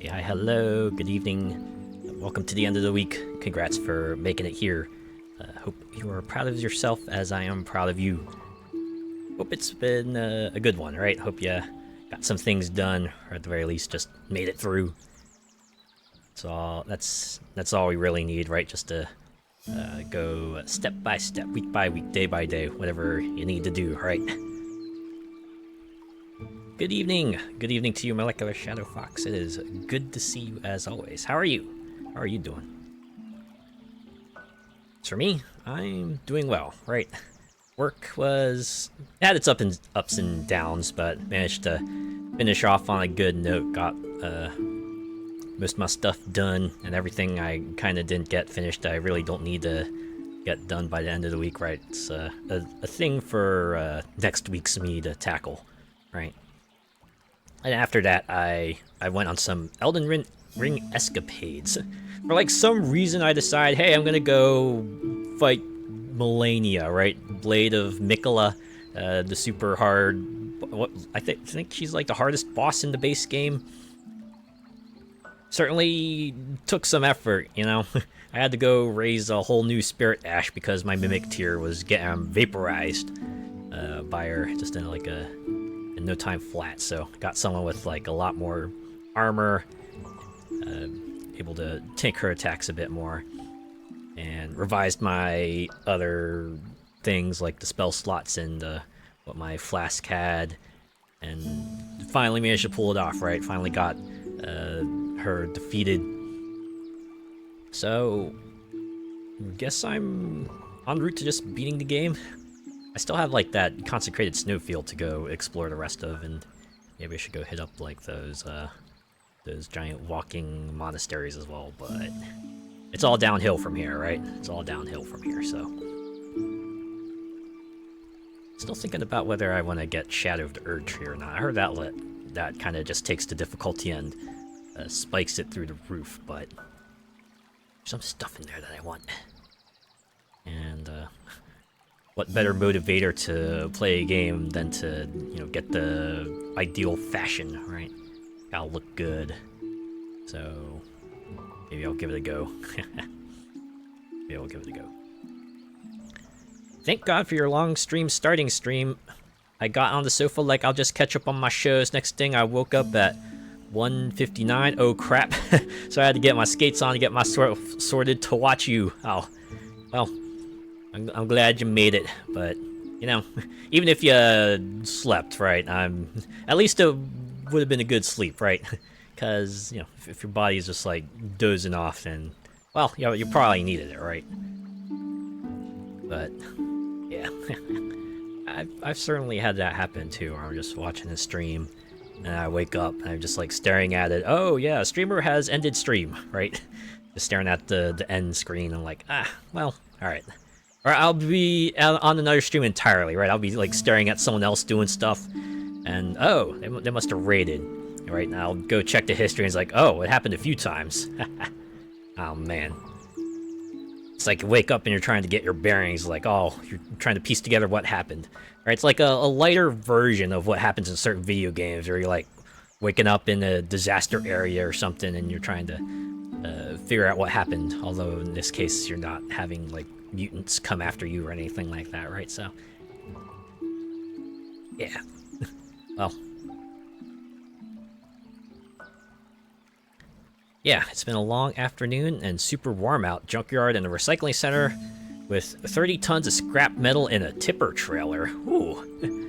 Yeah, hello, good evening. Welcome to the end of the week. Congrats for making it here. Hope you are proud of yourself as I am proud of you. Hope it's been a good one, right? Hope you got some things done, or at the very least just made it through. That's all we really need, right? Just to go step by step, week by week, day by day, whatever you need to do, right? Good evening. Good evening to you, Molecular Shadow Fox. It is good to see you as always. How are you? How are you doing? As for me, I'm doing well, right? Work had its ups and downs, but managed to finish off on a good note. Got most of my stuff done, and everything I kind of didn't get finished, I really don't need to get done by the end of the week, right? It's a thing for next week's me to tackle, right? And after that, I went on some Elden Ring escapades. For like some reason, I decide, hey, I'm gonna go fight Melania, right? Blade of Mikola, the super hard. I think she's like the hardest boss in the base game. Certainly took some effort, you know. I had to go raise a whole new Spirit Ash because my Mimic tier was getting vaporized by her just in like in no time flat. So got someone with like a lot more armor, able to take her attacks a bit more, and revised my other things like the spell slots and what my flask had, and finally managed to pull it off, right? Finally got her defeated. So guess I'm en route to just beating the game. I still have like that consecrated snowfield to go explore the rest of, and maybe I should go hit up like those giant walking monasteries as well, but it's all downhill from here, right? It's all downhill from here, so. Still thinking about whether I want to get Shadow of the Erdtree or not. I heard that kind of just takes the difficulty and spikes it through the roof, but there's some stuff in there that I want. And what better motivator to play a game than to, you know, get the ideal fashion, right? Gotta look good. So maybe I'll give it a go. Maybe I'll give it a go. Thank God for your long starting stream. I got on the sofa like I'll just catch up on my shows. Next thing, I woke up at 1:59. Oh crap. So I had to get my skates on to get my sorted to watch you. Oh, well, I'm glad you made it, but you know, even if you slept, right? At least it would have been a good sleep, right? Because you know, if your body is just like dozing off, then well, you probably needed it, right? But yeah, I've certainly had that happen too. Where I'm just watching a stream, and I wake up and I'm just like staring at it. Oh yeah, streamer has ended stream, right? Just staring at the end screen. I'm like, well, all right. Or I'll be on another stream entirely, right? I'll be like staring at someone else doing stuff, and oh, they must have raided, right? And I'll go check the history, and it's like, oh, it happened a few times. Oh man, it's like you wake up and you're trying to get your bearings, like, oh, you're trying to piece together what happened, right? It's like a lighter version of what happens in certain video games, where you're like waking up in a disaster area or something, and you're trying to figure out what happened. Although in this case, you're not having like mutants come after you or anything like that, right? So yeah. Well, yeah, it's been a long afternoon and super warm out. Junkyard and a recycling center with 30 tons of scrap metal in a tipper trailer. Ooh.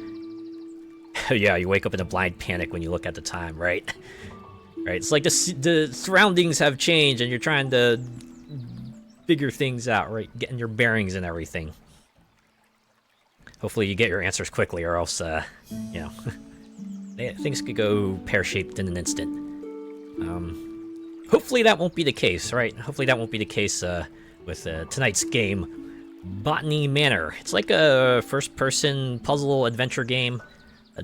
Yeah, you wake up in a blind panic when you look at the time, right? Right, it's like the surroundings have changed and you're trying to figure things out, right? Getting your bearings and everything. Hopefully you get your answers quickly, or else, you know, things could go pear-shaped in an instant. Hopefully that won't be the case, right? Hopefully that won't be the case with tonight's game, Botany Manor. It's like a first-person puzzle adventure game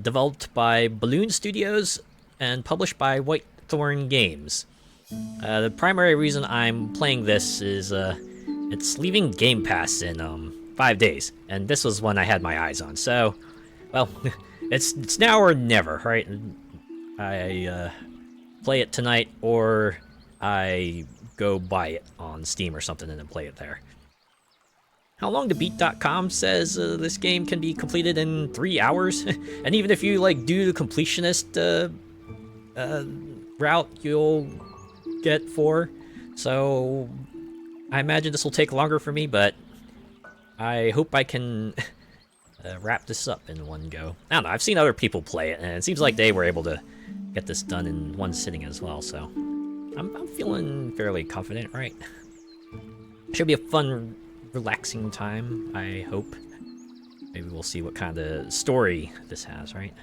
developed by Balloon Studios and published by Whitethorn Games. The primary reason I'm playing this is it's leaving Game Pass in 5 days, and this was one I had my eyes on. So, well, it's now or never, right? I play it tonight, or I go buy it on Steam or something and then play it there. HowLongToBeat.com says this game can be completed in 3 hours, and even if you like do the completionist route, you'll get 4. So I imagine this will take longer for me, but I hope I can wrap this up in one go. I don't know, I've seen other people play it, and it seems like they were able to get this done in one sitting as well, so I'm feeling fairly confident, right? Should be a fun, relaxing time, I hope. Maybe we'll see what kind of story this has, right?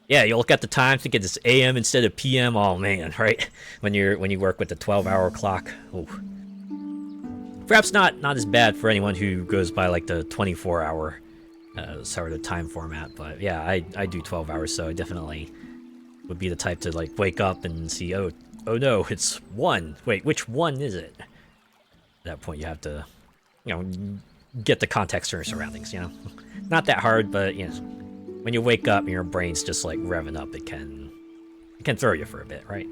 Yeah, you look at the time, think it's AM instead of PM. Oh man, right? When you work with the 12-hour clock. Ooh. Perhaps not as bad for anyone who goes by like the 24-hour sort of time format, but yeah, I do 12 hours, so I definitely would be the type to like wake up and see, oh no, it's 1. Wait, which one is it? At that point, you have to, you know, get the context for your surroundings. You know, not that hard, but you know, when you wake up and your brain's just like revving up, it can throw you for a bit, right?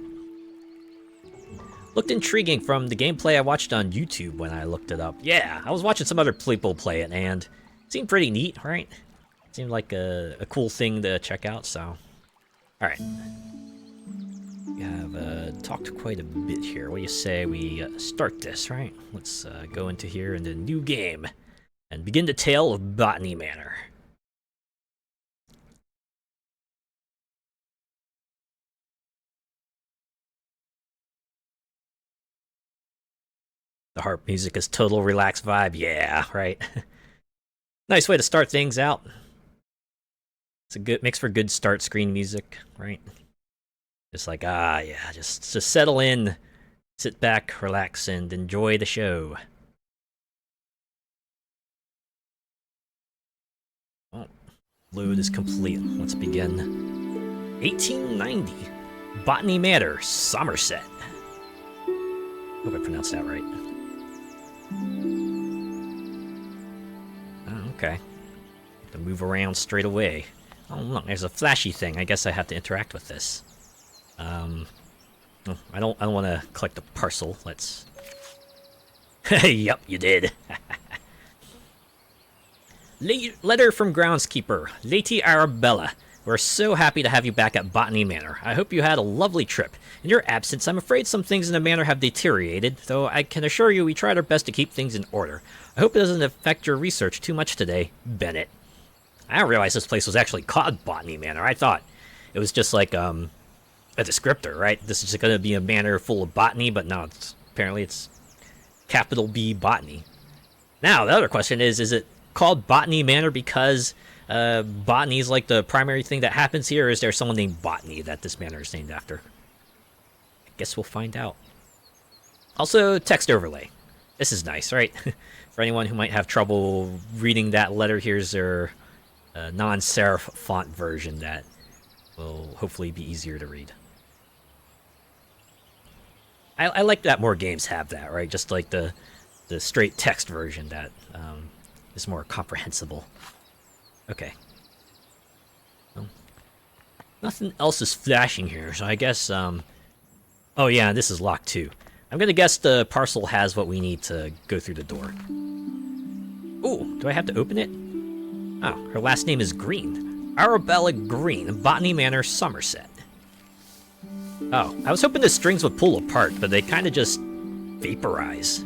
Looked intriguing from the gameplay I watched on YouTube when I looked it up. Yeah, I was watching some other people play it, and it seemed pretty neat, right? Seemed like a cool thing to check out, so... Alright. We have talked quite a bit here. What do you say we start this, right? Let's go into here in the new game and begin the tale of Botany Manor. The harp music is total relaxed vibe. Yeah, right. Nice way to start things out. It's a good makes for good start screen music, right? Just like, yeah, just settle in, sit back, relax, and enjoy the show. Oh, load is complete. Let's begin. 1890, Botany Manor, Somerset. Hope I pronounced that right. Oh, okay. Have to move around straight away. Oh, look, there's a flashy thing. I guess I have to interact with this. I don't want to collect the parcel. Let's... Yup, you did. Letter from Groundskeeper, Lady Arabella. We're so happy to have you back at Botany Manor. I hope you had a lovely trip. In your absence, I'm afraid some things in the manor have deteriorated, though I can assure you we tried our best to keep things in order. I hope it doesn't affect your research too much today, Bennett. I didn't realize this place was actually called Botany Manor. I thought it was just like a descriptor, right? This is going to be a manor full of botany, but no, apparently it's capital B Botany. Now, the other question is it called Botany Manor because botany is like the primary thing that happens here, or is there someone named Botany that this manor is named after? I guess we'll find out. Also, text overlay. This is nice, right? For anyone who might have trouble reading that letter, here's their non-serif font version that will hopefully be easier to read. I like that more games have that, right? Just like the straight text version that is more comprehensible. Okay. Well, nothing else is flashing here, so I guess, oh yeah, this is locked too. I'm gonna guess the parcel has what we need to go through the door. Ooh, do I have to open it? Oh, her last name is Green. Arabella Green, Botany Manor, Somerset. Oh, I was hoping the strings would pull apart, but they kind of just vaporize.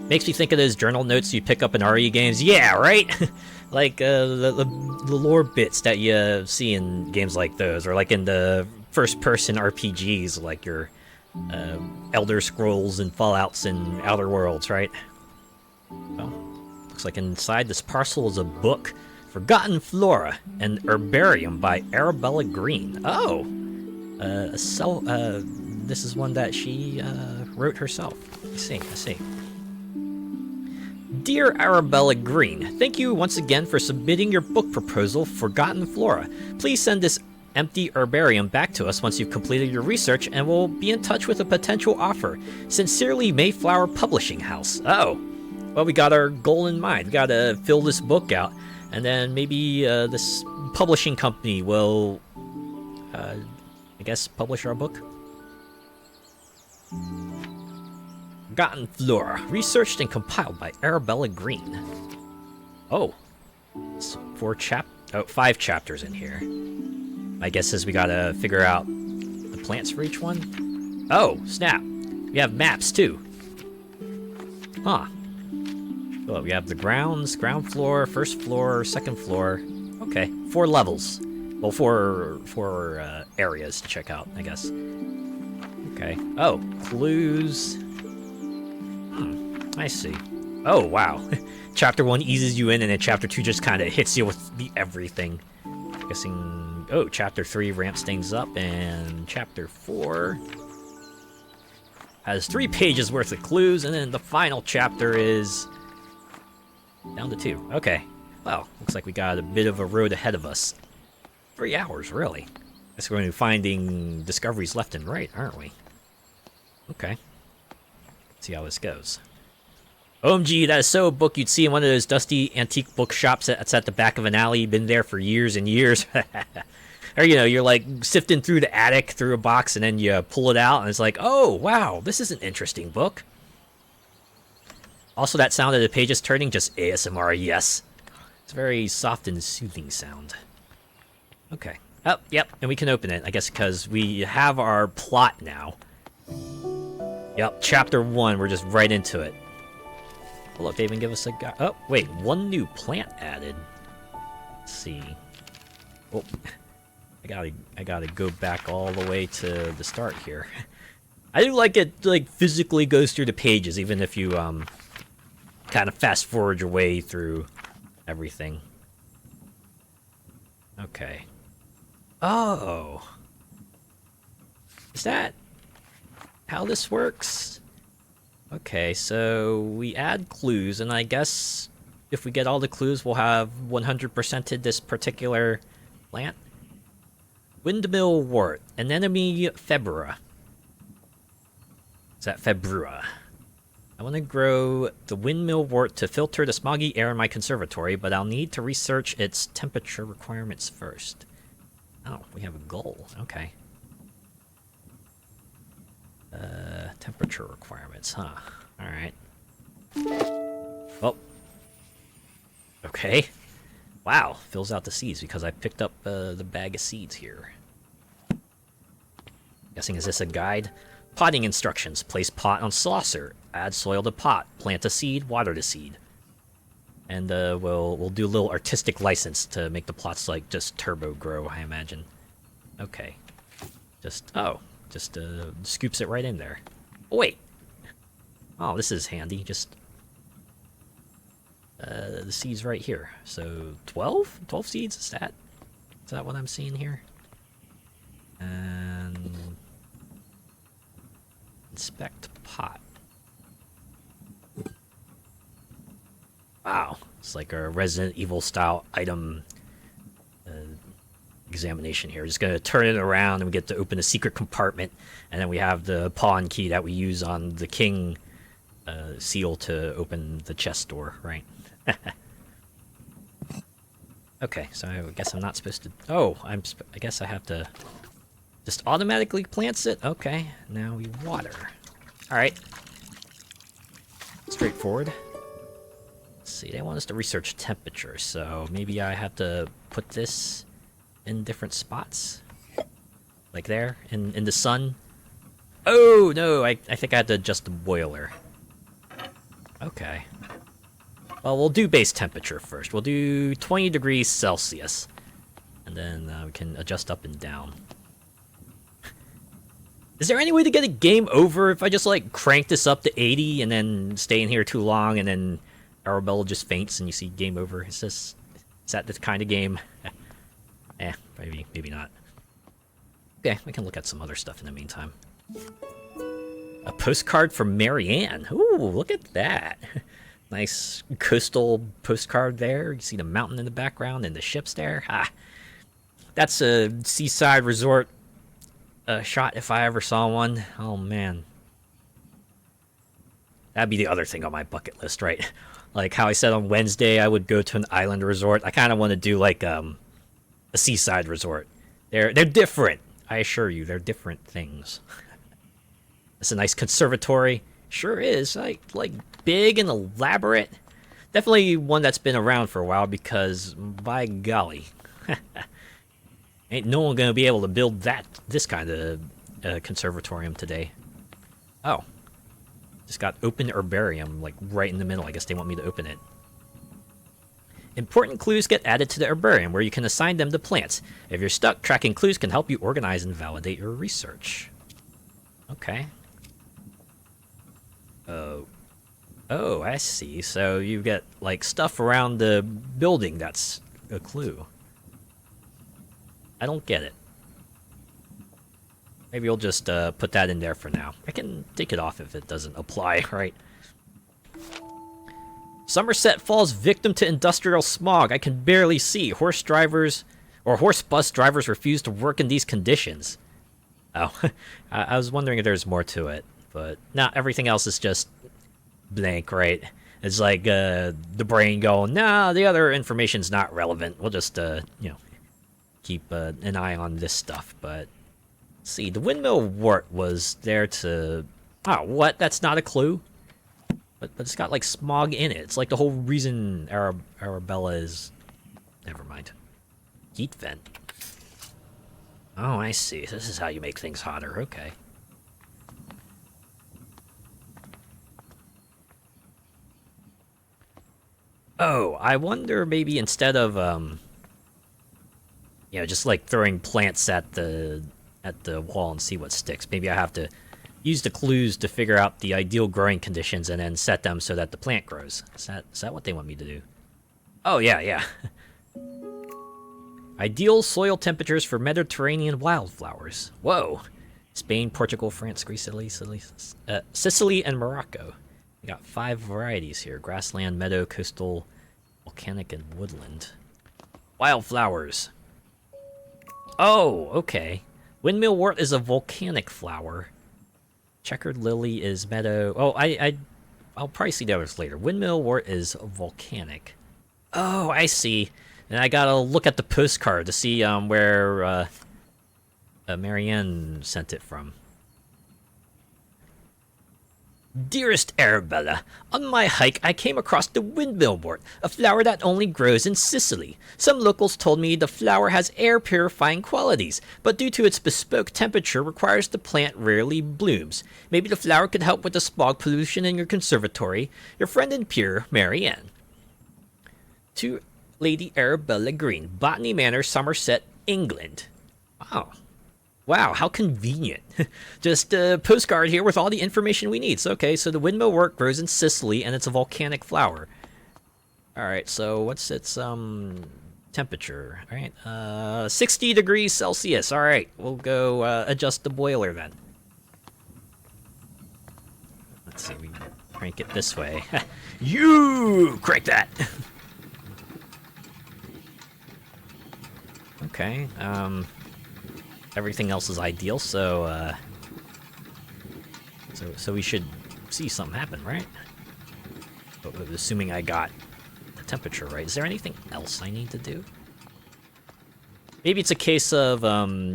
Makes me think of those journal notes you pick up in RE games. Yeah, right? Like the lore bits that you see in games like those, or like in the first-person RPGs, like your Elder Scrolls and Fallouts and Outer Worlds, right? Well, looks like inside this parcel is a book, Forgotten Flora, and Herbarium by Arabella Green. Oh! This is one that she wrote herself. I see. Dear Arabella Green, thank you once again for submitting your book proposal, Forgotten Flora. Please send this empty herbarium back to us once you've completed your research, and we'll be in touch with a potential offer. Sincerely, Mayflower Publishing House. Oh, well, we got our goal in mind. We gotta fill this book out, and then maybe this publishing company will I guess, publish our book. Forgotten Flora, researched and compiled by Arabella Green. Oh, it's 5 chapters in here. My guess is we gotta figure out the plants for each one. Oh, snap! We have maps too. Huh. Well, we have the ground floor, first floor, second floor. Okay, 4 levels. Well, four areas to check out, I guess. Okay. Oh, clues. I see. Oh, wow. Chapter 1 eases you in, and then Chapter 2 just kind of hits you with the everything. Guessing... Oh, Chapter 3 ramps things up, and Chapter 4 has 3 pages worth of clues, and then the final chapter is down to 2. Okay. Well, looks like we got a bit of a road ahead of us. 3 hours, really. Guess we're going to be finding discoveries left and right, aren't we? Okay. Let's see how this goes. OMG, that is so a book you'd see in one of those dusty antique bookshops that's at the back of an alley. Been there for years and years. Or, you know, you're like sifting through the attic through a box and then you pull it out and it's like, oh, wow, this is an interesting book. Also, that sound of the pages turning, just ASMR, yes. It's a very soft and soothing sound. Okay. Oh, yep, and we can open it, I guess, because we have our plot now. Yep, Chapter 1, we're just right into it. Oh, look, they even give us a guide. Oh, wait, 1 new plant added. Let's see. Oh, I gotta go back all the way to the start here. I do like it, like, physically goes through the pages, even if you, kind of fast forward your way through everything. Okay. Oh. Is that how this works? Okay, so we add clues, and I guess if we get all the clues, we'll have 100%ed this particular plant. Windmill wort, anemone febra. Is that februa? I want to grow the windmill wort to filter the smoggy air in my conservatory, but I'll need to research its temperature requirements first. Oh, we have a goal. Okay. Temperature requirements, huh? Alright. Oh. Okay. Wow, fills out the seeds because I picked up the bag of seeds here. Guessing, is this a guide? Potting instructions. Place pot on saucer. Add soil to pot. Plant a seed. Water the seed. And we'll do a little artistic license to make the plots like just turbo grow, I imagine. Okay. Just scoops it right in there. Oh, wait. Oh, this is handy. Just the seeds right here. So 12? 12 seeds? Is that what I'm seeing here? And inspect pot. Wow, it's like a Resident Evil style item examination here. Just gonna turn it around and we get to open a secret compartment, and then we have the pawn key that we use on the king seal to open the chest door, right? Okay, so I guess I'm not supposed to... Oh, I guess I have to just automatically plants it? Okay, now we water. Alright. Straightforward. Let's see, they want us to research temperature, so maybe I have to put this in different spots. Like there, in the sun. Oh, no, I think I had to adjust the boiler. Okay. Well, we'll do base temperature first. We'll do 20 degrees Celsius. And then we can adjust up and down. Is there any way to get a game over if I just, like, crank this up to 80 and then stay in here too long and then Arabella just faints and you see game over? Is that the kind of game? Maybe not. Okay, we can look at some other stuff in the meantime. A postcard from Marianne. Ooh, look at that. Nice coastal postcard there. You see the mountain in the background and the ships there. Ah, that's a seaside resort shot if I ever saw one. Oh, man. That'd be the other thing on my bucket list, right? Like how I said on Wednesday I would go to an island resort. I kind of want to do like a seaside resort. They're different. I assure you, they're different things. It's a nice conservatory. Sure is. Like big and elaborate. Definitely one that's been around for a while because, by golly, ain't no one gonna be able to build this kind of conservatorium today. Oh, just got open herbarium like right in the middle. I guess they want me to open it. Important clues get added to the herbarium where you can assign them to plants. If you're stuck, tracking clues can help you organize and validate your research. Okay. Oh, I see. So you get like stuff around the building that's a clue. I don't get it. Maybe we'll just put that in there for now. I can take it off if it doesn't apply, right? Somerset falls victim to industrial smog. I can barely see. Horse bus drivers refuse to work in these conditions. Oh, I was wondering if there's more to it, but nah, everything else is just blank, right? It's like the brain going, nah, the other information's not relevant. We'll just, keep an eye on this stuff. But let's see, the windmill wort was there to... Oh, what? That's not a clue? But it's got, like, smog in it. It's like the whole reason Arabella is... Never mind. Heat vent. Oh, I see. This is how you make things hotter. Okay. Oh, I wonder maybe instead of, just like throwing plants at the wall and see what sticks, maybe I have to use the clues to figure out the ideal growing conditions and then set them so that the plant grows. Is that what they want me to do? Oh, yeah. Ideal soil temperatures for Mediterranean wildflowers. Whoa. Spain, Portugal, France, Greece, Sicily, and Morocco. We got 5 varieties here. Grassland, meadow, coastal, volcanic, and woodland. Wildflowers. Oh, okay. Windmill wort is a volcanic flower. Checkered lily is meadow. Oh, I'll probably see the others later. Windmill wort is volcanic. Oh, I see. And I gotta look at the postcard to see where Marianne sent it from. Dearest Arabella, on my hike I came across the windmill wort, a flower that only grows in Sicily. Some locals told me the flower has air-purifying qualities, but due to its bespoke temperature requires the plant rarely blooms. Maybe the flower could help with the smog pollution in your conservatory. Your friend and peer, Marianne. To Lady Arabella Green, Botany Manor, Somerset, England. Wow, how convenient. Just a postcard here with all the information we need. So, okay, so the windmill wort grows in Sicily, and it's a volcanic flower. Alright, so what's its temperature? Alright, 60 degrees Celsius. Alright, we'll go adjust the boiler then. Let's see, we crank it this way. You crank that! Okay, everything else is ideal, so we should see something happen, right? But assuming I got the temperature right. Is there anything else I need to do? Maybe it's a case of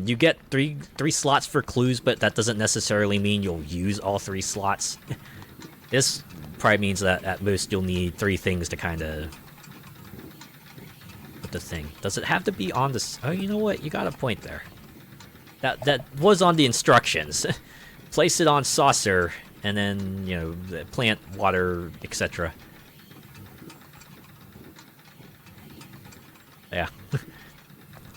you get three slots for clues, but that doesn't necessarily mean you'll use all 3 slots. This probably means that at most you'll need 3 things to kind of put the thing. Does it have to be on this? Oh, you know what? You got a point there. That was on the instructions. Place it on saucer, and then, plant, water, etc. Yeah.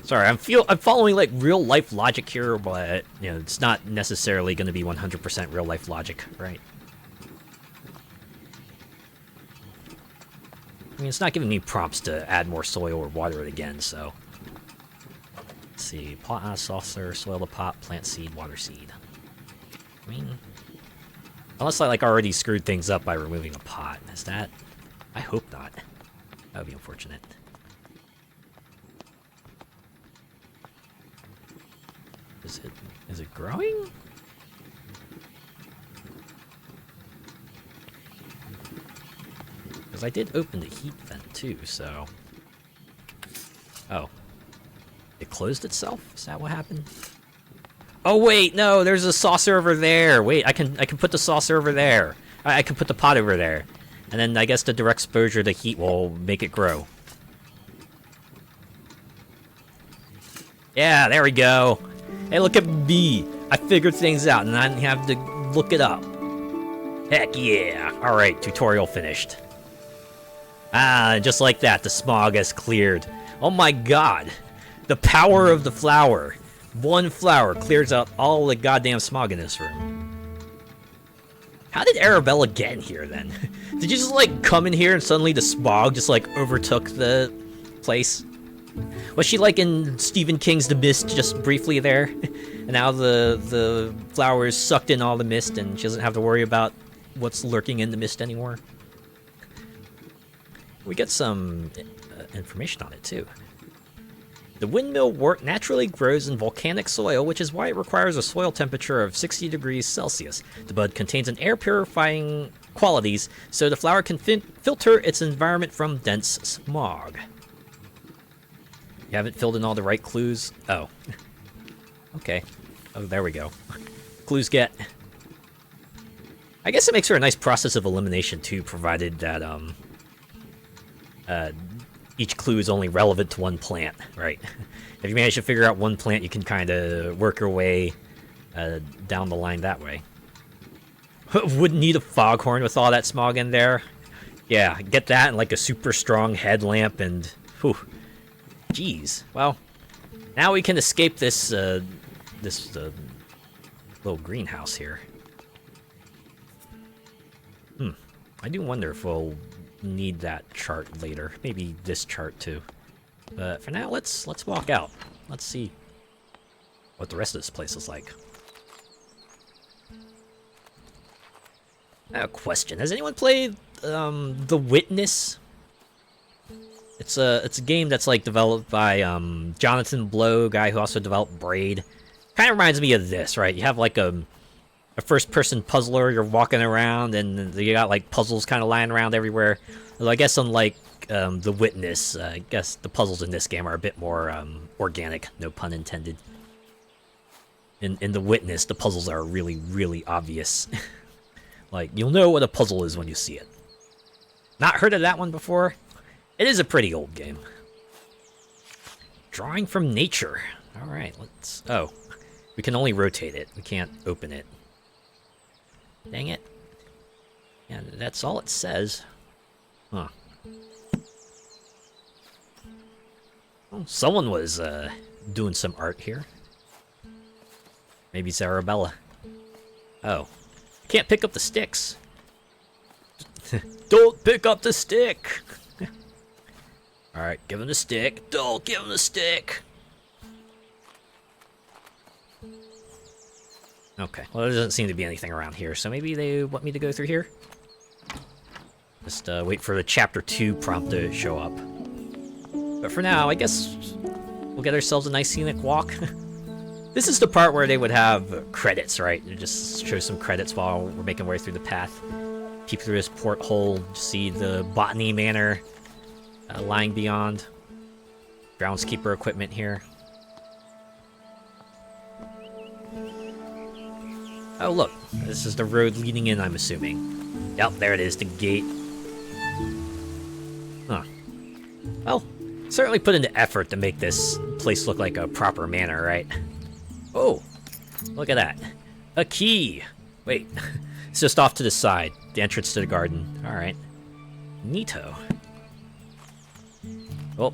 Sorry, I'm following, like, real-life logic here, but, it's not necessarily going to be 100% real-life logic, right? I mean, it's not giving me prompts to add more soil or water it again, so... Let's see, pot on a saucer, soil the pot, plant seed, water seed. I mean, unless I already screwed things up by removing a pot. Is that? I hope not. That would be unfortunate. Is it growing? Because I did open the heat vent too, so... Oh. It closed itself? Is that what happened? Oh wait, no, there's a saucer over there. Wait, I can put the saucer over there. I can put the pot over there. And then I guess the direct exposure to heat will make it grow. Yeah, there we go. Hey, look at me. I figured things out and I didn't have to look it up. Heck yeah. Alright, tutorial finished. Ah, just like that, the smog has cleared. Oh my god. The power of the flower. One flower clears out all the goddamn smog in this room. How did Arabella get in here, then? Did you just, like, come in here and suddenly the smog just, like, overtook the place? Was she, like, in Stephen King's The Mist just briefly there? And now the flowers sucked in all the mist and she doesn't have to worry about what's lurking in the mist anymore? We get some information on it, too. The windmill wort naturally grows in volcanic soil, which is why it requires a soil temperature of 60 degrees Celsius. The bud contains an air-purifying qualities, so the flower can filter its environment from dense smog. You haven't filled in all the right clues? Oh. Okay. Oh, there we go. Clues get. I guess it makes for a nice process of elimination, too, provided that, each clue is only relevant to one plant, right? If you manage to figure out one plant, you can kind of work your way down the line that way. Wouldn't need a foghorn with all that smog in there. Yeah, get that and like a super strong headlamp and... Whew. Jeez. Well, now we can escape this, little greenhouse here. I do wonder if we'll need that chart later. Maybe this chart too. But for now, let's walk out. Let's see what the rest of this place is like. I have a question. Has anyone played The Witness? It's a game that's like developed by Jonathan Blow, guy who also developed Braid. Kind of reminds me of this, right? You have like a first-person puzzler. You're walking around, and you got like puzzles kind of lying around everywhere. Although I guess unlike The Witness, I guess the puzzles in this game are a bit more organic. No pun intended. In The Witness, the puzzles are really, really obvious. Like, you'll know what a puzzle is when you see it. Not heard of that one before? It is a pretty old game. Drawing from nature. Alright, let's... Oh. We can only rotate it. We can't open it. Dang it. Yeah, that's all it says. Huh. Well, someone was doing some art here. Maybe it's Arabella. Oh. Can't pick up the sticks. Don't pick up the stick! Alright, give him the stick. Don't give him the stick! Okay, well, there doesn't seem to be anything around here, so maybe they want me to go through here? Just wait for the Chapter 2 prompt to show up. But for now, I guess we'll get ourselves a nice scenic walk. This is the part where they would have credits, right? They just show some credits while we're making our way through the path. Peep through this porthole, see the Botany Manor lying beyond. Groundskeeper equipment here. Oh, look. This is the road leading in, I'm assuming. Yep, there it is, the gate. Huh. Well, certainly put in the effort to make this place look like a proper manor, right? Oh, look at that. A key! Wait, it's just off to the side. The entrance to the garden. Alright. Neato. Oh.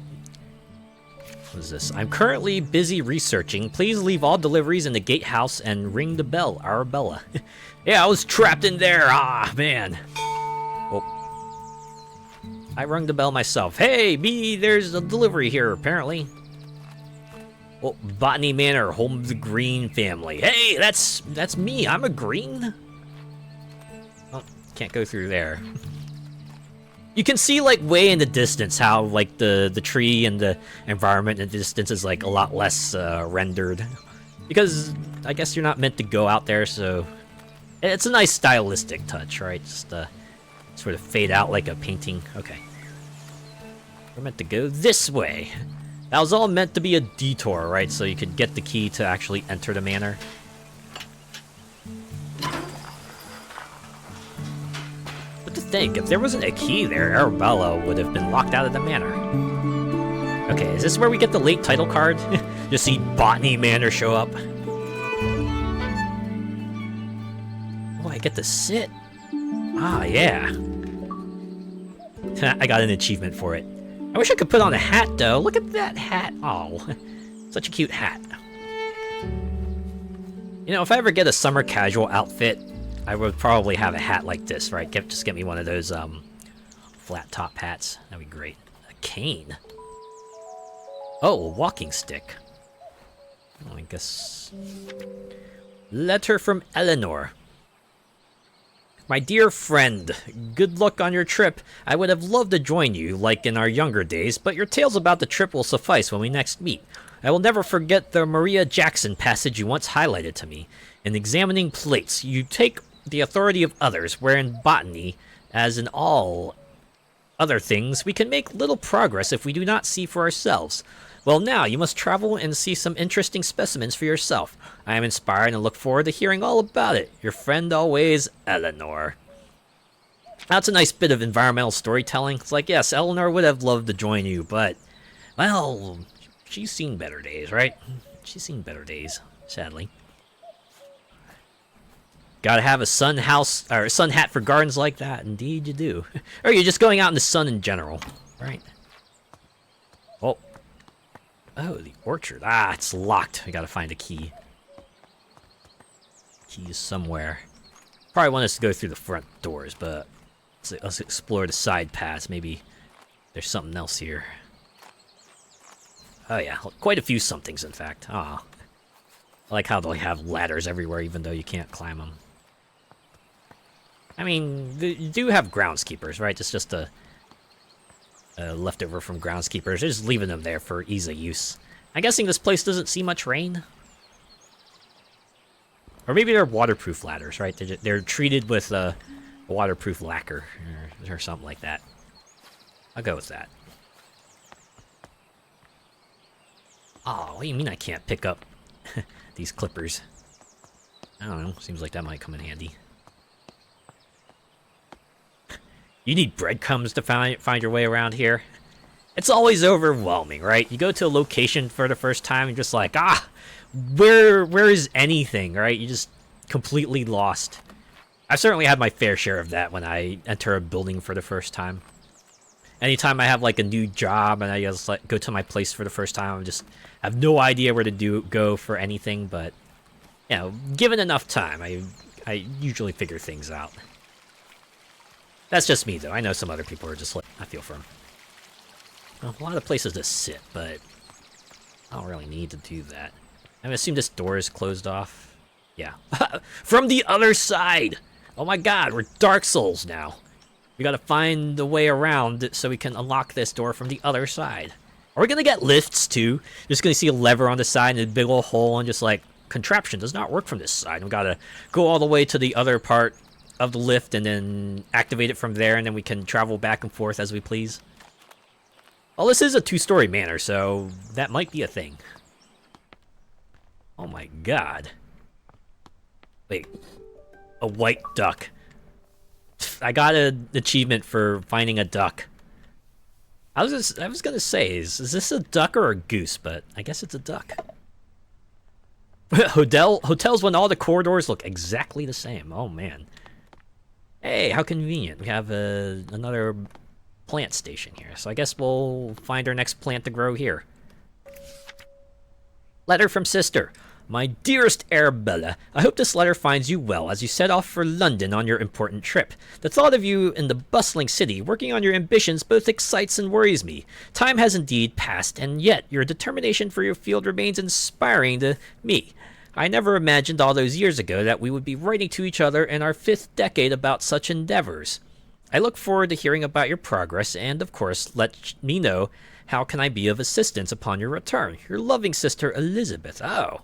What is this? I'm currently busy researching. Please leave all deliveries in the gatehouse and ring the bell, Arabella. Yeah, I was trapped in there. Ah, man. Oh. I rung the bell myself. Hey, me, there's a delivery here, apparently. Oh, Botany Manor, home of the Green family. Hey, that's me. I'm a green. Oh, can't go through there. You can see, like, way in the distance how, like, the tree and the environment in the distance is, like, a lot less rendered. Because I guess you're not meant to go out there, so... It's a nice stylistic touch, right? Just sort of fade out like a painting. Okay. We're meant to go this way. That was all meant to be a detour, right? So you could get the key to actually enter the manor. think, if there wasn't a key there, Arabella would have been locked out of the manor. Okay, is this where we get the late title card? Just see Botany Manor show up. Oh, I get to sit. Ah, yeah. I got an achievement for it. I wish I could put on a hat, though. Look at that hat. Oh, such a cute hat. You know, if I ever get a summer casual outfit, I would probably have a hat like this, right? Just get me one of those flat top hats. That'd be great. A cane. Oh, a walking stick. Oh, I guess... Letter from Eleanor. My dear friend, good luck on your trip. I would have loved to join you, like in our younger days, but your tales about the trip will suffice when we next meet. I will never forget the Maria Jackson passage you once highlighted to me. In examining plates, you take the authority of others, where in botany, as in all other things, we can make little progress if we do not see for ourselves. Well, now, you must travel and see some interesting specimens for yourself. I am inspired and look forward to hearing all about it. Your friend always, Eleanor. That's a nice bit of environmental storytelling. It's like, yes, Eleanor would have loved to join you, but, well, she's seen better days, right? She's seen better days, sadly. Gotta have a sun house, or a sun hat for gardens like that. Indeed you do. Or you're just going out in the sun in general, right? Oh. Oh, the orchard. Ah, it's locked. I gotta find a key. Key is somewhere. Probably want us to go through the front doors, but let's explore the side paths. Maybe there's something else here. Oh yeah, quite a few somethings, in fact. Ah, I like how they have ladders everywhere, even though you can't climb them. I mean, you do have groundskeepers, right? It's just a leftover from groundskeepers. They're just leaving them there for ease of use. I'm guessing this place doesn't see much rain. Or maybe they're waterproof ladders, right? They're treated with a waterproof lacquer or something like that. I'll go with that. Oh, what do you mean I can't pick up these clippers? I don't know. Seems like that might come in handy. You need breadcrumbs to find your way around here. It's always overwhelming, right? You go to a location for the first time and you're just like, where is anything, right? You just completely lost. I've certainly had my fair share of that when I enter a building for the first time. Anytime I have like a new job and I just like go to my place for the first time, I have no idea where to go for anything. But you know, given enough time, I usually figure things out. That's just me though. I know some other people are just like, I feel for them. Well, a lot of places to sit, but I don't really need to do that. I assume this door is closed off. Yeah. From the other side! Oh my god, we're Dark Souls now. We gotta find the way around so we can unlock this door from the other side. Are we gonna get lifts too? Just gonna see a lever on the side and a big old hole and just like, contraption does not work from this side. We gotta go all the way to the other part of the lift and then activate it from there, and then we can travel back and forth as we please. Well, this is a two-story manor, so that might be a thing. Oh my god. Wait. A white duck. I got an achievement for finding a duck. I was gonna say, is this a duck or a goose? But I guess it's a duck. Hotels when all the corridors look exactly the same. Oh man. Hey, how convenient. We have another plant station here. So I guess we'll find our next plant to grow here. Letter from sister. My dearest Arabella, I hope this letter finds you well as you set off for London on your important trip. The thought of you in the bustling city, working on your ambitions, both excites and worries me. Time has indeed passed, and yet your determination for your field remains inspiring to me. I never imagined all those years ago that we would be writing to each other in our 5th decade about such endeavors. I look forward to hearing about your progress, and of course, let me know how can I be of assistance upon your return. Your loving sister, Elizabeth. Oh.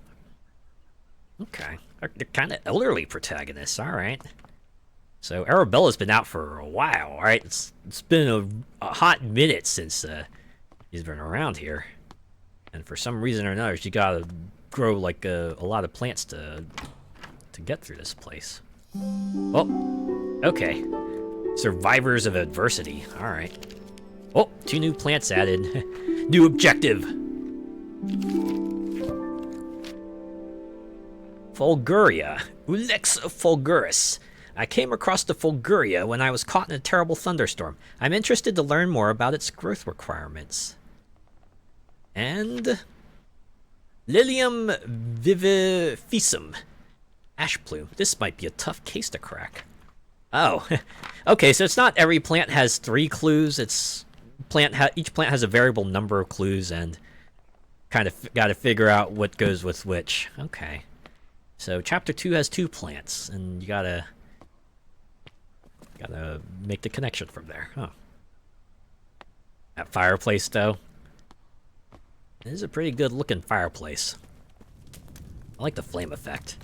Okay. They're kind of elderly protagonists, alright. So, Arabella's been out for a while, alright? It's been a hot minute since she's been around here. And for some reason or another, she gotta grow like a lot of plants to get through this place. Oh, okay. Survivors of adversity. Alright. Oh, 2 new plants added. New objective. Fulguria. Ulex fulguris. I came across the Fulguria when I was caught in a terrible thunderstorm. I'm interested to learn more about its growth requirements. And Lilium vivificum. Ash plume. This might be a tough case to crack. Oh, okay. So it's not every plant has 3 clues. It's each plant has a variable number of clues, and kind of got to figure out what goes with which. Okay. So chapter 2 has 2 plants, and you gotta make the connection from there. Huh. That fireplace, though. It is a pretty good looking fireplace. I like the flame effect.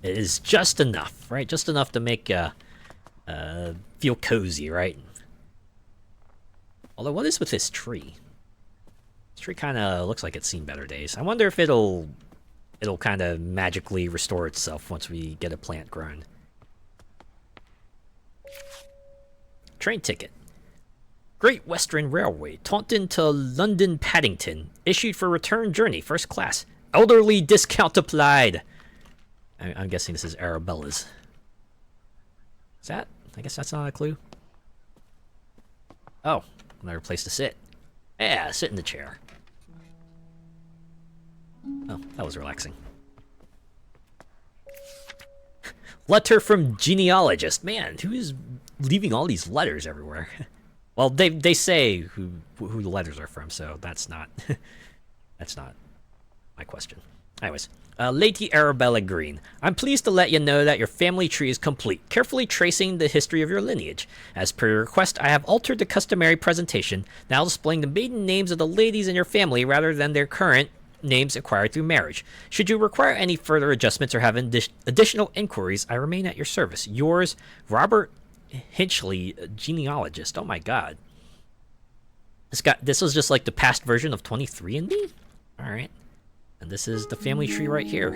It is just enough, right? Just enough to make feel cozy, right? Although, what is with this tree? This tree kind of looks like it's seen better days. I wonder if it'll kind of magically restore itself once we get a plant grown. Train ticket. Great Western Railway, Taunton to London Paddington. Issued for return journey, first class. Elderly discount applied. I'm guessing this is Arabella's. Is that? I guess that's not a clue. Oh, another place to sit. Yeah, sit in the chair. Oh, that was relaxing. Letter from genealogist. Man, who is leaving all these letters everywhere? Well, they say who the letters are from, so that's not that's not my question. Anyways, Lady Arabella Green, I'm pleased to let you know that your family tree is complete, carefully tracing the history of your lineage. As per your request, I have altered the customary presentation, now displaying the maiden names of the ladies in your family rather than their current names acquired through marriage. Should you require any further adjustments or have additional inquiries, I remain at your service. Yours, Robert Hinchley, genealogist. Oh my god. This was just like the past version of 23andMe? Alright. And this is the family tree right here.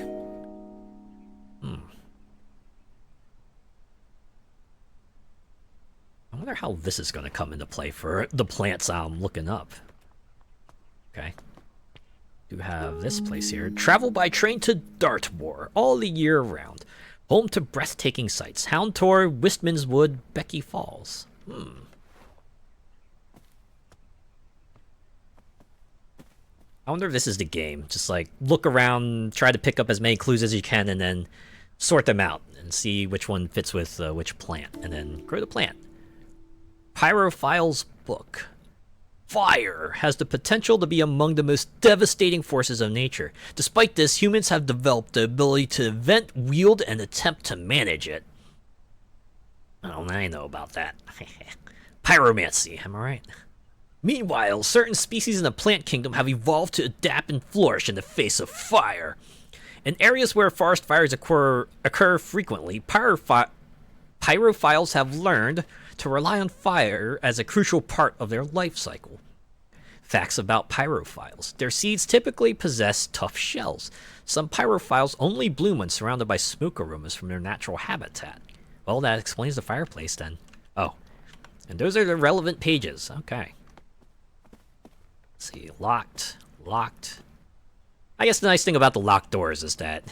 I wonder how this is going to come into play for the plants I'm looking up. Okay. You have this place here. Travel by train to Dartmoor all the year round. Home to breathtaking sights. Houndtor, Wistman's Wood, Becky Falls. I wonder if this is the game. Just like look around, try to pick up as many clues as you can, and then sort them out and see which one fits with which plant, and then grow the plant. Pyrophile's book. Fire has the potential to be among the most devastating forces of nature. Despite this, humans have developed the ability to invent, wield, and attempt to manage it. Oh, I know about that. Pyromancy, am I right? Meanwhile, certain species in the plant kingdom have evolved to adapt and flourish in the face of fire. In areas where forest fires occur frequently, pyrophiles have learned to rely on fire as a crucial part of their life cycle. Facts about pyrophiles. Their seeds typically possess tough shells. Some pyrophiles only bloom when surrounded by smoke aromas from their natural habitat. Well, that explains the fireplace then. Oh, and those are the relevant pages. Okay. Let's see, locked. I guess the nice thing about the locked doors is that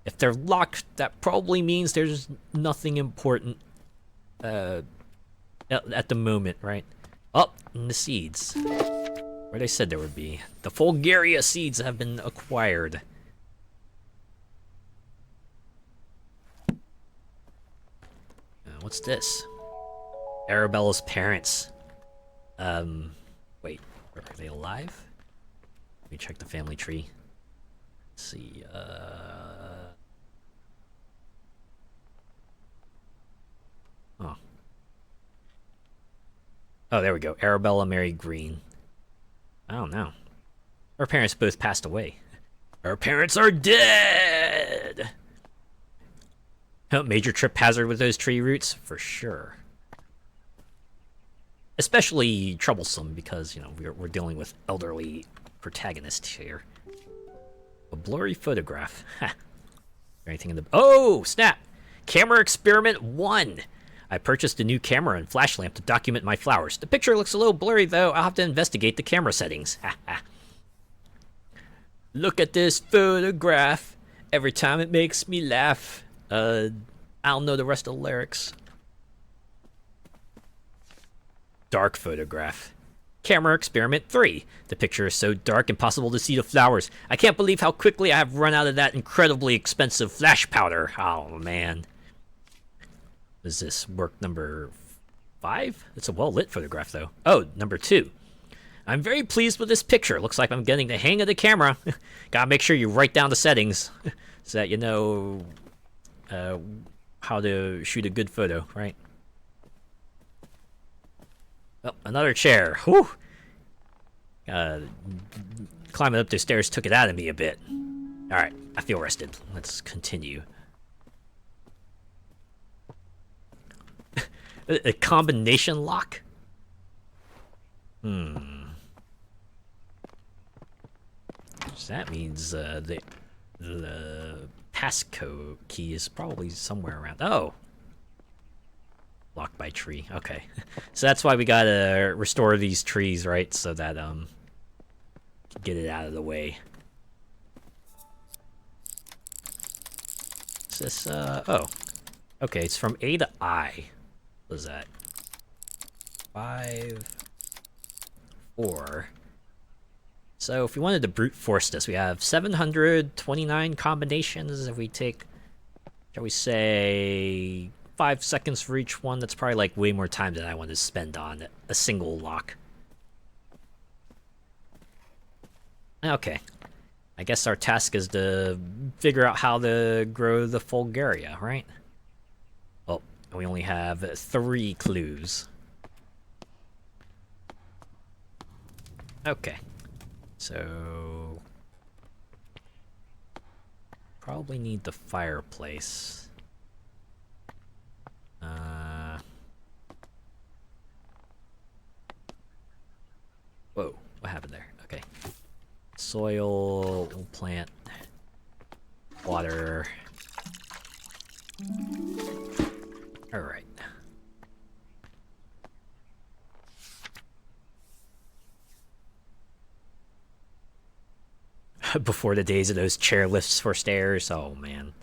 if they're locked, that probably means there's nothing important at the moment, right? Oh, and the seeds. Where they said there would be. The Fulguria seeds have been acquired. What's this? Arabella's parents. Wait, are they alive? Let me check the family tree. Let's see, Oh, there we go. Arabella Mary Green. I don't know. Her parents both passed away. Her parents are dead! Major trip hazard with those tree roots? For sure. Especially troublesome because, you know, we're dealing with elderly protagonists here. A blurry photograph. Ha! Anything in the... Oh, snap! Camera experiment 1! I purchased a new camera and flash lamp to document my flowers. The picture looks a little blurry, though. I'll have to investigate the camera settings. Look at this photograph. Every time it makes me laugh. I don't know the rest of the lyrics. Dark photograph. Camera experiment 3. The picture is so dark, impossible to see the flowers. I can't believe how quickly I have run out of that incredibly expensive flash powder. Oh, man. Is this work number 5? It's a well-lit photograph, though. Oh, number 2. I'm very pleased with this picture. Looks like I'm getting the hang of the camera. Gotta make sure you write down the settings so that you know how to shoot a good photo, right? Oh, another chair. Whew. Climbing up the stairs took it out of me a bit. Alright, I feel rested. Let's continue. A combination lock? So that means the passcode key is probably somewhere around. Oh! Locked by tree. Okay. So that's why we gotta restore these trees, right? So that, get it out of the way. Is this, oh. Okay, it's from A to I. What is that? 5, 4. So if we wanted to brute force this, we have 729 combinations. If we take, shall we say, 5 seconds for each one, that's probably like way more time than I want to spend on a single lock. Okay. I guess our task is to figure out how to grow the Fulgaria, right? Oh, we only have 3 clues. Okay. So probably need the fireplace. Whoa, what happened there? Okay. Soil, we'll plant, water. Alright. Before the days of those chair lifts for stairs, oh man.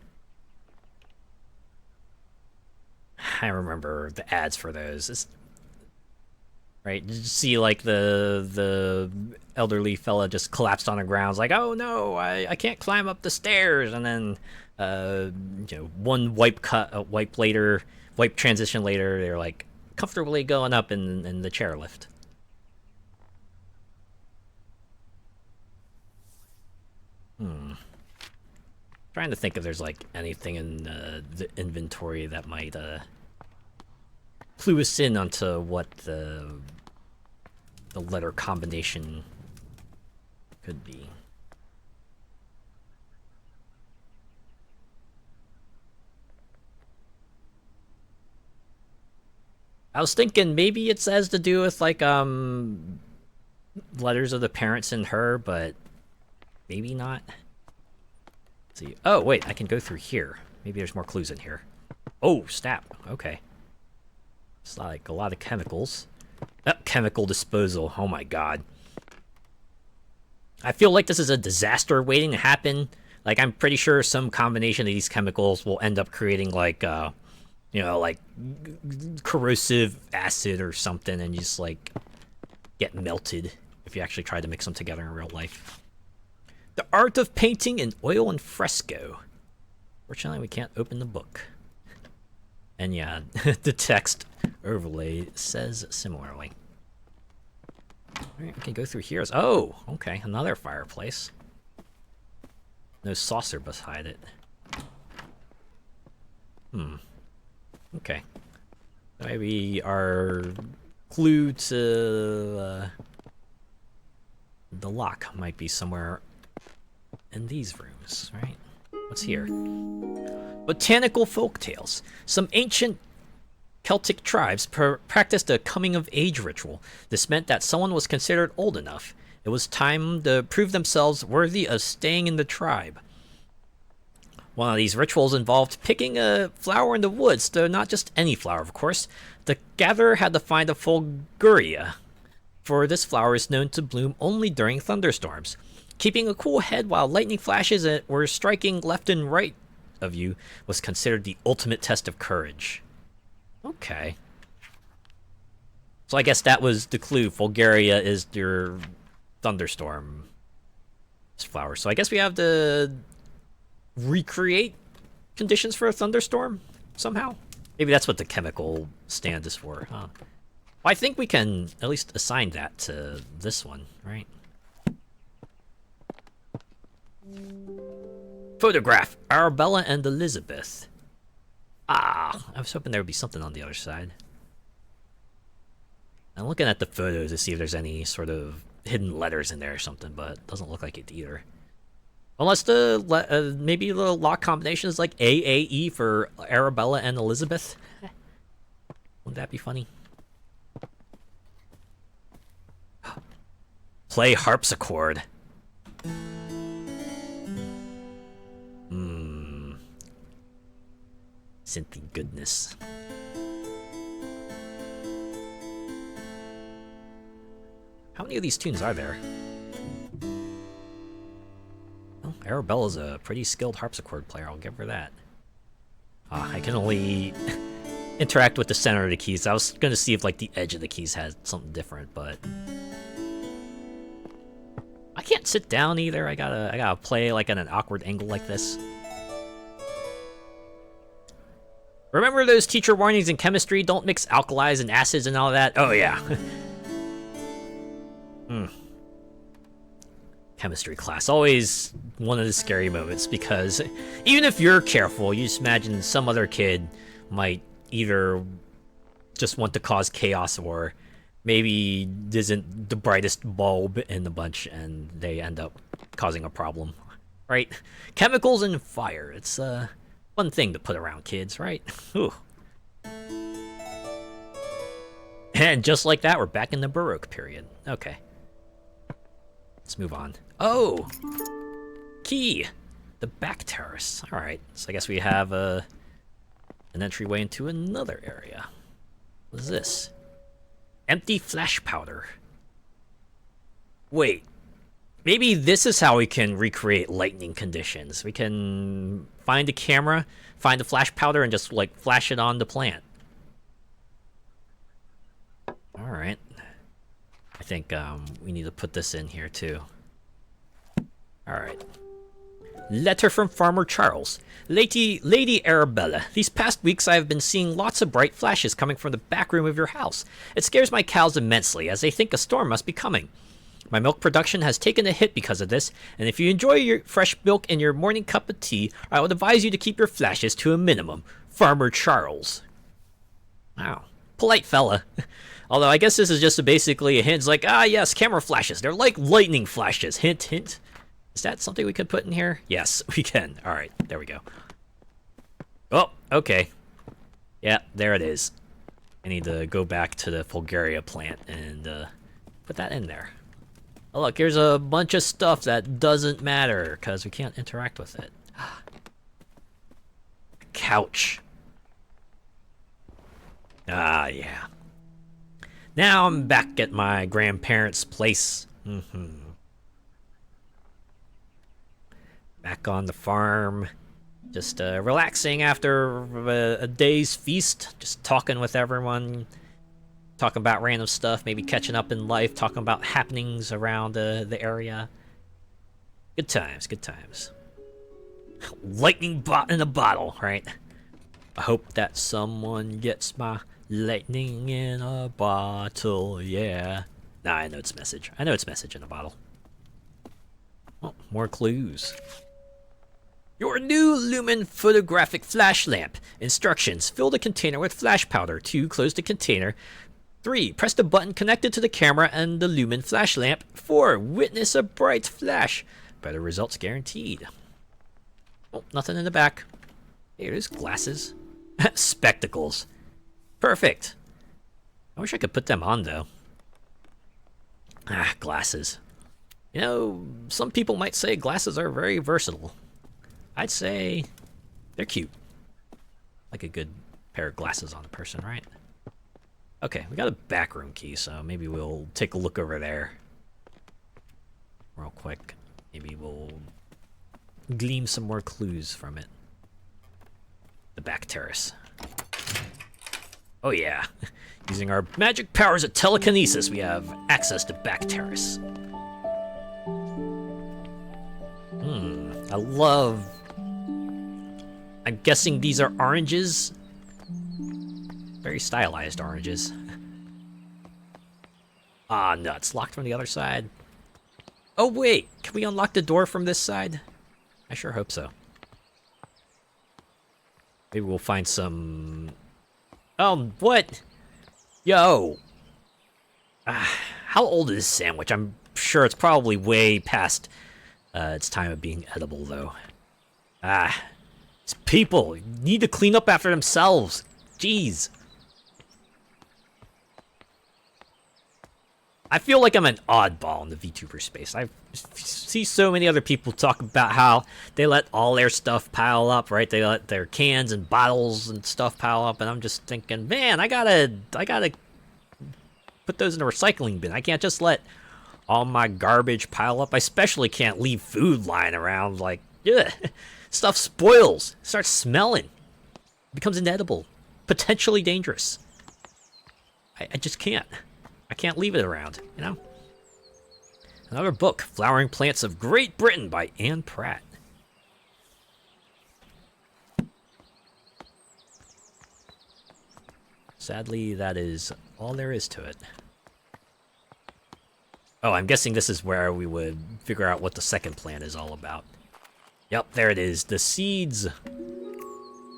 I remember the ads for those. Right, did you see like the elderly fella just collapsed on the ground? It's like, oh no, I can't climb up the stairs, and then you know, one wipe transition later, they're like comfortably going up in the chairlift. Trying to think if there's like anything in the inventory that might clue us in onto what the letter combination could be. I was thinking maybe it has to do with like letters of the parents and her, but maybe not. Let's see. Oh wait, I can go through here. Maybe there's more clues in here. Oh snap. Okay. It's like a lot of chemicals. Chemical disposal. Oh my god. I feel like this is a disaster waiting to happen. Like, I'm pretty sure some combination of these chemicals will end up creating, like, you know, like, corrosive acid or something, and just, like, get melted if you actually try to mix them together in real life. The art of painting in oil and fresco. Fortunately, we can't open the book. And yeah, the text overlay says similarly. Alright, we can go through here. Oh, okay, another fireplace. No saucer beside it. Okay. Maybe our clue to the lock might be somewhere in these rooms, right? What's here? Botanical folktales. Some ancient Celtic tribes practiced a coming-of-age ritual. This meant that someone was considered old enough. It was time to prove themselves worthy of staying in the tribe. One of these rituals involved picking a flower in the woods, though not just any flower, of course. The gatherer had to find a fulguria, for this flower is known to bloom only during thunderstorms. Keeping a cool head while lightning flashes were striking left and right of you was considered the ultimate test of courage. Okay. So I guess that was the clue. Fulguria is your thunderstorm flower. So I guess we have to recreate conditions for a thunderstorm somehow. Maybe that's what the chemical stand is for, huh? Well, I think we can at least assign that to this one, right? Photograph Arabella and Elizabeth. I was hoping there would be something on the other side. I'm looking at the photos to see if there's any sort of hidden letters in there or something, but it doesn't look like it either. Unless the maybe the lock combination is like AAE for Arabella and Elizabeth. Wouldn't that be funny? Play harpsichord. Synthy goodness. How many of these tunes are there? Well, Arabella's a pretty skilled harpsichord player, I'll give her that. I can only interact with the center of the keys. I was gonna see if like the edge of the keys had something different, but I can't sit down either. I gotta play like at an awkward angle like this. Remember those teacher warnings in chemistry? Don't mix alkalis and acids and all that? Oh yeah. Chemistry class, always one of the scary moments, because even if you're careful, you just imagine some other kid might either just want to cause chaos or maybe isn't the brightest bulb in the bunch and they end up causing a problem, right? Chemicals and fire, it's a fun thing to put around kids, right? Ooh. And just like that, we're back in the Baroque period. Okay. Let's move on. Oh! Key! The back terrace. Alright, so I guess we have an entryway into another area. What is this? Empty flash powder. Wait. Maybe this is how we can recreate lightning conditions. We can find a camera, find the flash powder, and just, like, flash it on the plant. Alright. I think we need to put this in here too. Alright. Letter from Farmer Charles. Lady Arabella, these past weeks I have been seeing lots of bright flashes coming from the back room of your house. It scares my cows immensely, as they think a storm must be coming. My milk production has taken a hit because of this, and if you enjoy your fresh milk in your morning cup of tea, I would advise you to keep your flashes to a minimum. Farmer Charles. Wow. Polite fella. Although I guess this is just basically a hint. It's like, ah yes, camera flashes. They're like lightning flashes. Hint, hint. Is that something we could put in here? Yes, we can. Alright, there we go. Oh, okay. Yeah, there it is. I need to go back to the Fulguria plant and put that in there. Oh look, here's a bunch of stuff that doesn't matter because we can't interact with it. Couch. Ah, yeah. Now I'm back at my grandparents' place. Back on the farm. Just relaxing after a day's feast. Just talking with everyone. Talking about random stuff. Maybe catching up in life. Talking about happenings around the area. Good times, good times. Lightning in a bottle, right? I hope that someone gets my lightning in a bottle, yeah. Nah, I know it's message. I know it's message in a bottle. Oh, more clues. Your new Lumen photographic flash lamp. Instructions. Fill the container with flash powder. 2. Close the container. 3. Press the button connected to the camera and the Lumen flash lamp. 4. Witness a bright flash. Better results guaranteed. Oh, nothing in the back. Hey, there's glasses. Spectacles. Perfect. I wish I could put them on, though. Ah, glasses. You know, some people might say glasses are very versatile. I'd say They're cute. Like a good pair of glasses on a person, right? Okay, we got a back room key, so maybe we'll take a look over there real quick. Maybe we'll glean some more clues from it. The back terrace. Oh yeah. Using our magic powers of telekinesis, we have access to back terrace. I love... I'm guessing these are oranges. Very stylized oranges. Ah, nuts. Locked from the other side. Oh wait, can we unlock the door from this side? I sure hope so. Maybe we'll find some... what? Yo! How old is this sandwich? I'm sure it's probably way past its time of being edible, though. These people need to clean up after themselves. Jeez. I feel like I'm an oddball in the VTuber space. I see so many other people talk about how they let all their stuff pile up, right? They let their cans and bottles and stuff pile up, and I'm just thinking, man, I gotta put those in a recycling bin. I can't just let all my garbage pile up. I especially can't leave food lying around. Like, ugh. Stuff spoils, starts smelling, becomes inedible, potentially dangerous. I just can't. I can't leave it around, you know? Another book, Flowering Plants of Great Britain by Anne Pratt. Sadly, that is all there is to it. Oh, I'm guessing this is where we would figure out what the second plant is all about. Yep, there it is. The seeds.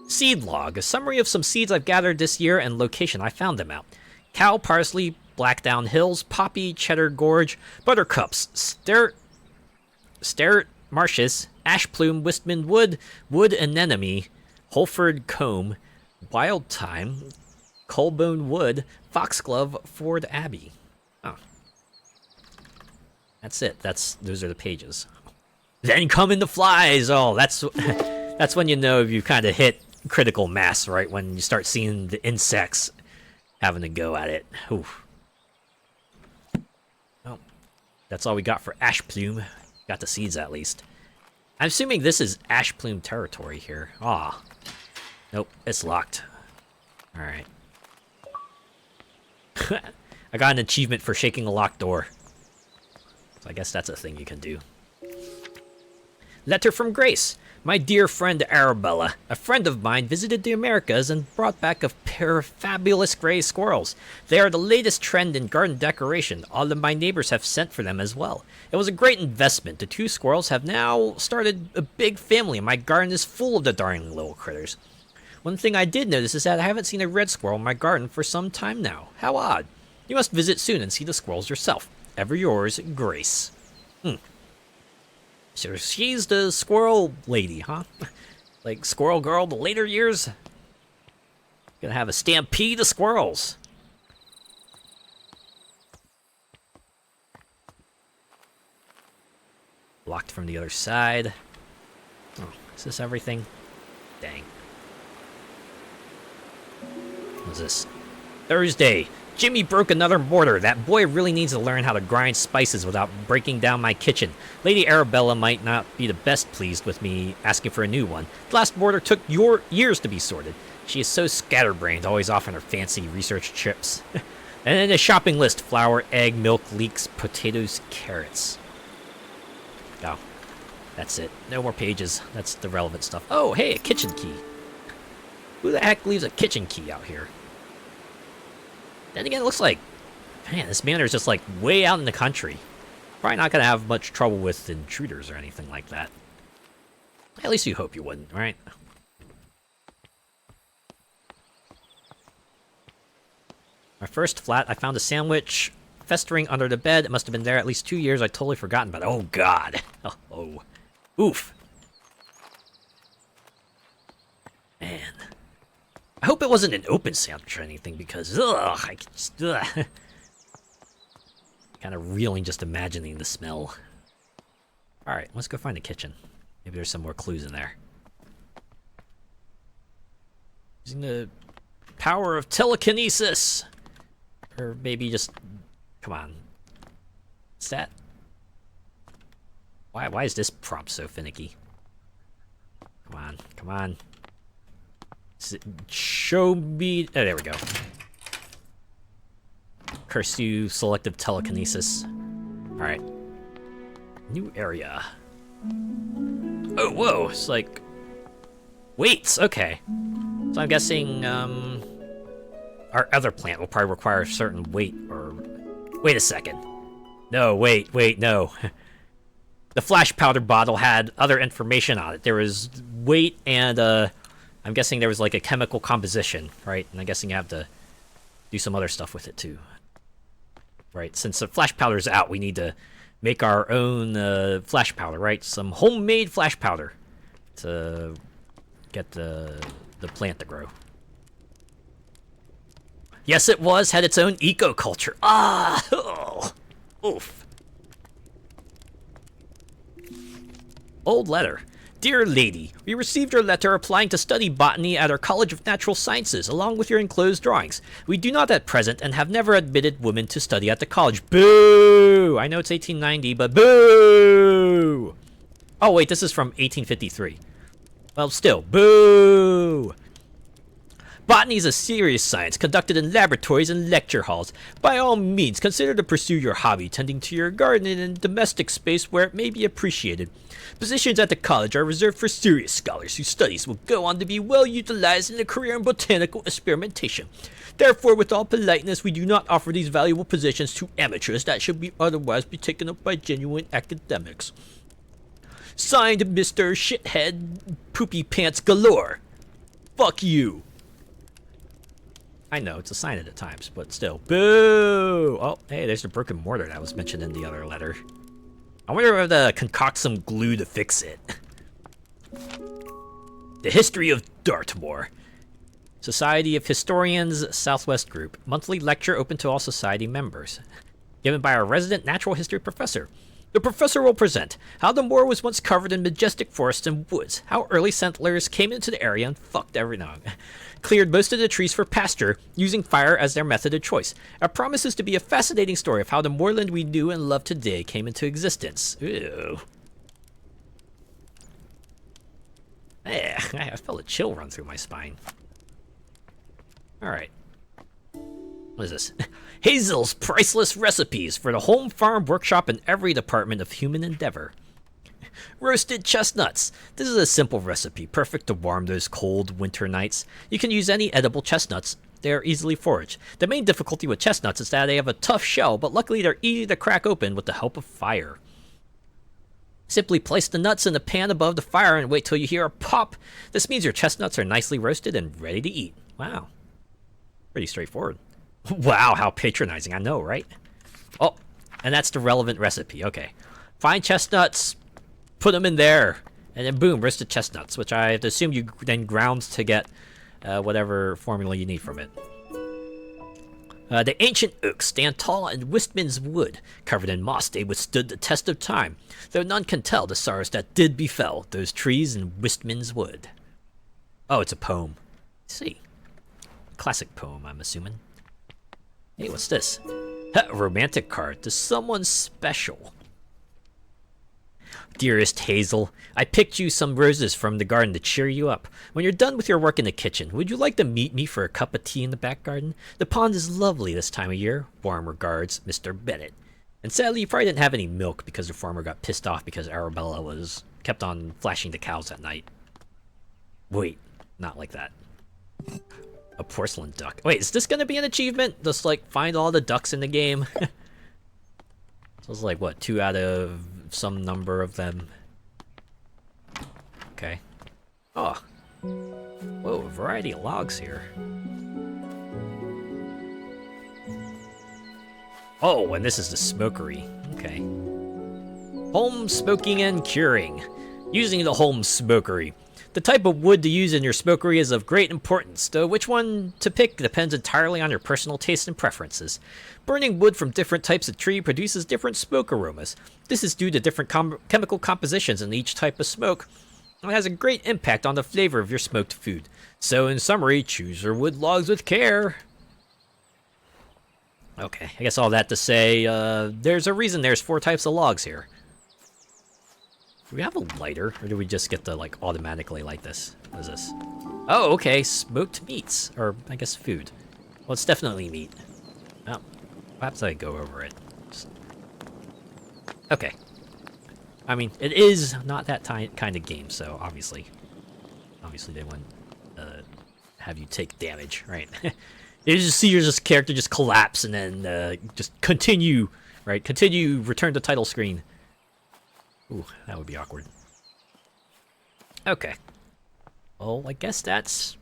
Seed log. A summary of some seeds I've gathered this year and location I found them out. Cow, parsley, Blackdown Hills, poppy, cheddar gorge, buttercups, sterret marshes, ash plume, Wistman wood, wood anemone, Holford comb, wild thyme, colbone wood, foxglove, Ford Abbey. Oh. That's it. Those are the pages. Then come in the flies. Oh, that's when you know you kind of hit critical mass, right? When you start seeing the insects having to go at it. Oof. Well, that's all we got for ash plume. Got the seeds at least. I'm assuming this is ash plume territory here. Ah, nope, it's locked. All right. I got an achievement for shaking a locked door. So I guess that's a thing you can do. Letter from Grace. My dear friend Arabella, a friend of mine visited the Americas and brought back a pair of fabulous gray squirrels. They are the latest trend in garden decoration. All of my neighbors have sent for them as well. It was a great investment. The two squirrels have now started a big family, and my garden is full of the darling little critters. One thing I did notice is that I haven't seen a red squirrel in my garden for some time now. How odd. You must visit soon and see the squirrels yourself. Ever yours, Grace. So she's the squirrel lady, huh? Like Squirrel Girl the later years? Gonna have a stampede of squirrels. Locked from the other side. Oh, is this everything? Dang. What's this? Thursday. Jimmy broke another mortar. That boy really needs to learn how to grind spices without breaking down my kitchen. Lady Arabella might not be the best pleased with me asking for a new one. The last mortar took years to be sorted. She is so scatterbrained, always off on her fancy research trips. And then a shopping list: flour, egg, milk, leeks, potatoes, carrots. Oh, that's it. No more pages. That's the relevant stuff. Oh, hey, a kitchen key. Who the heck leaves a kitchen key out here? Then again, it looks like, man, this manor is just like way out in the country. Probably not gonna have much trouble with intruders or anything like that. At least you hope you wouldn't, right? My first flat, I found a sandwich festering under the bed. It must have been there at least 2 years. I totally forgotten about it. Oh, God. Oh. Oof. Man. I hope it wasn't an open sandwich or anything, because, ugh, I just, kind of reeling just imagining the smell. Alright, let's go find the kitchen. Maybe there's some more clues in there. Using the power of telekinesis. Or maybe just... Come on. What's that? Why is this prompt so finicky? Come on, come on. Show me... Oh, there we go. Curse you, selective telekinesis. Alright. New area. Oh, whoa, it's like... weights, okay. So I'm guessing, our other plant will probably require a certain weight, or... Wait a second. No, wait, no. The flash powder bottle had other information on it. There was weight and, I'm guessing there was like a chemical composition, right? And I'm guessing you have to do some other stuff with it too. Right, since the flash powder's out, we need to make our own flash powder, right? Some homemade flash powder to get the plant to grow. Yes, it had its own eco-culture. Ah! Oh, oof. Old letter. Dear Lady, we received your letter applying to study botany at our College of Natural Sciences, along with your enclosed drawings. We do not at present and have never admitted women to study at the college. Boo! I know it's 1890, but boo! Oh, wait, this is from 1853. Well, still, boo! Botany is a serious science conducted in laboratories and lecture halls. By all means, consider to pursue your hobby, tending to your garden in a domestic space where it may be appreciated. Positions at the college are reserved for serious scholars whose studies will go on to be well utilized in a career in botanical experimentation. Therefore, with all politeness, we do not offer these valuable positions to amateurs that should be otherwise be taken up by genuine academics. Signed, Mr. Shithead Poopy Pants Galore. Fuck you. I know, it's a sign at times, but still. Boo! Oh, hey, there's the broken mortar that was mentioned in the other letter. I wonder if I concoct some glue to fix it. The History of Dartmoor. Society of Historians, Southwest Group. Monthly lecture open to all society members. Given by our resident natural history professor. The professor will present how the moor was once covered in majestic forests and woods, how early settlers came into the area and fucked everything. Cleared most of the trees for pasture, using fire as their method of choice. It promises to be a fascinating story of how the moorland we knew and love today came into existence. Ew. I felt a chill run through my spine. Alright. What is this? Hazel's priceless recipes for the home farm workshop in every department of human endeavor. Roasted chestnuts. This is a simple recipe, perfect to warm those cold winter nights. You can use any edible chestnuts. They are easily foraged. The main difficulty with chestnuts is that they have a tough shell, but luckily they're easy to crack open with the help of fire. Simply place the nuts in the pan above the fire and wait till you hear a pop. This means your chestnuts are nicely roasted and ready to eat. Wow. Pretty straightforward. Wow, how patronizing, I know, right? Oh, and that's the relevant recipe, okay. Find chestnuts, put them in there, and then boom, roasted chestnuts, which I assume you then ground to get whatever formula you need from it. The ancient oaks stand tall in Wistman's wood. Covered in moss, they withstood the test of time, though none can tell the sorrows that did befell those trees in Wistman's wood. Oh, it's a poem. Let's see. Classic poem, I'm assuming. Hey, what's this? A romantic card to someone special. Dearest Hazel, I picked you some roses from the garden to cheer you up. When you're done with your work in the kitchen, would you like to meet me for a cup of tea in the back garden? The pond is lovely this time of year. Warm regards, Mr. Bennett. And sadly, you probably didn't have any milk because the farmer got pissed off because Arabella kept on flashing the cows at night. Wait, not like that. A porcelain duck. Wait, is this gonna be an achievement? Just like find all the ducks in the game? So it's like what, 2 out of some number of them. Okay. Oh. Whoa, a variety of logs here. Oh, and this is the smokery. Okay. Home smoking and curing. Using the home smokery. The type of wood to use in your smokery is of great importance, though which one to pick depends entirely on your personal taste and preferences. Burning wood from different types of tree produces different smoke aromas. This is due to different chemical compositions in each type of smoke. It has a great impact on the flavor of your smoked food. So in summary, choose your wood logs with care. Okay, I guess all that to say, there's a reason there's 4 types of logs here. Do we have a lighter, or do we just get to, like, automatically light this? What is this? Oh, okay, smoked meats, or I guess food. Well, it's definitely meat. Oh, perhaps I go over it. Okay. I mean, it is not that kind of game, so obviously they wouldn't have you take damage, right? You just see your character just collapse and then just continue, right? Continue, return to title screen. Ooh, that would be awkward. Okay. Well, I guess that's...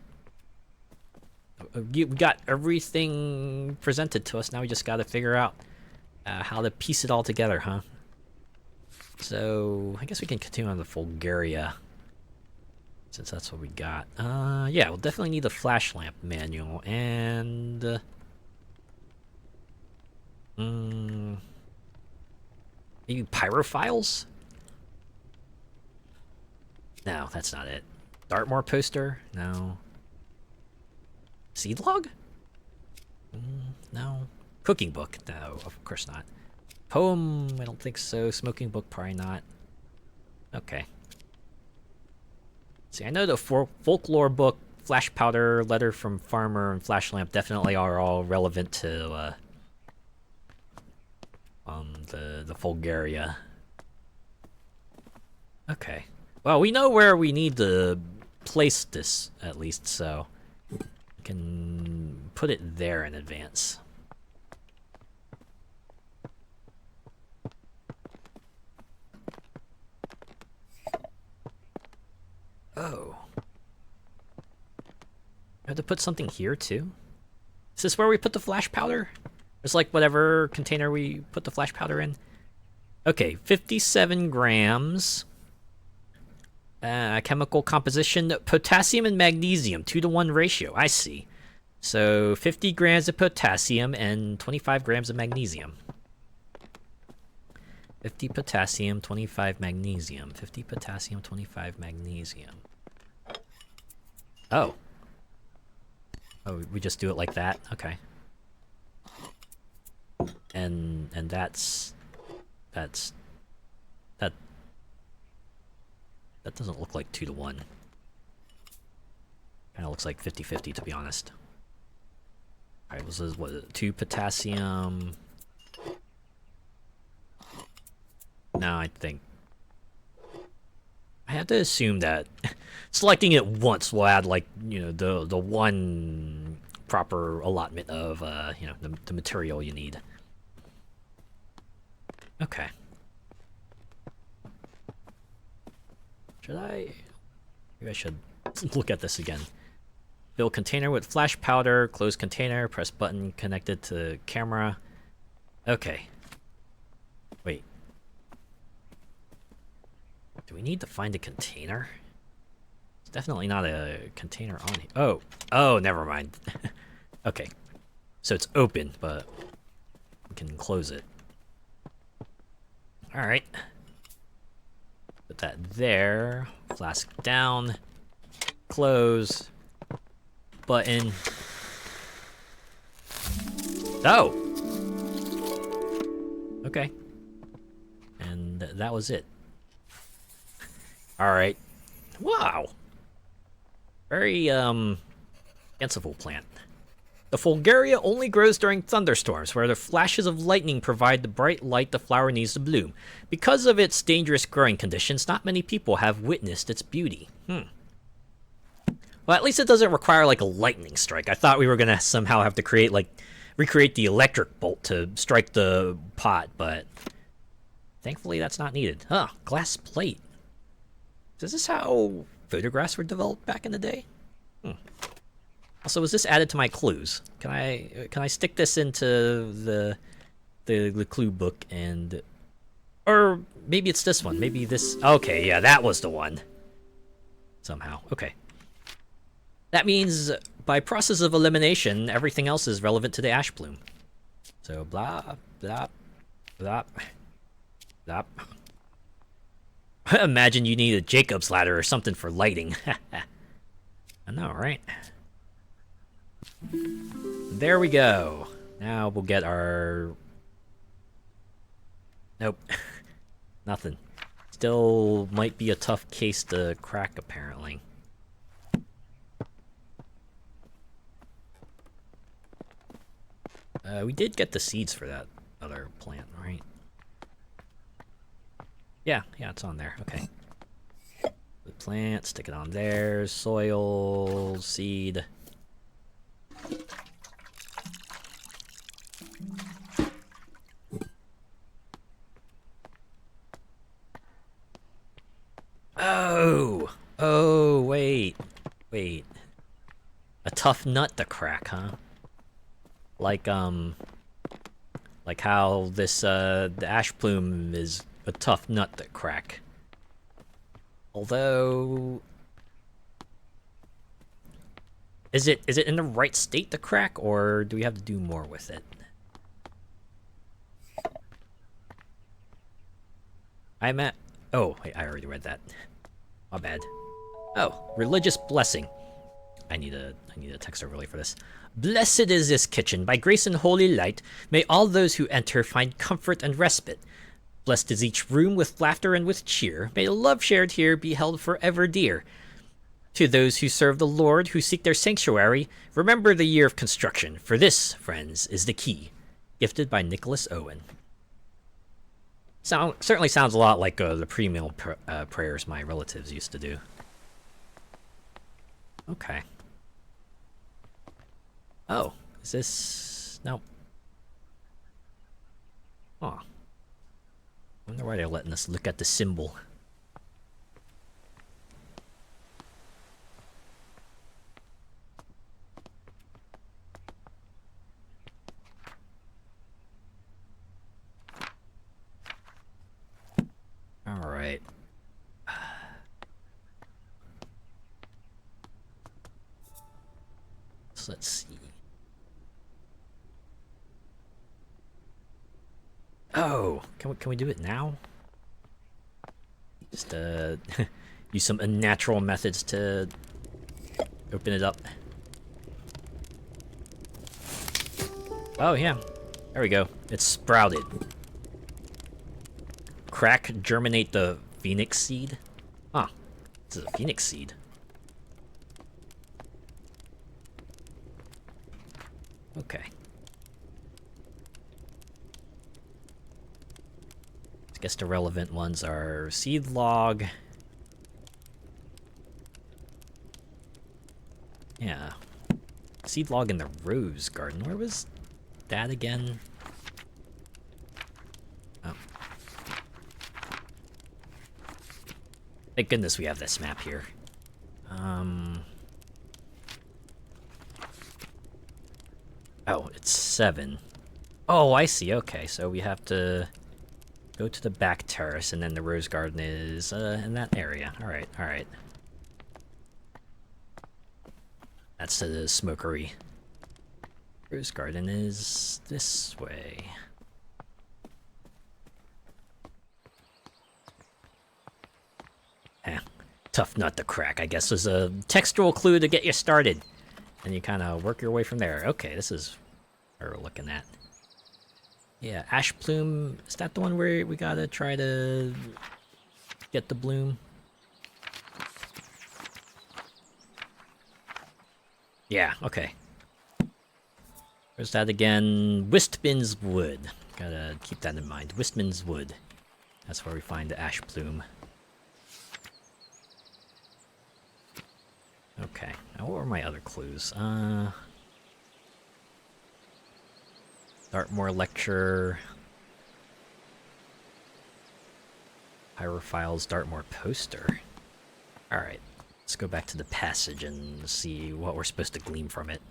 We got everything presented to us. Now we just got to figure out how to piece it all together, huh? So, I guess we can continue on the Bulgaria, since that's what we got. Yeah, we'll definitely need the flash lamp manual, and... maybe pyrophiles? No, that's not it. Dartmoor poster? No. Seed log? No. Cooking book? No, of course not. Poem? I don't think so. Smoking book? Probably not. Okay. See, I know the folklore book, flash powder, letter from farmer, and flash lamp definitely are all relevant to the Bulgaria. Okay. Well, we know where we need to place this, at least, so we can put it there in advance. Oh. I have to put something here, too? Is this where we put the flash powder? It's like whatever container we put the flash powder in? Okay, 57 grams. Chemical composition, potassium and magnesium, 2-to-1 ratio. I see. So 50 grams of potassium and 25 grams of magnesium. 50 potassium, 25 magnesium. 50 potassium, 25 magnesium. Oh. Oh, we just do it like that? Okay. And that doesn't look like 2-to-1. Kinda looks like 50-50, to be honest. Alright, was this, what, 2 potassium? No, I think... I have to assume that selecting it once will add, like, you know, the one proper allotment of, you know, the material you need. Okay. Should I... Maybe I should look at this again. Fill container with flash powder, close container, press button connected to camera. Okay. Wait. Do we need to find a container? It's definitely not a container on here. Oh. Oh, never mind. Okay. So it's open, but we can close it. Alright. Put that there. Flask down. Close. Button. Oh! Okay. And that was it. Alright. Wow! Very, fanciful plant. The Bulgaria only grows during thunderstorms, where the flashes of lightning provide the bright light the flower needs to bloom. Because of its dangerous growing conditions, not many people have witnessed its beauty. Well, at least it doesn't require, like, a lightning strike. I thought we were gonna somehow have to create, like, recreate the electric bolt to strike the pot, but thankfully that's not needed. Huh, glass plate. Is this how photographs were developed back in the day? Also, was this added to my clues? Can I stick this into the clue book and... Or maybe it's this one. Maybe this... Okay, yeah, that was the one. Somehow. Okay. That means, by process of elimination, everything else is relevant to the ash plume. So, blah, blah, blah, blah. Imagine you need a Jacob's ladder or something for lighting. I know, right? There we go. Now we'll get our... Nope. Nothing. Still might be a tough case to crack, apparently. We did get the seeds for that other plant, right? Yeah, it's on there. Okay. The plant, stick it on there. Soil, seed. Oh, wait. A tough nut to crack, huh? Like how this, the ash plume is a tough nut to crack. Although... Is it in the right state to crack, or do we have to do more with it? I'm at... Oh, wait, I already read that. My bad. Oh, religious blessing. I need a text overlay for this. Blessed is this kitchen. By grace and holy light, may all those who enter find comfort and respite. Blessed is each room with laughter and with cheer. May the love shared here be held forever dear. To those who serve the Lord, who seek their sanctuary, remember the year of construction, for this, friends, is the key. Gifted by Nicholas Owen. Certainly sounds a lot like the pre-meal prayers my relatives used to do. Okay. Oh, is this... No. Huh. I wonder why they're letting us look at the symbol. Alright. So let's see. Oh, can we do it now? Just use some unnatural methods to open it up. Oh yeah, there we go. It's sprouted. Crack, germinate the phoenix seed. Huh, this is a phoenix seed. Okay. I guess the relevant ones are seed log. Yeah. Seed log in the rose garden. Where was that again? Oh. Thank goodness we have this map here. Oh, it's 7. Oh, I see. Okay, so we have to go to the back terrace, and then the rose garden is in that area. Alright. That's the smokery. Rose garden is this way. Tough nut to crack, I guess, was a textual clue to get you started. And you kind of work your way from there. Okay, this is what we're looking at. Yeah, ash plume. Is that the one where we gotta try to get the bloom? Yeah, okay. Where's that again? Wistman's Wood. Gotta keep that in mind. Wistman's Wood. That's where we find the ash plume. Okay, now what were my other clues? Dartmoor Lecture. Pyrophiles Dartmoor Poster. Alright, let's go back to the passage and see what we're supposed to glean from it.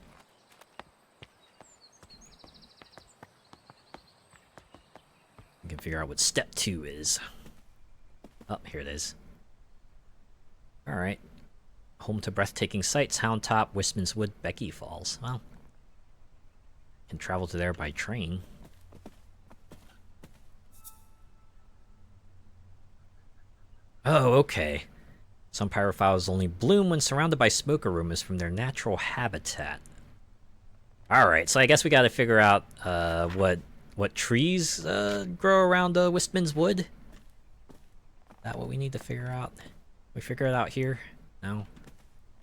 We can figure out what step 2 is. Oh, here it is. Alright. Home to breathtaking sights, Hound Top, Wistman's Wood, Becky Falls. Well, can travel to there by train. Oh, okay. Some pyrophiles only bloom when surrounded by smoke aromas from their natural habitat. Alright, so I guess we gotta figure out what trees grow around Wistman's Wood? Is that what we need to figure out? We figure it out here? No?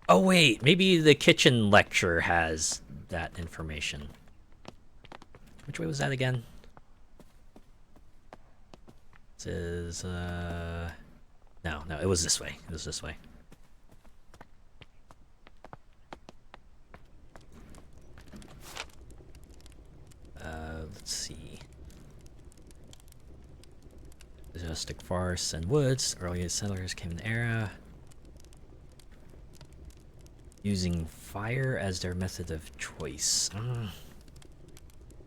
Oh wait, maybe the kitchen lecture has that information. Which way was that again? This is, No, it was this way. It was this way. Let's see. Majestic forests and woods. Earliest settlers came in the era, using fire as their method of choice.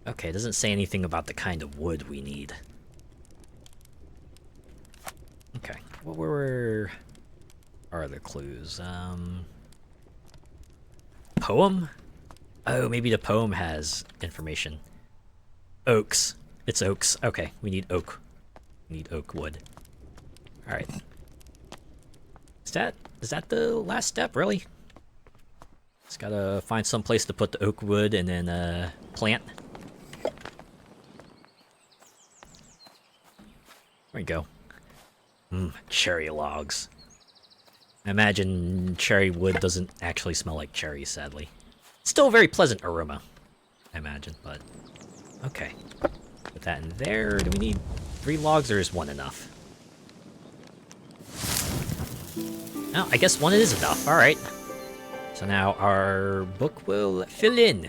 Okay, it doesn't say anything about the kind of wood we need. Okay, what were our other clues? Poem? Oh, maybe the poem has information. Oaks. It's oaks. Okay, we need oak. We need oak wood. Alright. Is that the last step, really? Just gotta find some place to put the oak wood and then plant. There we go. Cherry logs. I imagine cherry wood doesn't actually smell like cherries, sadly. Still a very pleasant aroma, I imagine, but... Okay. Put that in there. Do we need 3 logs or is 1 enough? Oh, I guess 1 is enough. Alright. So now our book will fill in.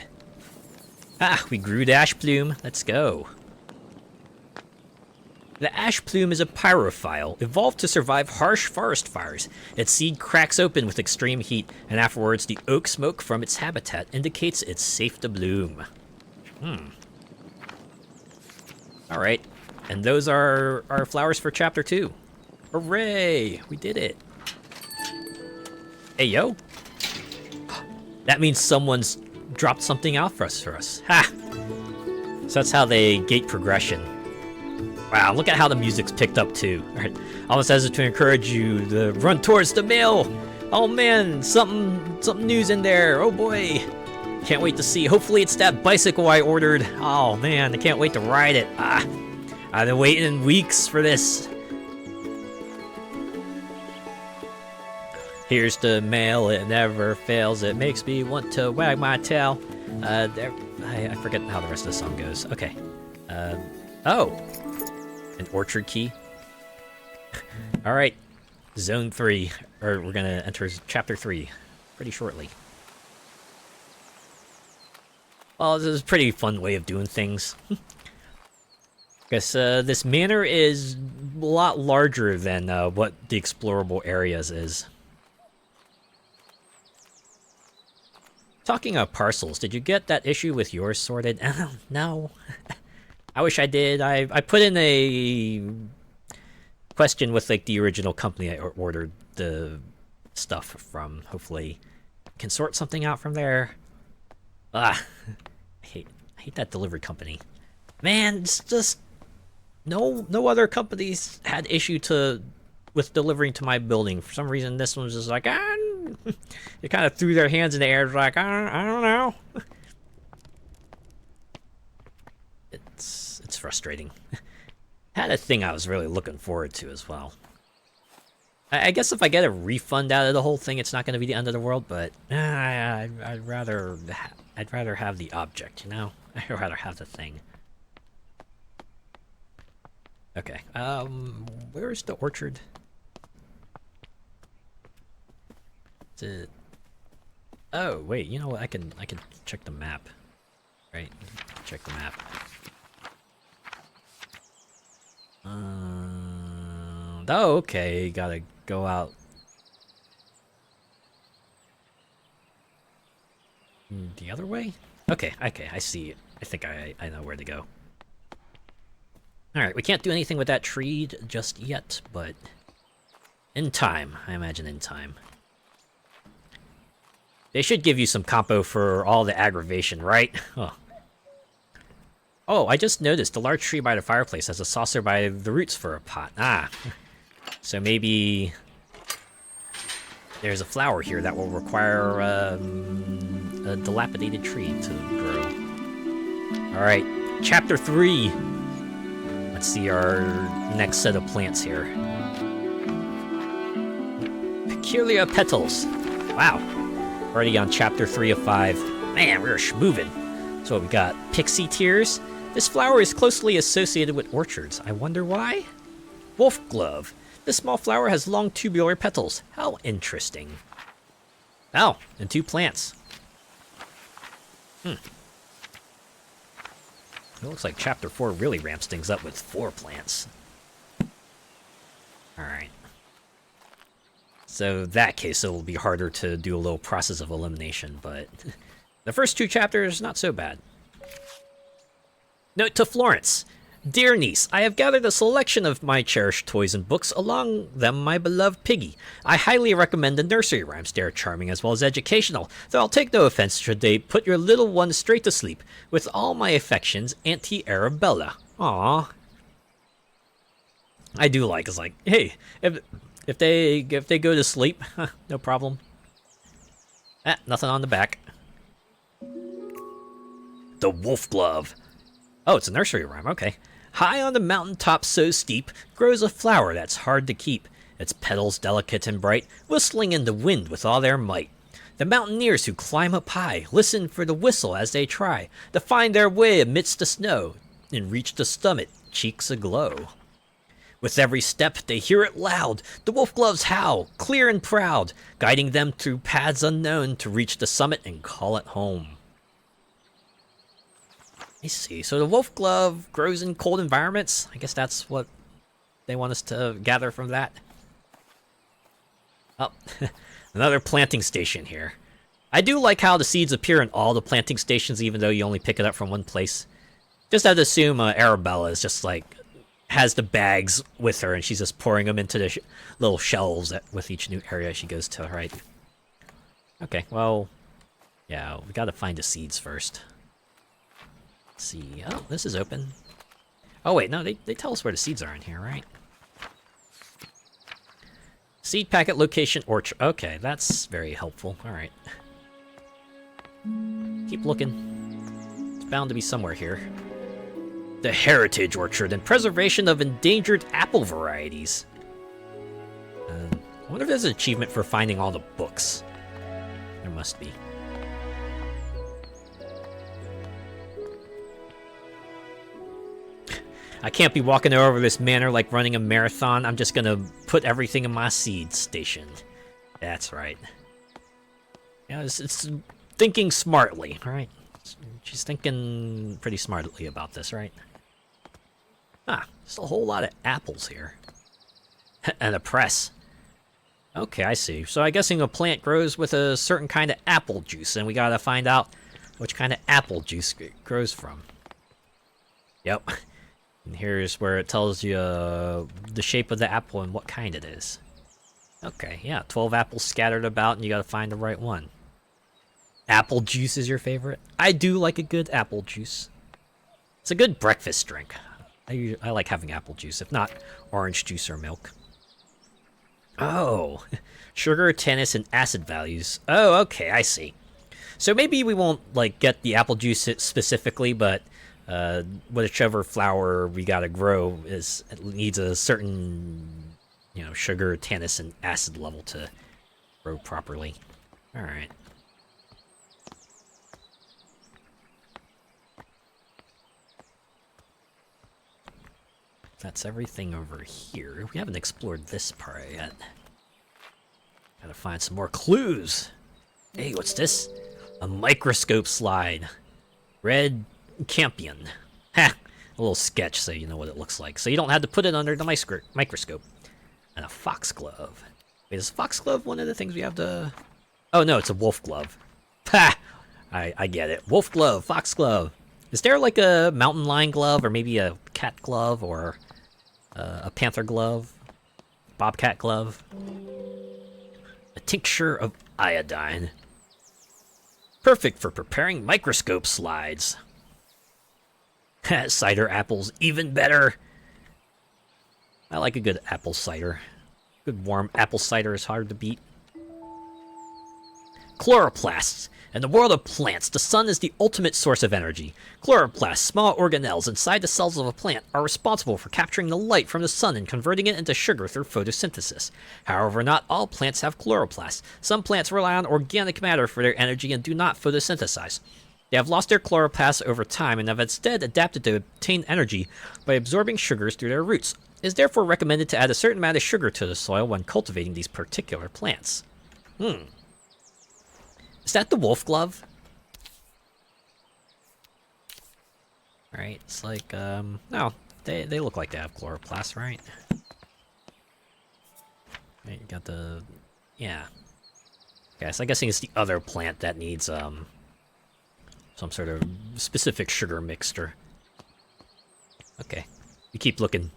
Ah, we grew the ash plume. Let's go. The ash plume is a pyrophile, evolved to survive harsh forest fires. Its seed cracks open with extreme heat, and afterwards the oak smoke from its habitat indicates it's safe to bloom. Alright, and those are our flowers for chapter 2. Hooray! We did it! Hey, yo! That means someone's dropped something out for us. Ha! So that's how they gate progression. Wow, look at how the music's picked up too. Alright, almost as if to encourage you to run towards the mail. Oh man, something news in there. Oh boy. Can't wait to see. Hopefully it's that bicycle I ordered. Oh man, I can't wait to ride it. I've been waiting weeks for this. Here's the mail, it never fails. It makes me want to wag my tail. I forget how the rest of the song goes. Okay. Oh. An orchard key. Alright. Zone 3. Or we're gonna enter chapter 3 pretty shortly. Well, this is a pretty fun way of doing things. Guess this manor is a lot larger than what the explorable areas is. Talking of parcels, did you get that issue with yours sorted? No. I wish I did. I put in a question with like the original company I ordered the stuff from. Hopefully can sort something out from there. I hate that delivery company. Man, it's just no other companies had issue with delivering to my building. For some reason this one was just like they kind of threw their hands in the air like I don't know. It's frustrating. Had a thing I was really looking forward to as well. I guess if I get a refund out of the whole thing, it's not going to be the end of the world. But I'd rather have the object, you know. I'd rather have the thing. Okay. Where's the orchard? Oh wait, you know what? I can check the map. Right? Check the map. Oh, okay. Gotta go out. The other way? Okay, I see it. I think I know where to go. Alright, we can't do anything with that tree just yet, but in time. I imagine in time. They should give you some compo for all the aggravation, right? Oh, I just noticed the large tree by the fireplace has a saucer by the roots for a pot. So maybe there's a flower here that will require a dilapidated tree to grow. Alright, chapter 3. Let's see our next set of plants here. Peculiar petals. Wow. Already on chapter 3 of 5. Man, we're schmoovin'. So we got pixie tears. This flower is closely associated with orchards. I wonder why? Wolf glove. This small flower has long tubular petals. How interesting. Oh, and 2 plants. It looks like chapter 4 really ramps things up with 4 plants. Alright. So that case, it will be harder to do a little process of elimination, but the first 2 chapters, not so bad. Note to Florence. Dear niece, I have gathered a selection of my cherished toys and books, along them my beloved Piggy. I highly recommend the nursery rhymes. They are charming as well as educational, though I'll take no offense should they put your little one straight to sleep. With all my affections, Auntie Arabella. Aww. I do like, it's like, hey, if they go to sleep, no problem. Nothing on the back. The wolf glove. Oh, it's a nursery rhyme, okay. High on the mountaintop so steep grows a flower that's hard to keep, its petals delicate and bright, whistling in the wind with all their might. The mountaineers who climb up high listen for the whistle as they try to find their way amidst the snow and reach the summit, cheeks aglow. With every step they hear it loud, the wolf gloves howl, clear and proud, guiding them through paths unknown to reach the summit and call it home. I see. So the wolf glove grows in cold environments? I guess that's what they want us to gather from that. Oh, another planting station here. I do like how the seeds appear in all the planting stations, even though you only pick it up from one place. Just have to assume Arabella is just like, has the bags with her, and she's just pouring them into the little shelves with each new area she goes to, right? Okay, well, yeah, we gotta find the seeds first. See, oh, this is open. Oh wait, no, they tell us where the seeds are in here, right? Seed packet location orchard. Okay, that's very helpful. All right. Keep looking. It's bound to be somewhere here. The Heritage Orchard and Preservation of Endangered Apple Varieties. I wonder if there's an achievement for finding all the books. There must be. I can't be walking over this manor like running a marathon. I'm just gonna put everything in my seed station. That's right. Yeah, it's thinking smartly, right? She's thinking pretty smartly about this, right? Ah, there's a whole lot of apples here. And a press. Okay, I see. So I'm guessing a plant grows with a certain kind of apple juice, and we gotta find out which kind of apple juice it grows from. Yep. And here's where it tells you the shape of the apple and what kind it is. Okay, yeah, 12 apples scattered about, and you gotta find the right one. Apple juice is your favorite? I do like a good apple juice. It's a good breakfast drink. I like having apple juice, if not orange juice or milk. Oh, sugar, tannins, and acid values. Oh, okay, I see. So maybe we won't like get the apple juice specifically, but whichever flower we gotta grow needs a certain, sugar, tannins, and acid level to grow properly. All right. That's everything over here. We haven't explored this part yet. Gotta find some more clues. Hey, what's this? A microscope slide. Red campion. Ha! A little sketch so you know what it looks like. So you don't have to put it under the microscope. And a foxglove. Wait, is foxglove one of the things we have to... Oh no, it's a wolf glove. Ha! I get it. Wolf glove, foxglove. Is there like a mountain lion glove, or maybe a cat glove, or a panther glove? Bobcat glove? A tincture of iodine. Perfect for preparing microscope slides. Cider apples, even better. I like a good apple cider. Good warm apple cider is hard to beat. Chloroplasts. In the world of plants, the sun is the ultimate source of energy. Chloroplasts, small organelles inside the cells of a plant, are responsible for capturing the light from the sun and converting it into sugar through photosynthesis. However, not all plants have chloroplasts. Some plants rely on organic matter for their energy and do not photosynthesize. They have lost their chloroplasts over time and have instead adapted to obtain energy by absorbing sugars through their roots. It is therefore recommended to add a certain amount of sugar to the soil when cultivating these particular plants. Is that the wolf glove? Alright, it's like, no, they look like they have chloroplasts, right? Right, you got the, yeah. Okay, so I'm guessing it's the other plant that needs, some sort of specific sugar mixture. Okay, we keep looking.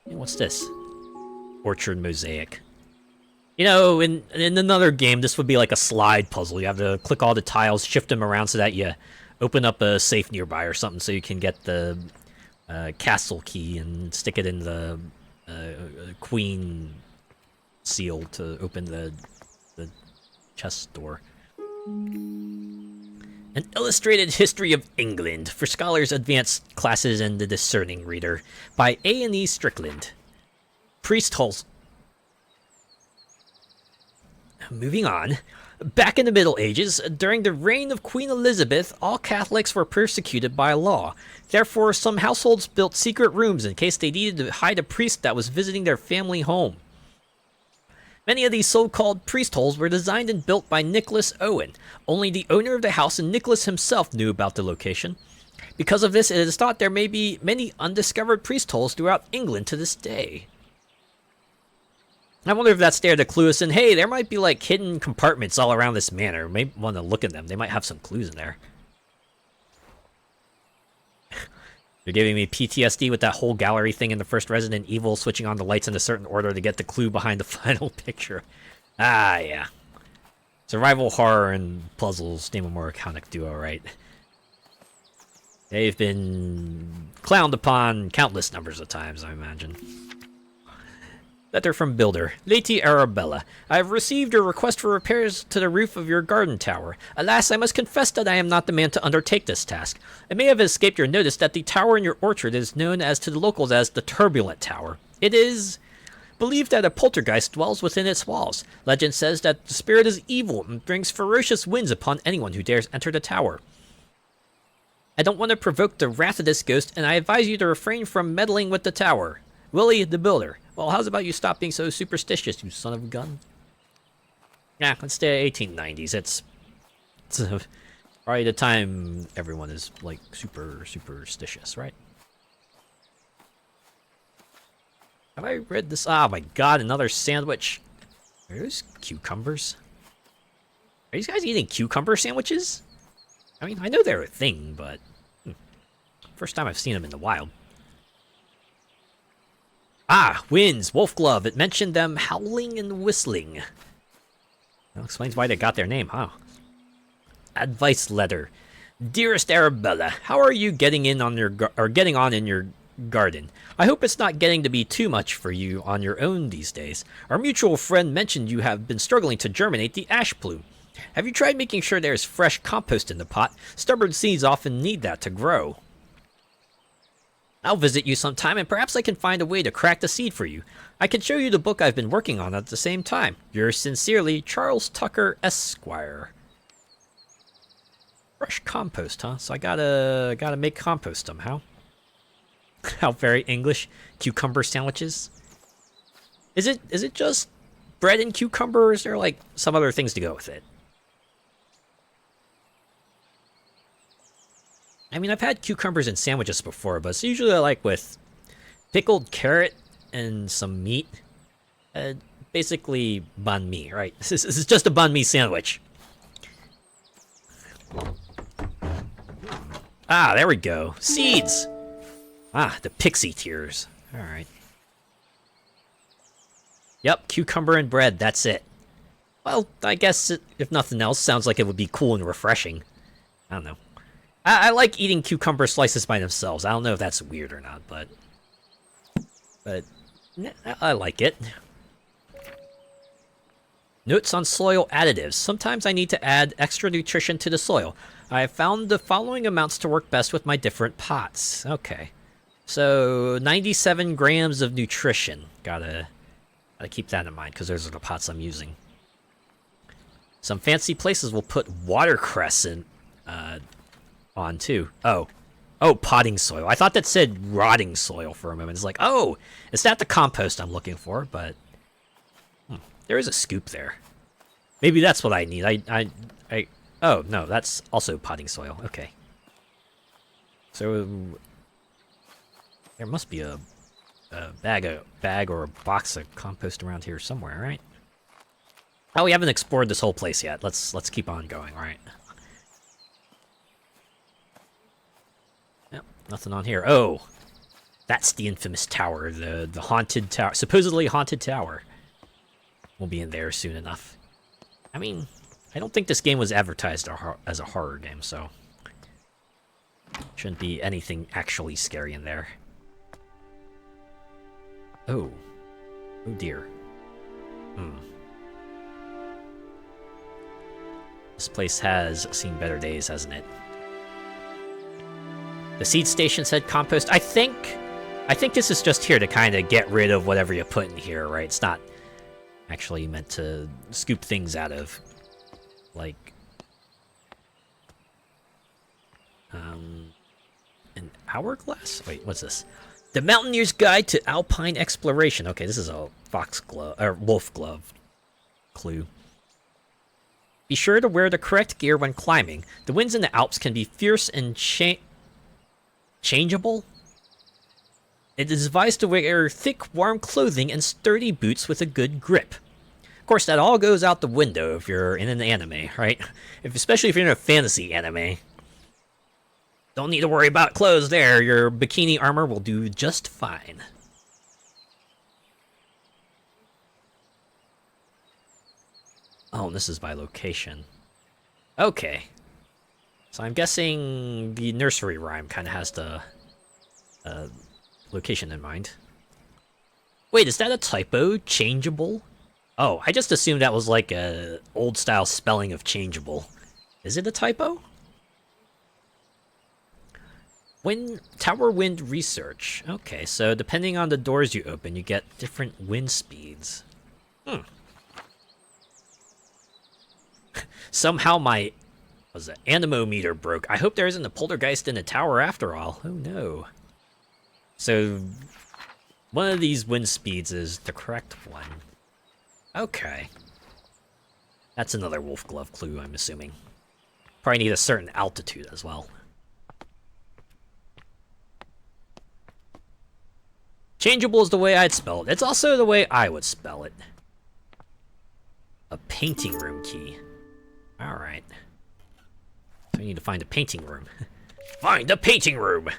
Hey, what's this? Orchard mosaic. You know, in another game, this would be like a slide puzzle. You have to click all the tiles, shift them around so that you open up a safe nearby or something so you can get the castle key and stick it in the queen seal to open the chest door. An Illustrated History of England for Scholars Advanced Classes and the Discerning Reader by A&E Strickland. Priest Holes. Moving on. Back in the Middle Ages, during the reign of Queen Elizabeth, all Catholics were persecuted by law. Therefore, some households built secret rooms in case they needed to hide a priest that was visiting their family home. Many of these so-called priest holes were designed and built by Nicholas Owen. Only the owner of the house and Nicholas himself knew about the location. Because of this, it is thought there may be many undiscovered priest holes throughout England to this day. I wonder if that's there to clue us in. Hey, there might be like hidden compartments all around this manor. We may want to look at them. They might have some clues in there. You're giving me PTSD with that whole gallery thing in the first Resident Evil, switching on the lights in a certain order to get the clue behind the final picture. Ah, yeah. Survival horror and puzzles, name a more iconic duo, right? They've been clowned upon countless numbers of times, I imagine. Letter from Builder. Lady Arabella, I have received your request for repairs to the roof of your garden tower. Alas, I must confess that I am not the man to undertake this task. It may have escaped your notice that the tower in your orchard is known as to the locals as the Turbulent Tower. It is believed that a poltergeist dwells within its walls. Legend says that the spirit is evil and brings ferocious winds upon anyone who dares enter the tower. I don't want to provoke the wrath of this ghost, and I advise you to refrain from meddling with the tower. Willie the Builder. Well, how's about you stop being so superstitious, you son of a gun? Yeah, let's stay at 1890s. It's probably the time everyone is, like, superstitious, right? Have I read this? Oh my god, another sandwich. Are those cucumbers? Are these guys eating cucumber sandwiches? I mean, I know they're a thing, but... First time I've seen them in the wild. Ah, winds, wolf glove. It mentioned them howling and whistling. That explains why they got their name, huh? Advice letter. Dearest Arabella, how are you getting on in your garden? I hope it's not getting to be too much for you on your own these days. Our mutual friend mentioned you have been struggling to germinate the ash plume. Have you tried making sure there's fresh compost in the pot? Stubborn seeds often need that to grow. I'll visit you sometime, and perhaps I can find a way to crack the seed for you. I can show you the book I've been working on at the same time. Yours sincerely, Charles Tucker, Esquire. Fresh compost, huh? So I gotta make compost somehow. How very English. Cucumber sandwiches. Is it just bread and cucumber, or is there like some other things to go with it? I mean, I've had cucumbers in sandwiches before, but it's usually like with pickled carrot and some meat. Basically banh mi, right? This is just a banh mi sandwich. Ah, there we go. Seeds! Ah, the pixie tears. Alright. Yep, cucumber and bread, that's it. Well, I guess, if nothing else, sounds like it would be cool and refreshing. I don't know. I like eating cucumber slices by themselves. I don't know if that's weird or not, but I like it. Notes on soil additives. Sometimes I need to add extra nutrition to the soil. I have found the following amounts to work best with my different pots. Okay. So, 97 grams of nutrition. Gotta keep that in mind, because those are the pots I'm using. Some fancy places will put watercress in, on, too. Oh, potting soil. I thought that said rotting soil for a moment. It's like, oh, is that the compost I'm looking for? But there is a scoop there. Maybe that's what I need. Oh, no, that's also potting soil. Okay. So, there must be a bag or a box of compost around here somewhere, right? Oh, we haven't explored this whole place yet. Let's keep on going, right? Yep, nothing on here. Oh, that's the infamous tower, the haunted tower, supposedly haunted tower. We'll be in there soon enough. I mean, I don't think this game was advertised as a horror game, so shouldn't be anything actually scary in there. Oh dear. This place has seen better days, hasn't it? The seed station said compost. I think this is just here to kind of get rid of whatever you put in here, right? It's not actually meant to scoop things out of, like, an hourglass? Wait, what's this? The Mountaineer's Guide to Alpine Exploration. Okay, this is a foxglove, or wolf glove clue. Be sure to wear the correct gear when climbing. The winds in the Alps can be fierce and changeable. It is advised to wear thick, warm clothing and sturdy boots with a good grip. Of course, that all goes out the window if you're in an anime, right? Especially if you're in a fantasy anime. Don't need to worry about clothes there. Your bikini armor will do just fine. Oh, and this is by location. Okay. So I'm guessing the nursery rhyme kind of has the location in mind. Wait, is that a typo? Changeable? Oh, I just assumed that was like a old-style spelling of changeable. Is it a typo? Tower wind research. Okay, so depending on the doors you open, you get different wind speeds. Somehow my anemometer broke. I hope there isn't a poltergeist in the tower after all. Oh no. So one of these wind speeds is the correct one. Okay. That's another wolf glove clue, I'm assuming. Probably need a certain altitude as well. Changeable is the way I'd spell it. It's also the way I would spell it. A painting room key. Alright. So we need to find a painting room. Find a painting room!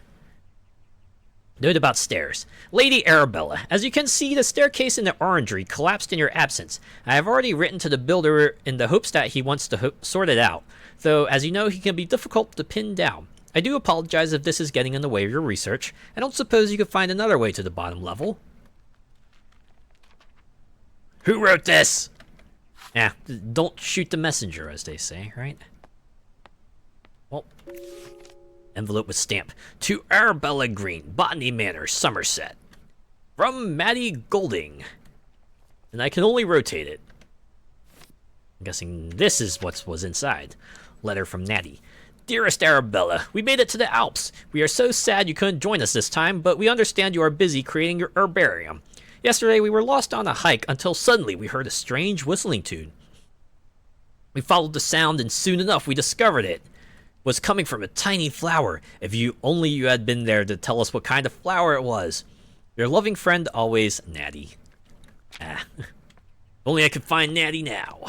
Note about stairs. Lady Arabella, as you can see, the staircase in the orangery collapsed in your absence. I have already written to the builder in the hopes that he wants to sort it out, though, as you know, he can be difficult to pin down. I do apologize if this is getting in the way of your research. I don't suppose you could find another way to the bottom level. Who wrote this? Yeah, don't shoot the messenger, as they say, right? Well, envelope with stamp. To Arabella Green, Botany Manor, Somerset. From Maddie Golding. And I can only rotate it. I'm guessing this is what was inside. Letter from Natty. Dearest Arabella, we made it to the Alps. We are so sad you couldn't join us this time, but we understand you are busy creating your herbarium. Yesterday we were lost on a hike until suddenly we heard a strange whistling tune. We followed the sound and soon enough we discovered it was coming from a tiny flower. If you had been there to tell us what kind of flower it was. Your loving friend always, Natty. Ah, only I could find Natty now.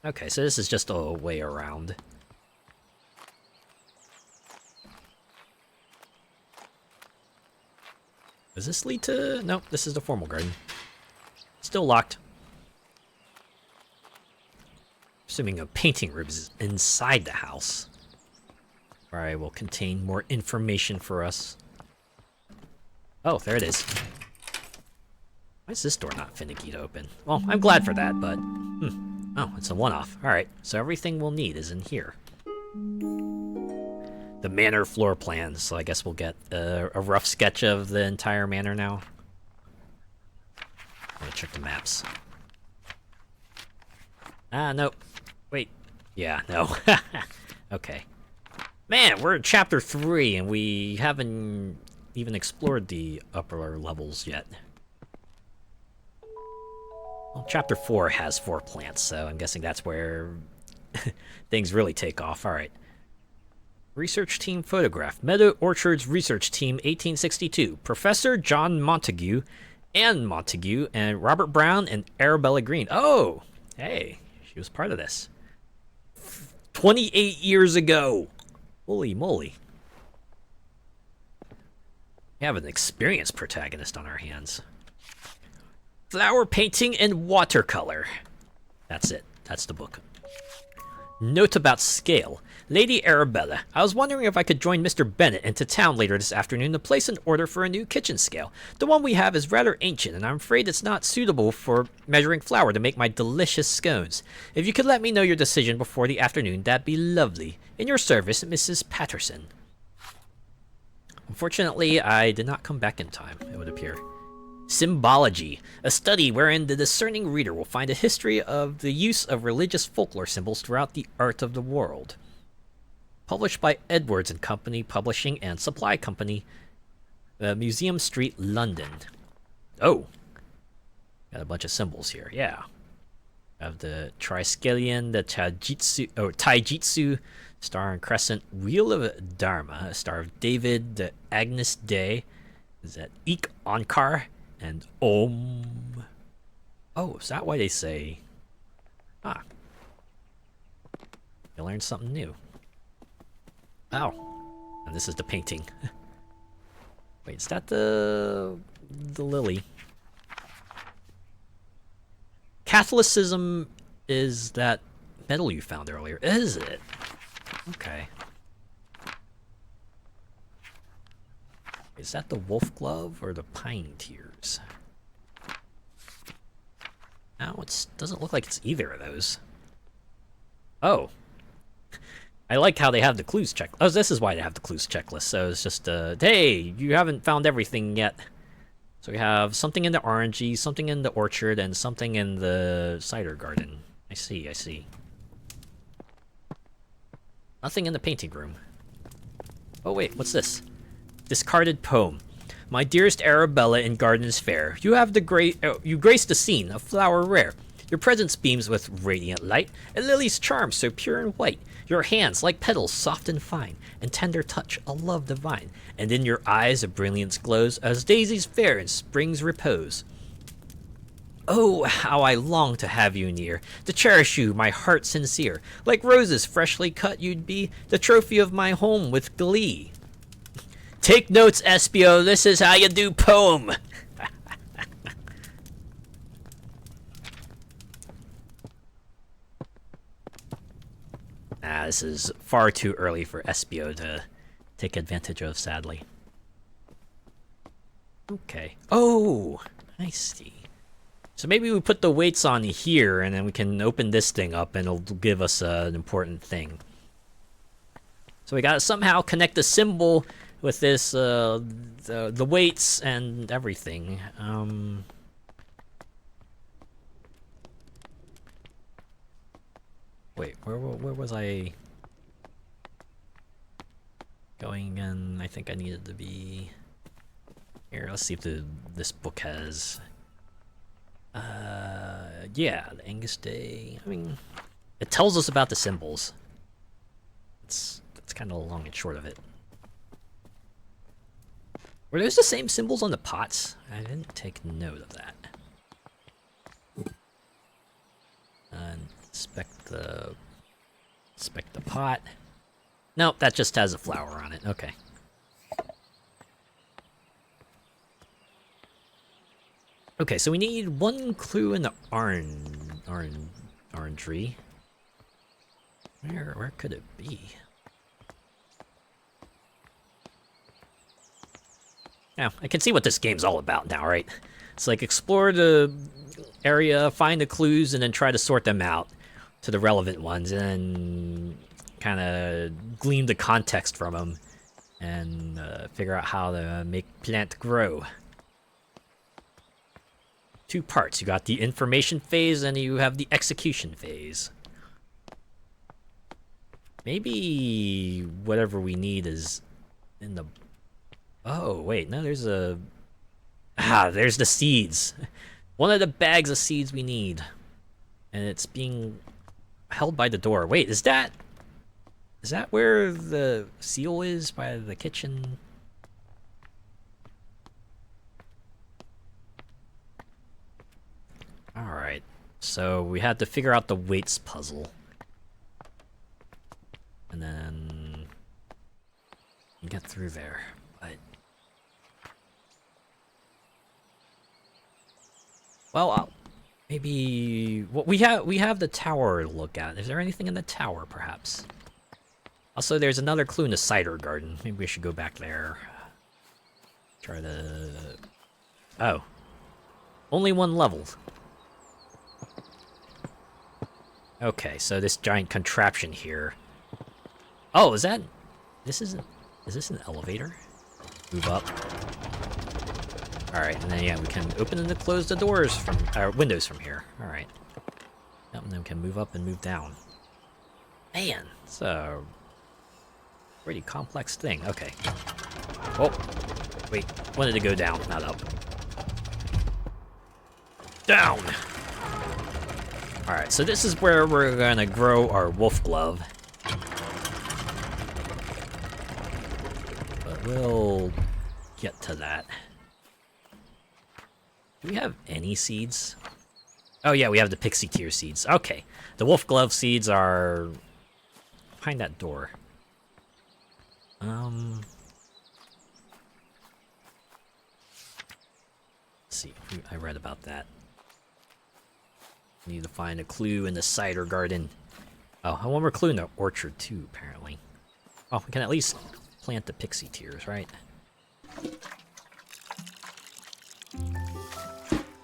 Okay, so this is just a way around. Does this lead to... Nope, this is the formal garden. Still locked. Assuming a painting room is inside the house. Alright, will contain more information for us. Oh, there it is. Why is this door not finicky to open? Well, I'm glad for that, but... Oh, it's a one-off. Alright, so everything we'll need is in here. The manor floor plans, so I guess we'll get a rough sketch of the entire manor now. I'm gonna check the maps. Nope. Wait. Yeah, no. Okay. Man, we're in chapter 3, and we haven't even explored the upper levels yet. Well, chapter 4 has 4 plants, so I'm guessing that's where things really take off. Alright. Research team photograph. Meadow Orchards Research Team 1862. Professor John Montague, Anne Montague, and Robert Brown and Arabella Green. Oh! Hey, she was part of this. 28 years ago! Holy moly. We have an experienced protagonist on our hands. Flower painting and watercolor. That's it. That's the book. Note about scale. Lady Arabella, I was wondering if I could join Mr. Bennett into town later this afternoon to place an order for a new kitchen scale. The one we have is rather ancient, and I'm afraid it's not suitable for measuring flour to make my delicious scones. If you could let me know your decision before the afternoon, that'd be lovely. In your service, Mrs. Patterson. Unfortunately, I did not come back in time, it would appear. Symbology, a study wherein the discerning reader will find a history of the use of religious folklore symbols throughout the art of the world. Published by Edwards and Company Publishing and Supply Company, Museum Street, London. Oh, got a bunch of symbols here. Yeah, have the Triskelion, the Taijutsu, Star and Crescent, Wheel of Dharma, Star of David, the Agnus Dei, is that Ik Onkar, and Om. Oh, is that why they say? Ah, you learned something new. Oh, and this is the painting. Wait, is that the lily? Catholicism is that medal you found earlier, is it? Okay. Is that the wolf glove or the pine tears? No, it doesn't look like it's either of those. Oh. I like how they have the clues check. Oh, this is why they have the clues checklist. So it's just, hey, you haven't found everything yet. So we have something in the orangey, something in the orchard, and something in the cider garden. I see, I see. Nothing in the painting room. Oh wait, what's this? Discarded poem. My dearest Arabella in Gardens Fair, you have you grace the scene, a flower rare. Your presence beams with radiant light, a lily's charm so pure and white. Your hands like petals soft and fine, and tender touch a love divine. And in your eyes a brilliance glows as daisies fair in spring's repose. Oh, how I long to have you near, to cherish you, my heart sincere. Like roses freshly cut you'd be, the trophy of my home with glee. Take notes, Espio, this is how you do poem. This is far too early for Espio to take advantage of, sadly. Okay. Oh, I see. So maybe we put the weights on here, and then we can open this thing up, and it'll give us an important thing. So we gotta somehow connect the symbol with this, the weights and everything. Wait, where was I going again? I think I needed to be here. Let's see if this book has. Yeah, the Angus Day. I mean, it tells us about the symbols. That's kind of long and short of it. Were those the same symbols on the pots? I didn't take note of that. Inspect the pot. Nope, that just has a flower on it. Okay. Okay, so we need one clue in the orangery. Where could it be? Now, I can see what this game's all about now, right? It's like explore the area, find the clues, and then try to sort them out to the relevant ones, and then kind of glean the context from them, and figure out how to make plant grow. 2 parts. You got the information phase, and you have the execution phase. Maybe whatever we need is in the... Oh, wait, no, there's a... Ah, there's the seeds. One of the bags of seeds we need. And it's being held by the door. Wait, is that where the seal is by the kitchen? Alright, so we had to figure out the weights puzzle. And then get through there, but... Well, maybe... Well, we have the tower to look at. Is there anything in the tower, perhaps? Also, there's another clue in the cider garden. Maybe we should go back there. Try to... Oh. Only 1 level. Okay, so this giant contraption here. Oh, is that... This isn't... Is this an elevator? Move up. Alright, and then yeah, we can open and close the doors from... windows from here. Alright. Yep, and then we can move up and move down. Man, it's a... pretty complex thing. Okay. Oh, wait. Wanted to go down, not up. Down! Alright, so this is where we're gonna grow our wolf glove. But we'll get to that. Do we have any seeds? Oh yeah, we have the pixie tear seeds. Okay. The wolf glove seeds are behind that door. Let's see. I read about that. Need to find a clue in the cider garden. Oh, and one more clue in the orchard too, apparently. Oh, we can at least plant the pixie tears, right?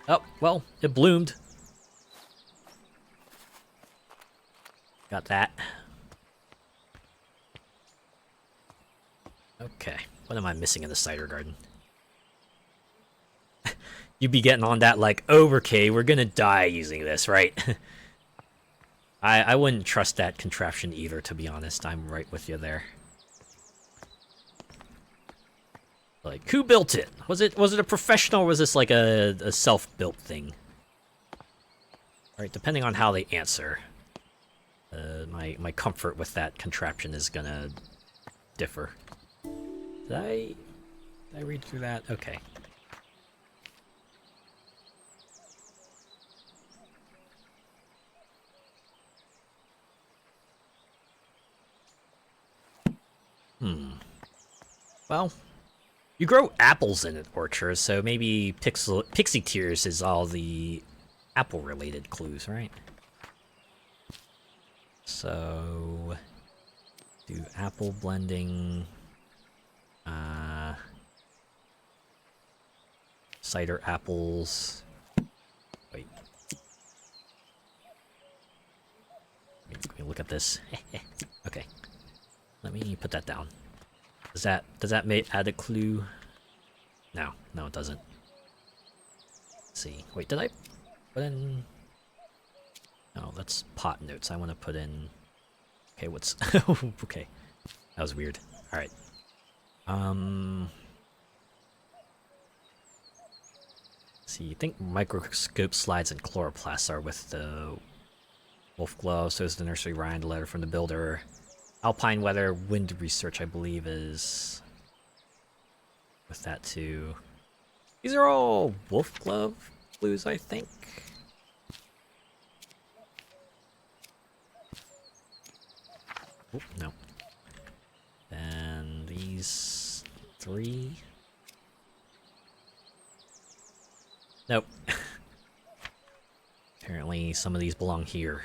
Oh, well, it bloomed. Got that. Okay, what am I missing in the cider garden? You'd be getting on that like, oh, okay, we're gonna die using this, right? I wouldn't trust that contraption either, to be honest. I'm right with you there. Like, who built it? Was it a professional, or was this like a self-built thing? Alright, depending on how they answer, my comfort with that contraption is gonna differ. Did I read through that? Okay. Well, you grow apples in an orchard, so maybe pixie tears is all the apple-related clues, right? So, do apple blending, cider apples. Wait. Let me look at this. Okay. Let me put that down. Does that add a clue? No, it doesn't. Let's see. Wait, did I put in... No, that's pot notes. I want to put in... Okay, what's... Okay. That was weird. Alright. See, I think microscope slides and chloroplasts are with the wolf glove, so is the nursery rhyme, the letter from the builder. Alpine weather, wind research, I believe, is with that too. These are all wolf glove clues, I think. Oh, no. And these 3. Nope. Apparently some of these belong here.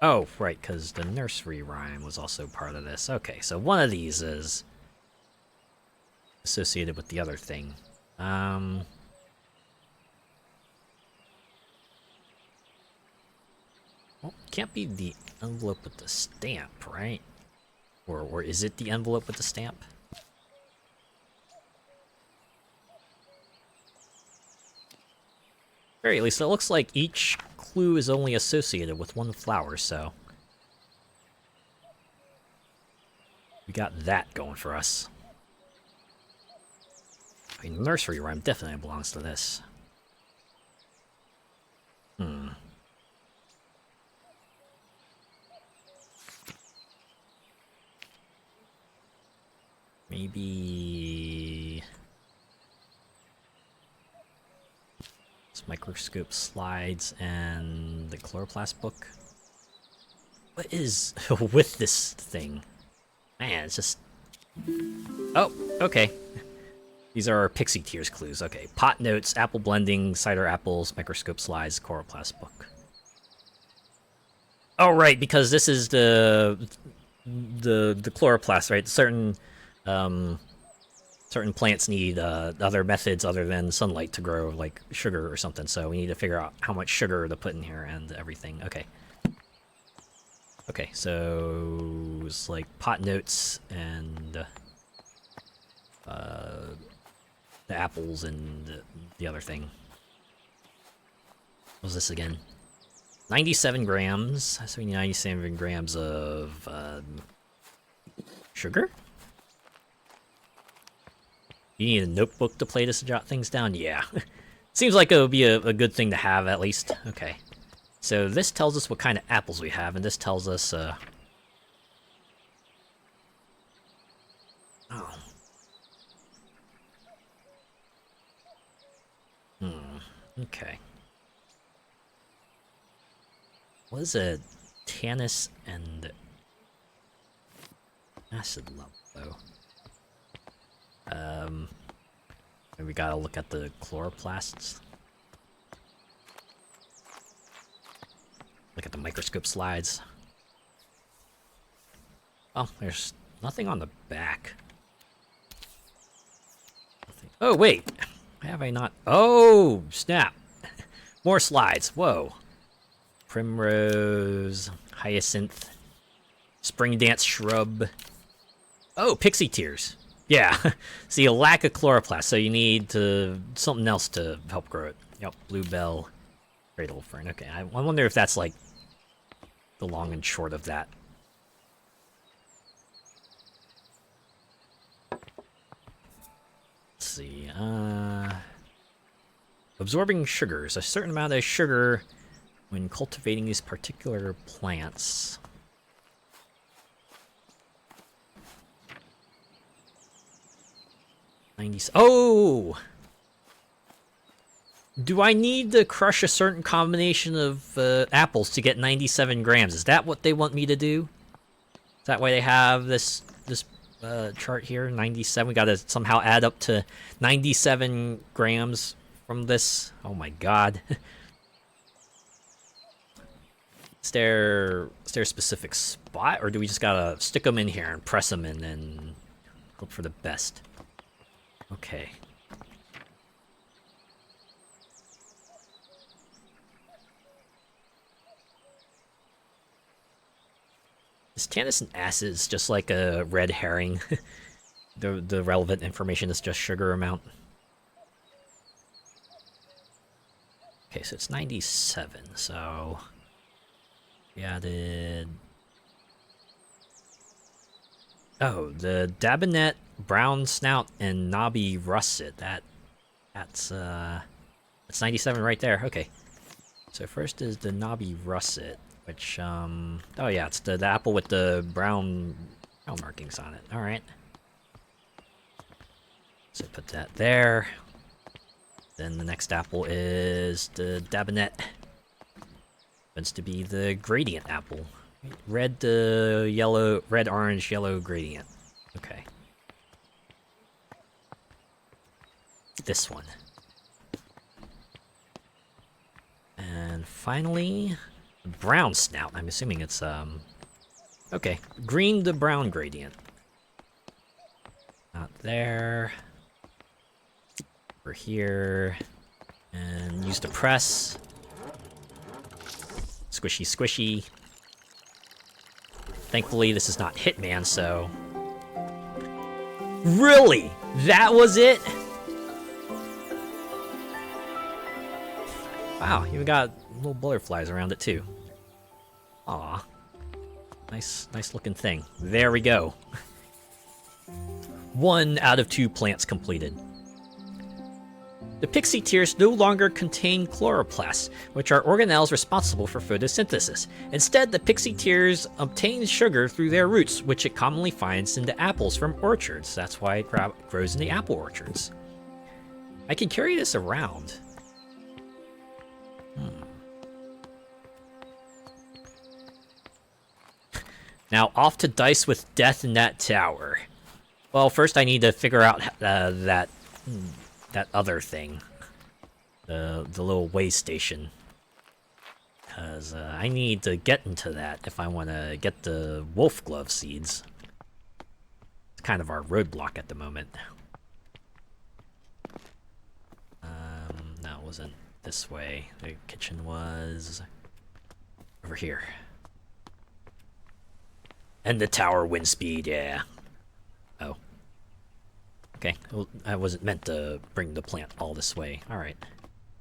Oh, right, because the nursery rhyme was also part of this. Okay, so one of these is associated with the other thing. can't be the envelope with the stamp, right? Or is it the envelope with the stamp? Very least, it looks like each clue is only associated with one flower, so we got that going for us. I mean, nursery rhyme definitely belongs to this. Maybe this microscope slides and the chloroplast book. What is with this thing? Man, it's just... Oh, okay. These are our Pixie Tears clues. Okay, pot notes, apple blending, cider apples, microscope slides, chloroplast book. Oh, right, because this is the chloroplast, right? Certain plants need other methods other than sunlight to grow, like sugar or something. So we need to figure out how much sugar to put in here and everything. Okay. Okay, so it's like pot notes and the apples and the other thing. What was this again? 97 grams. So we need 97 grams of sugar? You need a notebook to play this to jot things down? Yeah. Seems like it would be a good thing to have, at least. Okay. So this tells us what kind of apples we have, and this tells us, Oh. Okay. What is a tannus and acid level, though? And we gotta look at the chloroplasts. Look at the microscope slides. Oh, there's nothing on the back. Nothing. Oh, wait! Have I not? Oh, snap! More slides. Whoa. Primrose, hyacinth, spring dance shrub. Oh, pixie tears. Yeah. See, a lack of chloroplast, so you need something else to help grow it. Yep, bluebell, cradle fern. Okay, I wonder if that's like the long and short of that. Let's see. Absorbing sugars. A certain amount of sugar when cultivating these particular plants. Oh! Do I need to crush a certain combination of apples to get 97 grams? Is that what they want me to do? Is that why they have this chart here? 97. We gotta somehow add up to 97 grams from this. Oh my god. Is there a specific spot, or do we just gotta stick them in here and press them in and hope for the best? Okay. Is tannus and acids just like a red herring? The relevant information is just sugar amount. Okay, so it's 97, so we added... Oh, the dabinet, brown snout, and knobby russet. That's 97 right there. Okay. So first is the knobby russet, which oh yeah, it's the apple with the brown markings on it. All right. So put that there. Then the next apple is the dabinet. Happens to be the gradient apple. Red, yellow, red, orange, yellow gradient. Okay. This one. And finally, brown snout. I'm assuming it's, okay. Green to brown gradient. Not there. Over here. And use to press. Squishy, squishy. Thankfully, this is not Hitman, so... Really? That was it? Wow, even got little butterflies around it, too. Aw. Nice looking thing. There we go. 1 out of 2 plants completed. The pixie tears no longer contain chloroplasts, which are organelles responsible for photosynthesis. Instead, the pixie tears obtain sugar through their roots, which it commonly finds in the apples from orchards. That's why it grows in the apple orchards. I can carry this around. Now, off to dice with death in that tower. Well, first I need to figure out that other thing. The little way station. Because I need to get into that if I want to get the wolf glove seeds. It's kind of our roadblock at the moment. No, it wasn't this way. The kitchen was over here. And the tower wind speed, yeah. Oh. Okay, well, I wasn't meant to bring the plant all this way. Alright.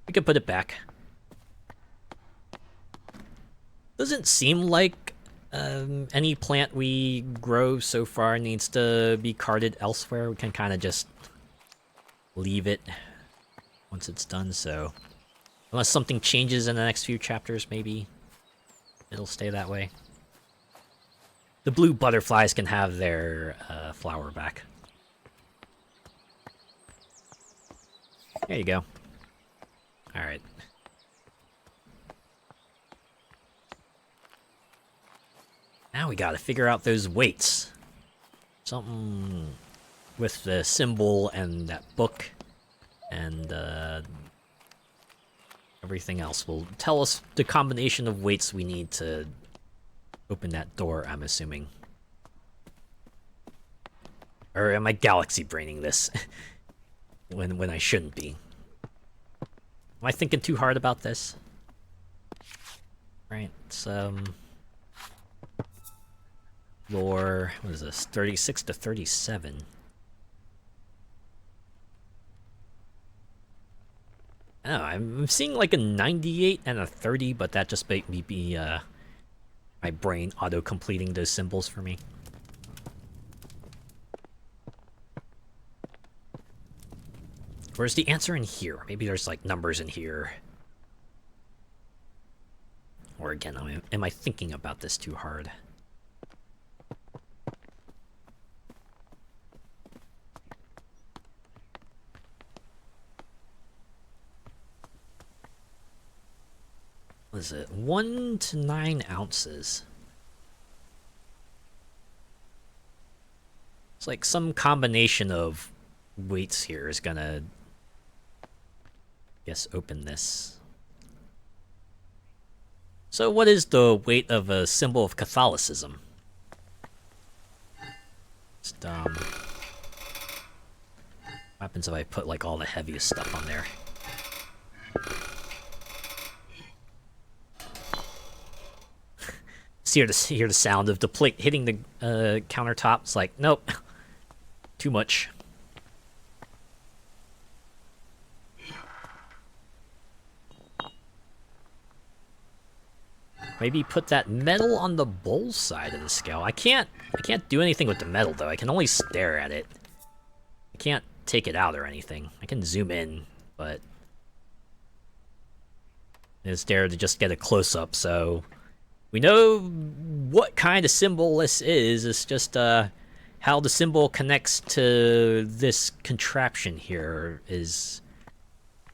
We could put it back. Doesn't seem like any plant we grow so far needs to be carted elsewhere. We can kind of just leave it once it's done, so... Unless something changes in the next few chapters, maybe it'll stay that way. The blue butterflies can have their flower back. There you go. Alright. Now we gotta figure out those weights. Something with the symbol and that book and everything else will tell us the combination of weights we need to open that door, I'm assuming. Or am I galaxy braining this? when I shouldn't be. Am I thinking too hard about this? Right, it's floor, what is this? 36 to 37. Oh, I'm seeing like a 98 and a 30, but that just made me be my brain auto-completing those symbols for me. Where's the answer in here? Maybe there's like numbers in here. Or again, am I thinking about this too hard? What is it? 1 to 9 ounces. It's like some combination of weights here is gonna, I guess, open this. So what is the weight of a symbol of Catholicism? Just, what happens if I put like all the heaviest stuff on there? Hear the sound of the plate hitting the countertop. It's like, nope, too much. Maybe put that metal on the bowl side of the scale. I can't do anything with the metal though. I can only stare at it. I can't take it out or anything. I can zoom in, but it's there to just get a close-up, so we know what kind of symbol this is. It's just how the symbol connects to this contraption here is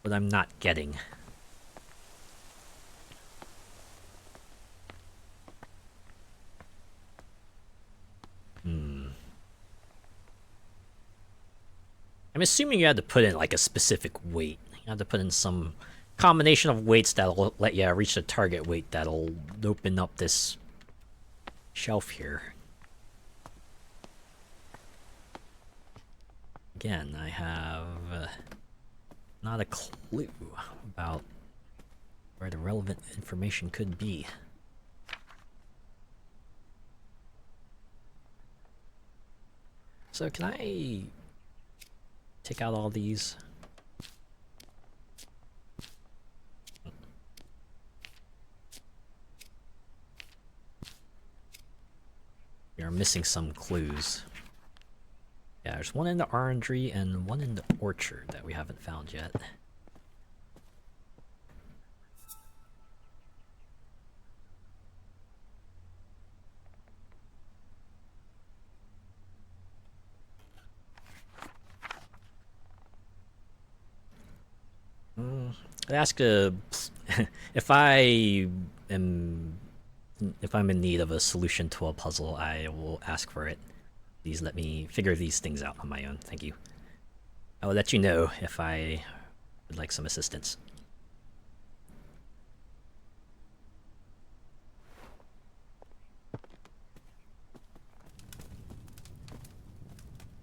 what I'm not getting. I'm assuming you had to put in like a specific weight. You had to put in some combination of weights that'll let you reach the target weight that'll open up this shelf here. Again, I have not a clue about where the relevant information could be. So can I take out all these? We are missing some clues. Yeah, there's one in the orangery and one in the orchard that we haven't found yet. I'd ask if I'm in need of a solution to a puzzle, I will ask for it. Please let me figure these things out on my own. Thank you. I will let you know if I would like some assistance.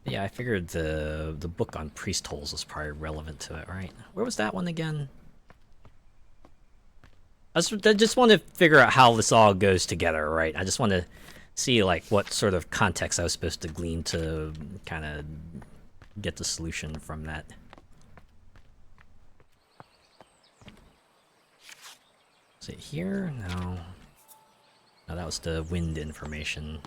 Yeah, I figured the book on priest holes was probably relevant to it, right? Where was that one again? I just want to figure out how this all goes together, right? I just want to see like what sort of context I was supposed to glean to kind of get the solution from that. Is it here? No. No, that was the wind information.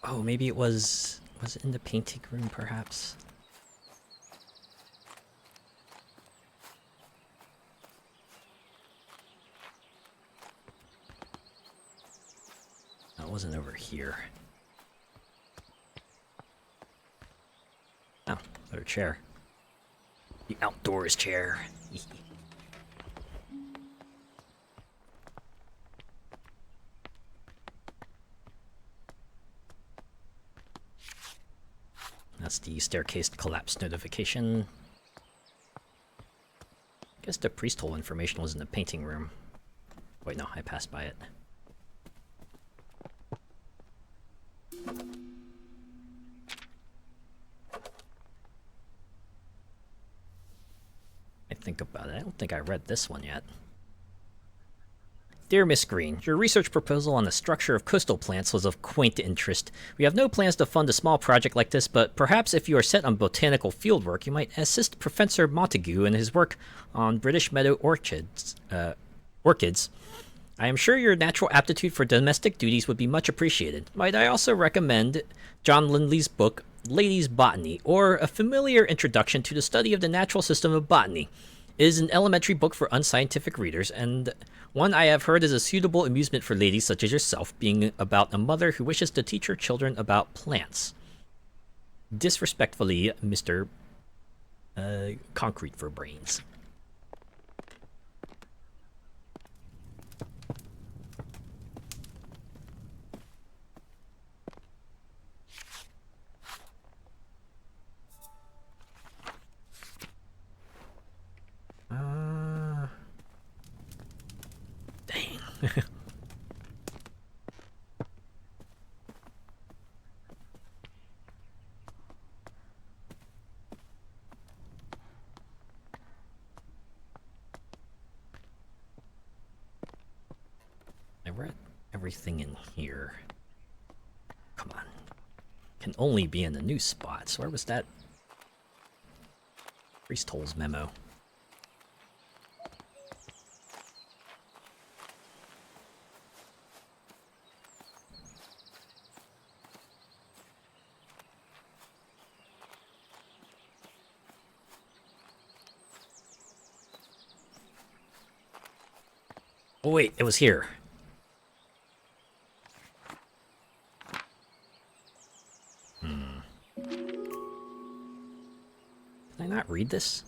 Oh, maybe it was it in the painting room, perhaps? No, it wasn't over here. Oh, another chair. The outdoors chair. That's the staircase collapse notification. I guess the priest hole information was in the painting room. Wait, no, I passed by it. I think about it. I don't think I read this one yet. Dear Miss Green, your research proposal on the structure of coastal plants was of quaint interest. We have no plans to fund a small project like this, but perhaps if you are set on botanical fieldwork, you might assist Professor Montague in his work on British meadow orchids. I am sure your natural aptitude for domestic duties would be much appreciated. Might I also recommend John Lindley's book, Ladies' Botany, or A Familiar Introduction to the Study of the Natural System of Botany. It is an elementary book for unscientific readers, and one I have heard is a suitable amusement for ladies such as yourself, being about a mother who wishes to teach her children about plants. Disrespectfully, Mr. Concrete for Brains. Dang. I read everything in here. Come on. Can only be in the new spots. Where was that? Priest Hole's memo. Oh wait, it was here. read this?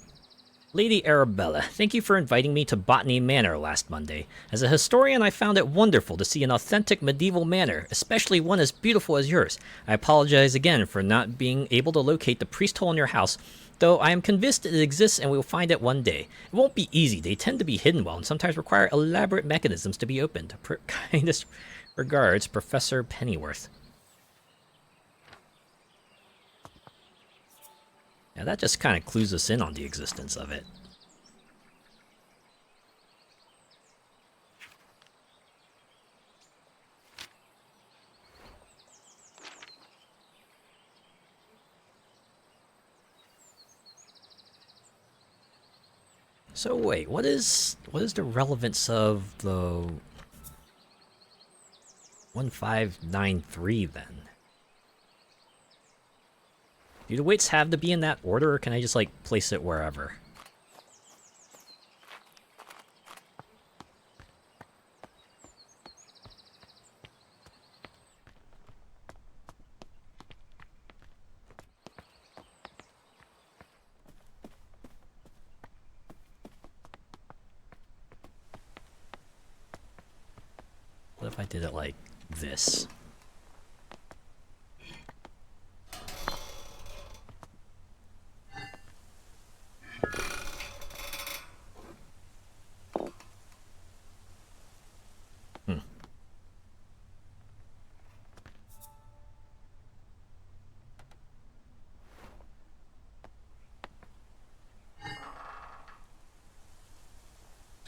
Lady Arabella, thank you for inviting me to Botany Manor last Monday. As a historian, I found it wonderful to see an authentic medieval manor, especially one as beautiful as yours. I apologize again for not being able to locate the priest hole in your house, though I am convinced it exists and we will find it one day. It won't be easy. They tend to be hidden well and sometimes require elaborate mechanisms to be opened. Kindest regards, Professor Pennyworth. Yeah, that just kind of clues us in on the existence of it. So wait, what is the relevance of the 1593 then? Do the weights have to be in that order, or can I just, like, place it wherever? What if I did it like this?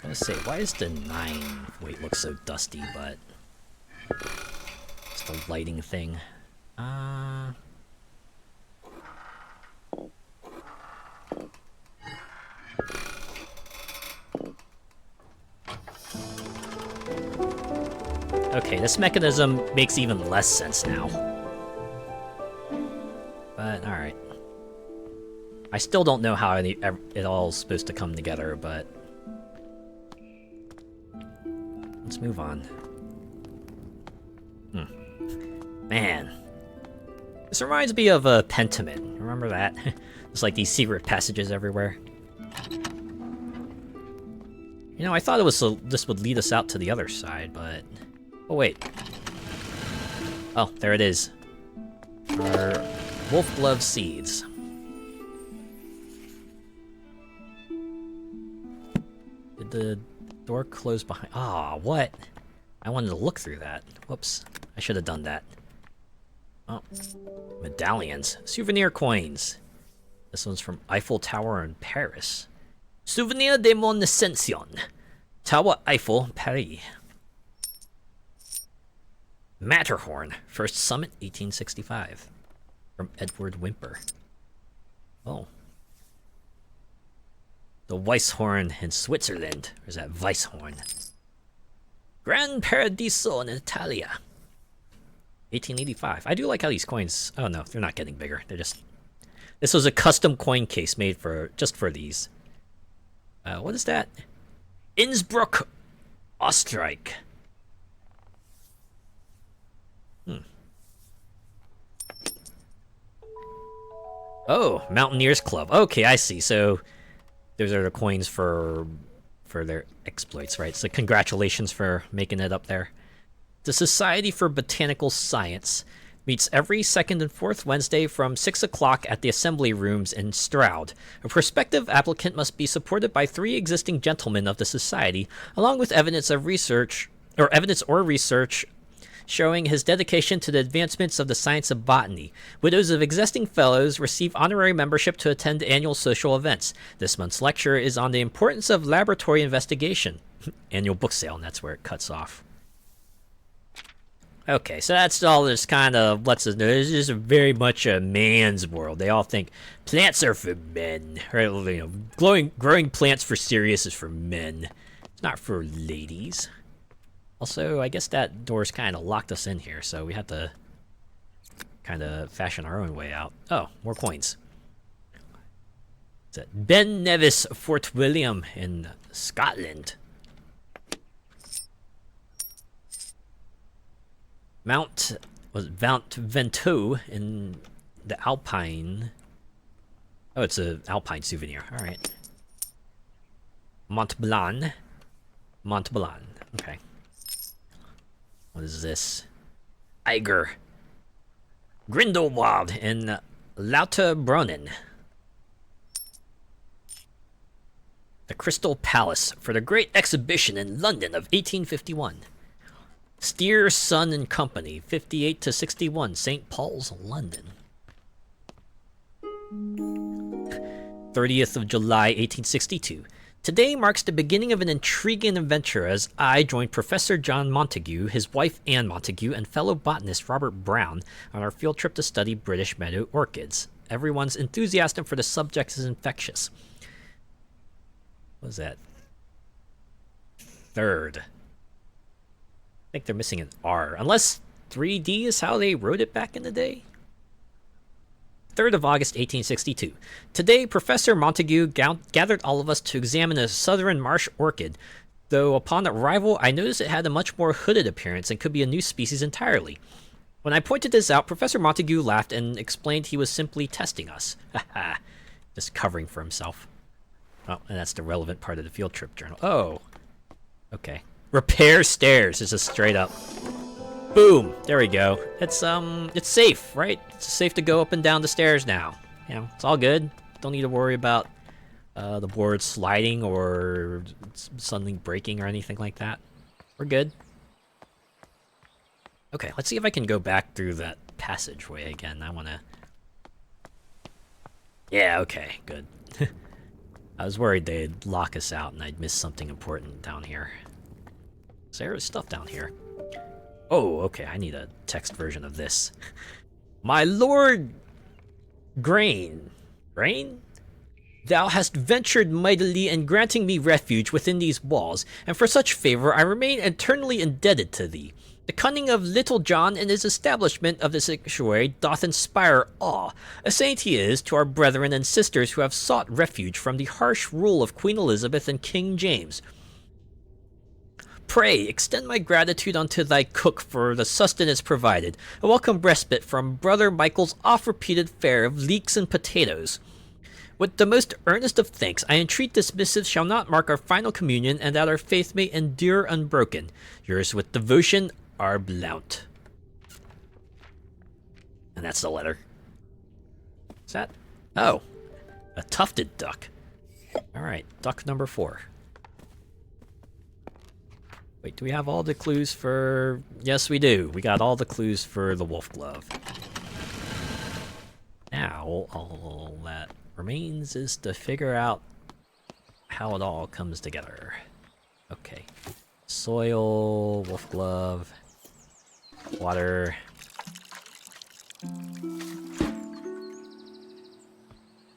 I was gonna say, why does the 9 weight look so dusty, but it's the lighting thing. Okay, this mechanism makes even less sense now. But, alright. I still don't know how it all's supposed to come together, but... let's move on. Man. This reminds me of Pentiment. Remember that? There's like these secret passages everywhere. You know, I thought it was this would lead us out to the other side, but... oh, wait. Oh, there it is. Our wolf glove seeds. Did the door close behind? Ah, what? I wanted to look through that. Whoops. I should have done that. Oh. Medallions. Souvenir coins. This one's from Eiffel Tower in Paris. Souvenir de mon ascension. Tower Eiffel, Paris. Matterhorn. First summit, 1865. From Edward Whymper. Oh. The Weisshorn in Switzerland. Or is that Weisshorn? Gran Paradiso in Italia. 1885. I do like how these coins... oh no, they're not getting bigger. They're just... this was a custom coin case made just for these. What is that? Innsbruck, Österreich. Oh, Mountaineers Club. Okay, I see. So those are the coins for their exploits, right? So congratulations for making it up there. The Society for Botanical Science meets every second and fourth Wednesday from 6 o'clock at the Assembly Rooms in Stroud. A prospective applicant must be supported by 3 existing gentlemen of the Society, along with evidence or research showing his dedication to the advancements of the science of botany. Widows of existing fellows receive honorary membership to attend annual social events. This month's lecture is on the importance of laboratory investigation. Annual book sale, and that's where it cuts off. Okay, so that's all this kind of lets us know. This is very much a man's world. They all think plants are for men. Right? You know, growing plants for serious is for men. It's not for ladies. Also, I guess that door's kind of locked us in here, so we have to kind of fashion our own way out. Oh, more coins. It's at Ben Nevis Fort William in Scotland. Mount Ventoux in the Alpine. Oh, it's a Alpine souvenir. All right. Mont Blanc. Mont Blanc. Okay. What is this? Eiger. Grindelwald in Lauterbrunnen. The Crystal Palace for the Great Exhibition in London of 1851. Steer, Son and Company, 58 to 61, St. Paul's, London. 30th of July, 1862. Today marks the beginning of an intriguing adventure as I joined Professor John Montague, his wife Anne Montague, and fellow botanist Robert Brown on our field trip to study British meadow orchids. Everyone's enthusiasm for the subject is infectious. What was that? Third. I think they're missing an R. Unless 3D is how they wrote it back in the day? 3rd of August, 1862. Today, Professor Montague gathered all of us to examine a southern marsh orchid, though upon arrival I noticed it had a much more hooded appearance and could be a new species entirely. When I pointed this out, Professor Montague laughed and explained he was simply testing us. Haha, just covering for himself. Oh, and that's the relevant part of the field trip journal. Oh, okay. Repair stairs is just straight up. Boom! There we go. It's safe, right? It's safe to go up and down the stairs now. You know, it's all good. Don't need to worry about the board sliding or suddenly breaking or anything like that. We're good. Okay, let's see if I can go back through that passageway again. I wanna... Yeah, okay, good. I was worried they'd lock us out and I'd miss something important down here. So there's stuff down here. Oh, okay, I need a text version of this. My lord Grain, thou hast ventured mightily in granting me refuge within these walls, and for such favor I remain eternally indebted to thee. The cunning of Little John in his establishment of the sanctuary doth inspire awe. A saint he is to our brethren and sisters who have sought refuge from the harsh rule of Queen Elizabeth and King James. Pray, extend my gratitude unto thy cook for the sustenance provided, a welcome respite from Brother Michael's oft-repeated fare of leeks and potatoes. With the most earnest of thanks, I entreat this missive shall not mark our final communion, and that our faith may endure unbroken. Yours with devotion, R. Blount. And that's the letter. Is that? Oh, a tufted duck. Alright, duck number 4. Wait, do we have all the clues for... Yes, we do. We got all the clues for the wolf glove. Now, all that remains is to figure out how it all comes together. Okay. Soil, wolf glove, water.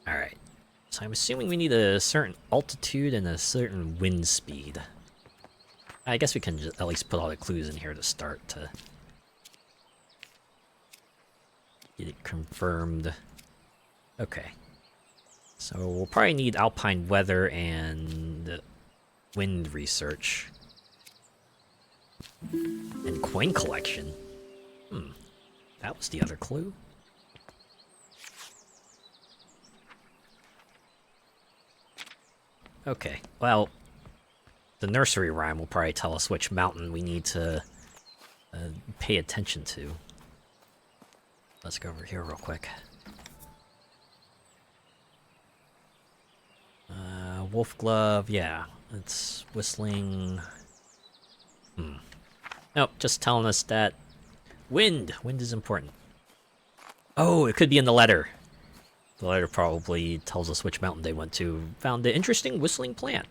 Alright. So I'm assuming we need a certain altitude and a certain wind speed. I guess we can just at least put all the clues in here to start to get it confirmed. Okay. So we'll probably need alpine weather and wind research. And coin collection. That was the other clue. Okay, well... The nursery rhyme will probably tell us which mountain we need to pay attention to. Let's go over here real quick. Wolf glove, yeah. It's whistling. Nope, just telling us that wind. Wind is important. Oh, it could be in the letter. The letter probably tells us which mountain they went to. Found the interesting whistling plant.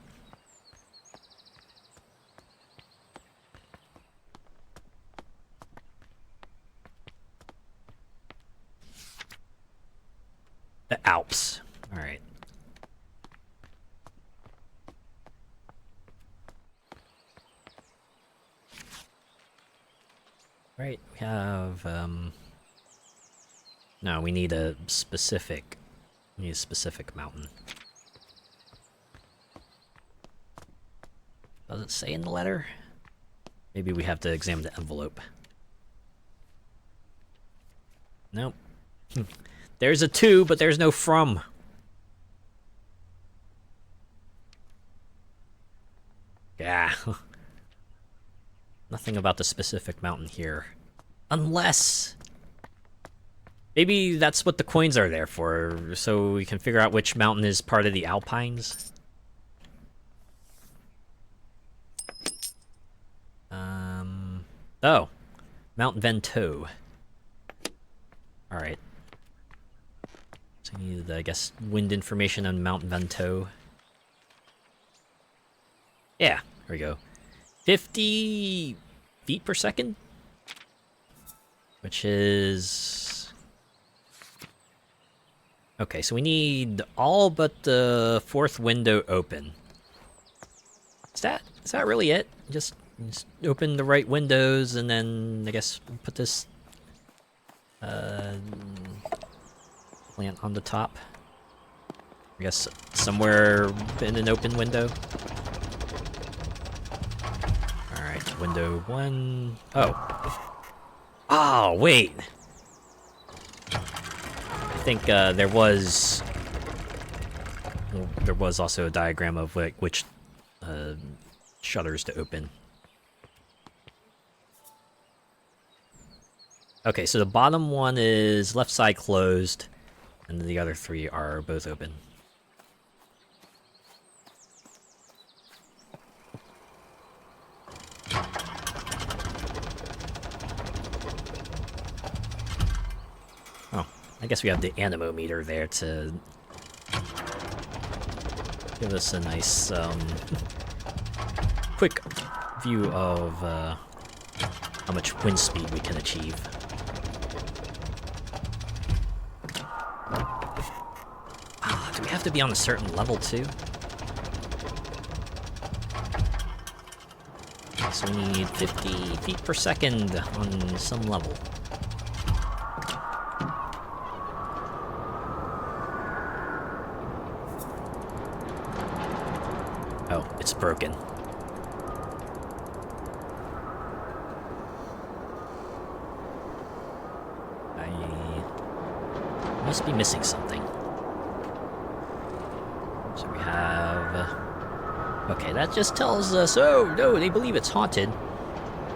The Alps. Alright. Right, we have, no, we need a specific mountain. Does it say in the letter? Maybe we have to examine the envelope. Nope. There's a to, but there's no from. Yeah. Nothing about the specific mountain here. Unless... maybe that's what the coins are there for, so we can figure out which mountain is part of the Alpines. Oh. Mount Ventoux. Alright. So I need, I guess, wind information on Mount Ventoux. Yeah, here we go. 50 feet per second? Which is... okay, so we need all but the fourth window open. Is that really it? Just open the right windows and then, I guess, put this plant on the top. I guess somewhere in an open window. Alright, window one. Oh. Oh, wait! I think there was also a diagram of like which shutters to open. Okay, so the bottom one is left side closed, and the other three are both open. Oh, I guess we have the anemometer there to give us a nice, quick view of how much wind speed we can achieve. Do we have to be on a certain level too? So we need 50 feet per second on some level. Oh, it's broken. I must be missing something. So we have... okay, that just tells us... oh, no, they believe it's haunted.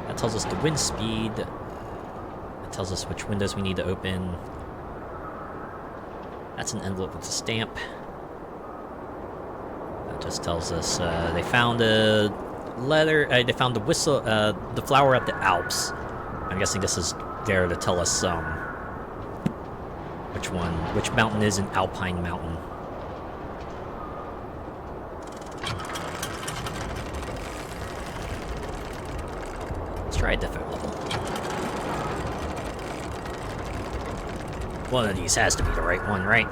That tells us the wind speed. That tells us which windows we need to open. That's an envelope with a stamp. That just tells us they found a letter... they found the whistle... the flower at the Alps. I'm guessing this is there to tell us which mountain is an alpine mountain. Let's try a different level. One of these has to be the right one, right?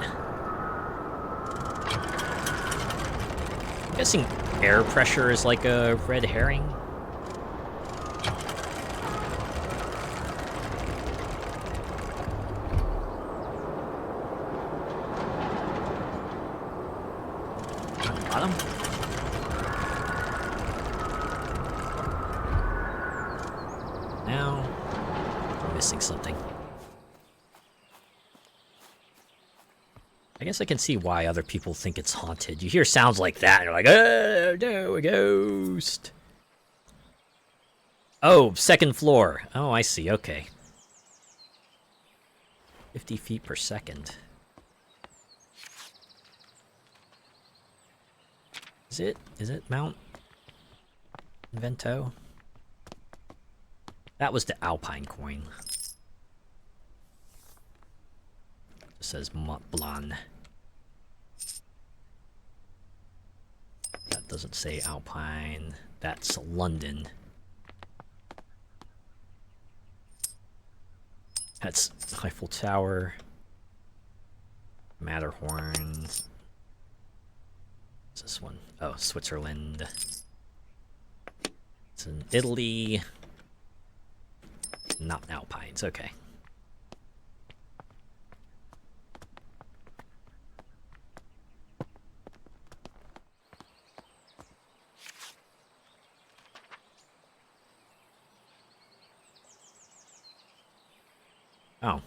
I'm guessing air pressure is like a red herring. Now, we're missing something. I guess I can see why other people think it's haunted. You hear sounds like that, and you're like, oh, no, a ghost. Oh, second floor. Oh, I see, okay. 50 feet per second. Is it Mount Ventoux? That was the Alpine coin. It says Mont Blanc. That doesn't say Alpine. That's London. That's Eiffel Tower. Matterhorn. What's this one? Oh, Switzerland. It's in Italy. Not Alpines, okay. Oh.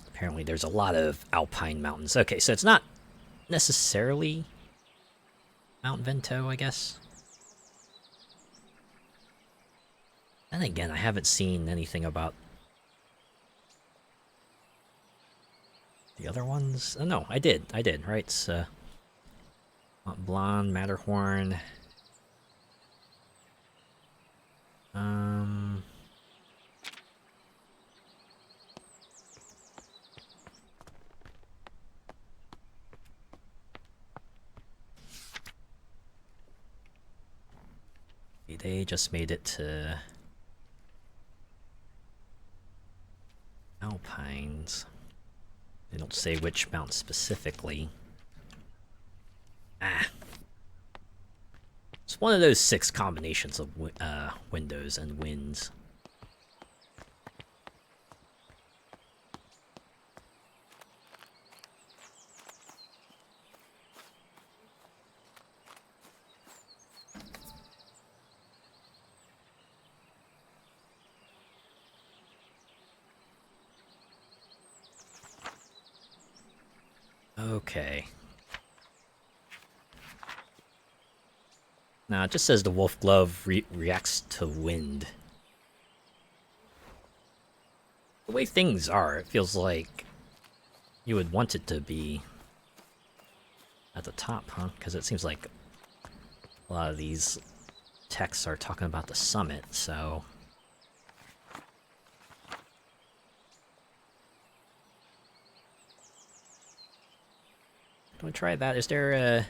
Apparently there's a lot of alpine mountains. Okay, so it's not necessarily Mount Vento, I guess. And again, I haven't seen anything about the other ones. Oh, no, I did, right? It's, Mont Blanc, Matterhorn. They just made it to Alpines. They don't say which mount specifically. Ah. It's one of those 6 combinations of windows and winds. Okay. Now, it just says the wolf glove reacts to wind. The way things are, it feels like you would want it to be at the top, huh? Because it seems like a lot of these texts are talking about the summit, so... Do I try that? Is there a...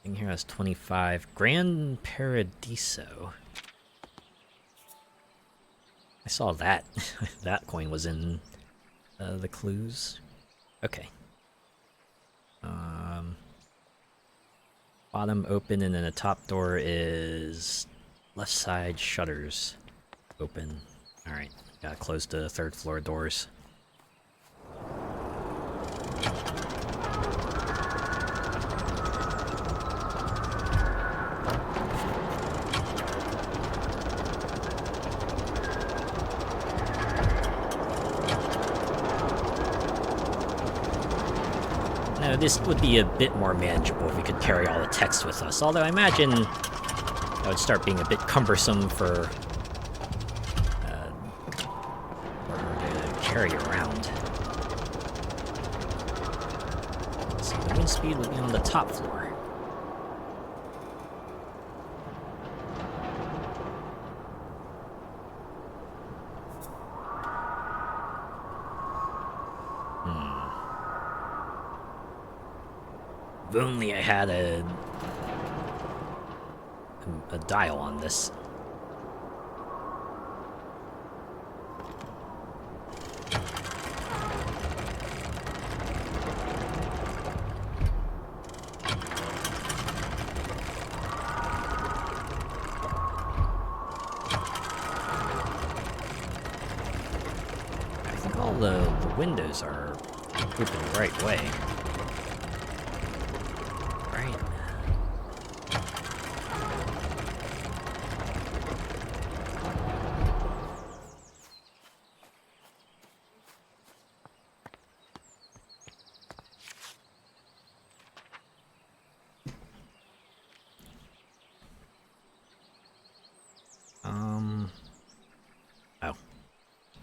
thing here has 25. Grand Paradiso. I saw that. That coin was in the clues. Okay. Bottom open, and then the top door is left side shutters open. Alright, gotta close the 3rd floor doors. This would be a bit more manageable if we could carry all the text with us, although I imagine that would start being a bit cumbersome for her to carry around. So the wind speed would be on the top floor. If only I had a dial on this. I think all the windows are open the right way. Oh.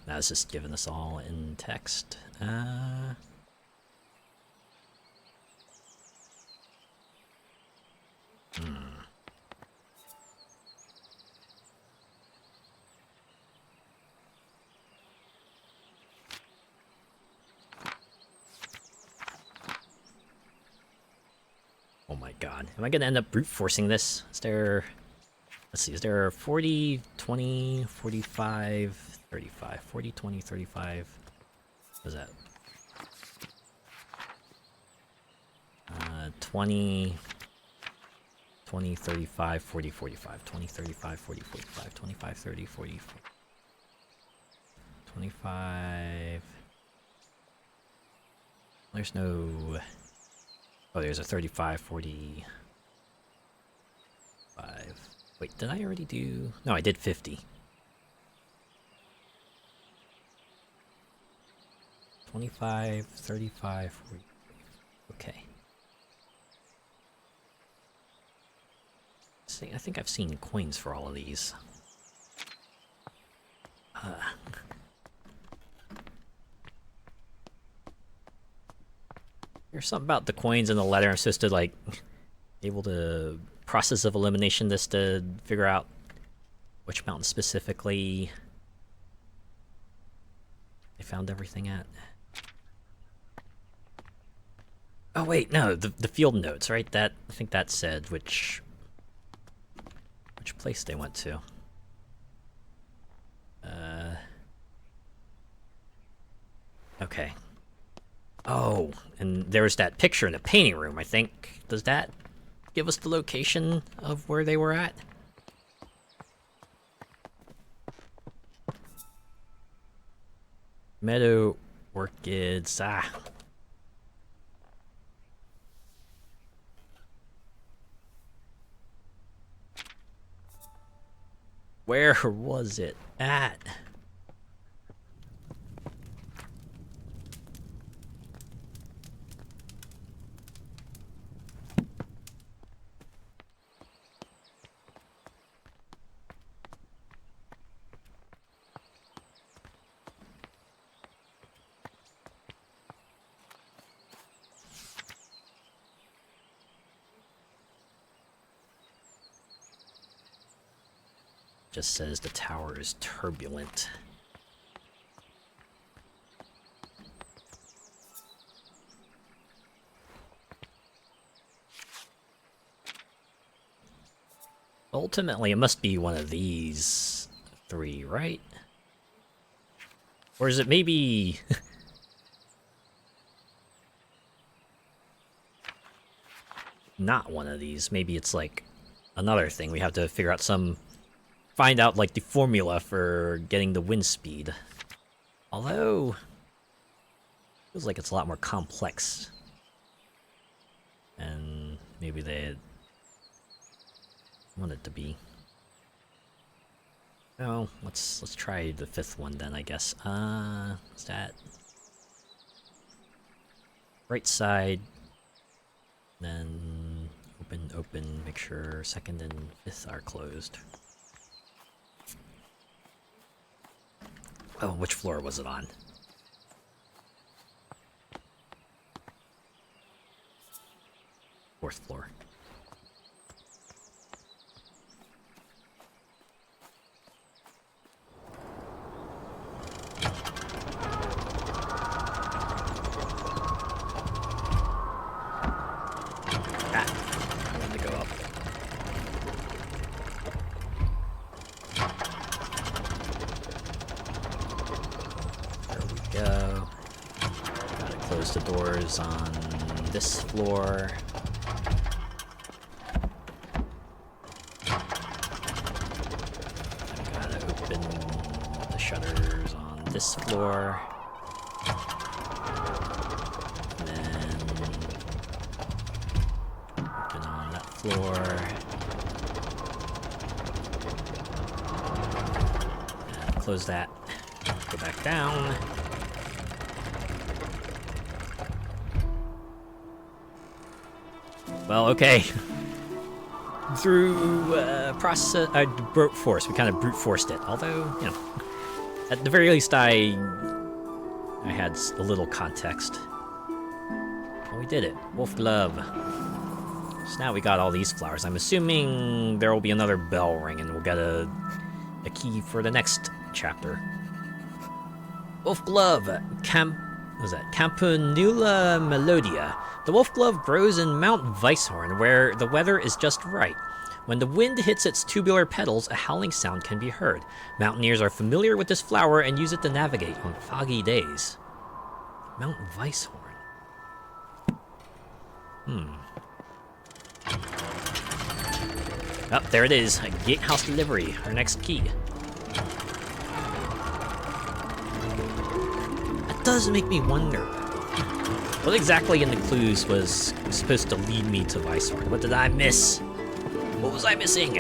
Now it's just giving us all in text. Oh my god. Am I gonna end up brute forcing this? Is there... Let's see, is there 40, 20, 45, 35? 40, 20, 35... What is that? 20... 20, 35, 40, 45. 20, 35, 40, 45. 25, 30, 40... 25... There's no... Oh, there's a 35, 40... 5... Wait, did I already do... No, I did 50. 25, 35, 40... Okay. I think I've seen coins for all of these. There's something about the coins and the letter. I'm supposed to, like, able to process of elimination this to figure out which mountain specifically I found everything at. Oh wait, no, the field notes, right? That, I think that said which place they went to. Okay. Oh, and there was that picture in the painting room, I think. Does that give us the location of where they were at? Meadow orchids, Where was it at? Just says the tower is turbulent. Ultimately, it must be one of these three, right? Or is it maybe... not one of these? Maybe it's like another thing. We have to figure out some... find out, like, the formula for getting the wind speed. Although... feels like it's a lot more complex. And maybe they want it to be. Oh, let's try the fifth one then, I guess. What's that? Right side. Then open, make sure second and fifth are closed. Oh, which floor was it on? Fourth floor. I wanted to go up. There we go. Gotta close the doors on this floor. Gotta open the shutters on this floor. And then open on that floor. And close that. Go back down. Well, okay. Through process, brute force, we kind of brute forced it. Although, you know, at the very least, I had a little context. Well, we did it. Wolf glove. So now we got all these flowers. I'm assuming there will be another bell ring, and we'll get a key for the next chapter. Wolf glove. What was that? Campanula melodia. The wolf glove grows in Mount Weisshorn, where the weather is just right. When the wind hits its tubular petals, a howling sound can be heard. Mountaineers are familiar with this flower and use it to navigate on foggy days. Mount Weisshorn. Oh, there it is. A gatehouse delivery. Our next key. That does make me wonder. What exactly in the clues was supposed to lead me to Weisshorn? What did I miss? What was I missing?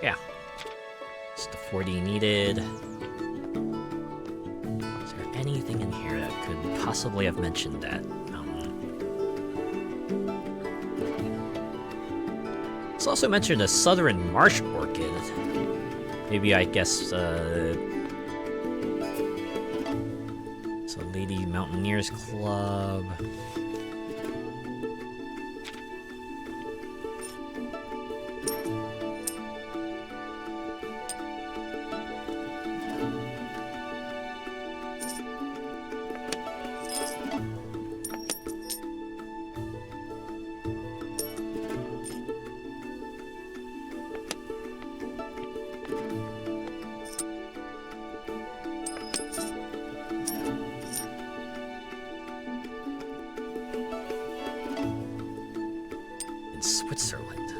Yeah. 40 needed. Is there anything in here that could possibly have mentioned that? It's also mentioned a southern marsh orchid. Maybe, I guess, it's a Lady Mountaineers Club. Switzerland.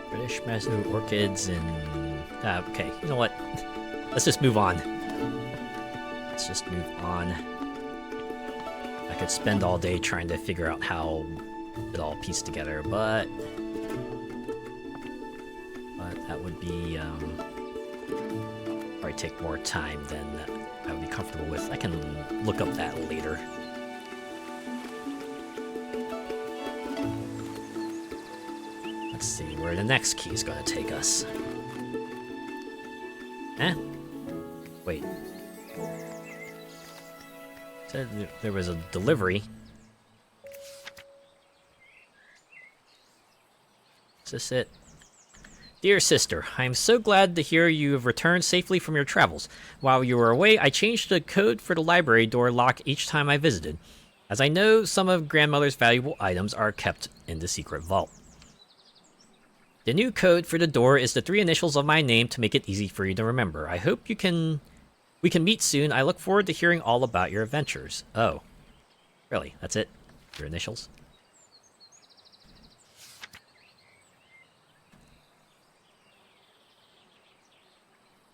British Meadow orchids and... okay, you know what? Let's just move on. Let's just move on. I could spend all day trying to figure out how it all pieced together, but that would be, probably take more time than I would be comfortable with. I can look up that later. Let's see where the next key is going to take us. Wait. Said there was a delivery. Is this it? Dear sister, I am so glad to hear you have returned safely from your travels. While you were away, I changed the code for the library door lock each time I visited, as I know some of grandmother's valuable items are kept in the secret vault. The new code for the door is the 3 initials of my name to make it easy for you to remember. I hope we can meet soon. I look forward to hearing all about your adventures. Oh. Really? That's it? Your initials?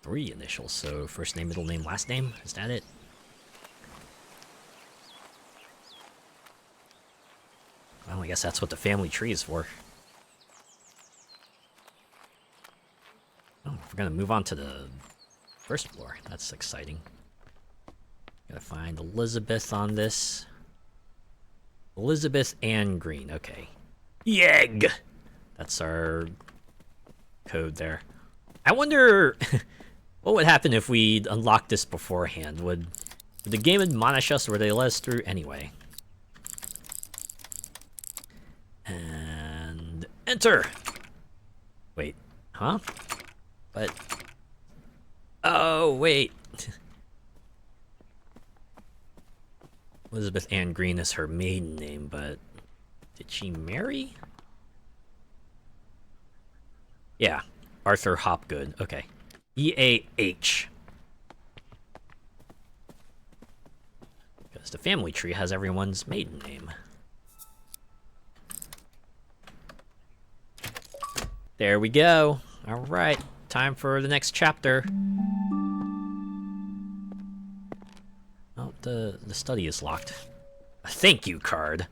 Three initials, so first name, middle name, last name? Is that it? Well, I guess that's what the family tree is for. Oh, we're gonna move on to the first floor. That's exciting. Gotta find Elizabeth on this. Elizabeth Ann Green, okay. Yegg! That's our code there. I wonder what would happen if we unlocked this beforehand. Would the game admonish us, or would they let us through anyway? And enter! Wait, huh? But... oh, wait. Elizabeth Ann Green is her maiden name, but... did she marry? Yeah. Arthur Hopgood. Okay. E-A-H. Because the family tree has everyone's maiden name. There we go. Alright. Time for the next chapter. Oh, the study is locked. A thank you card.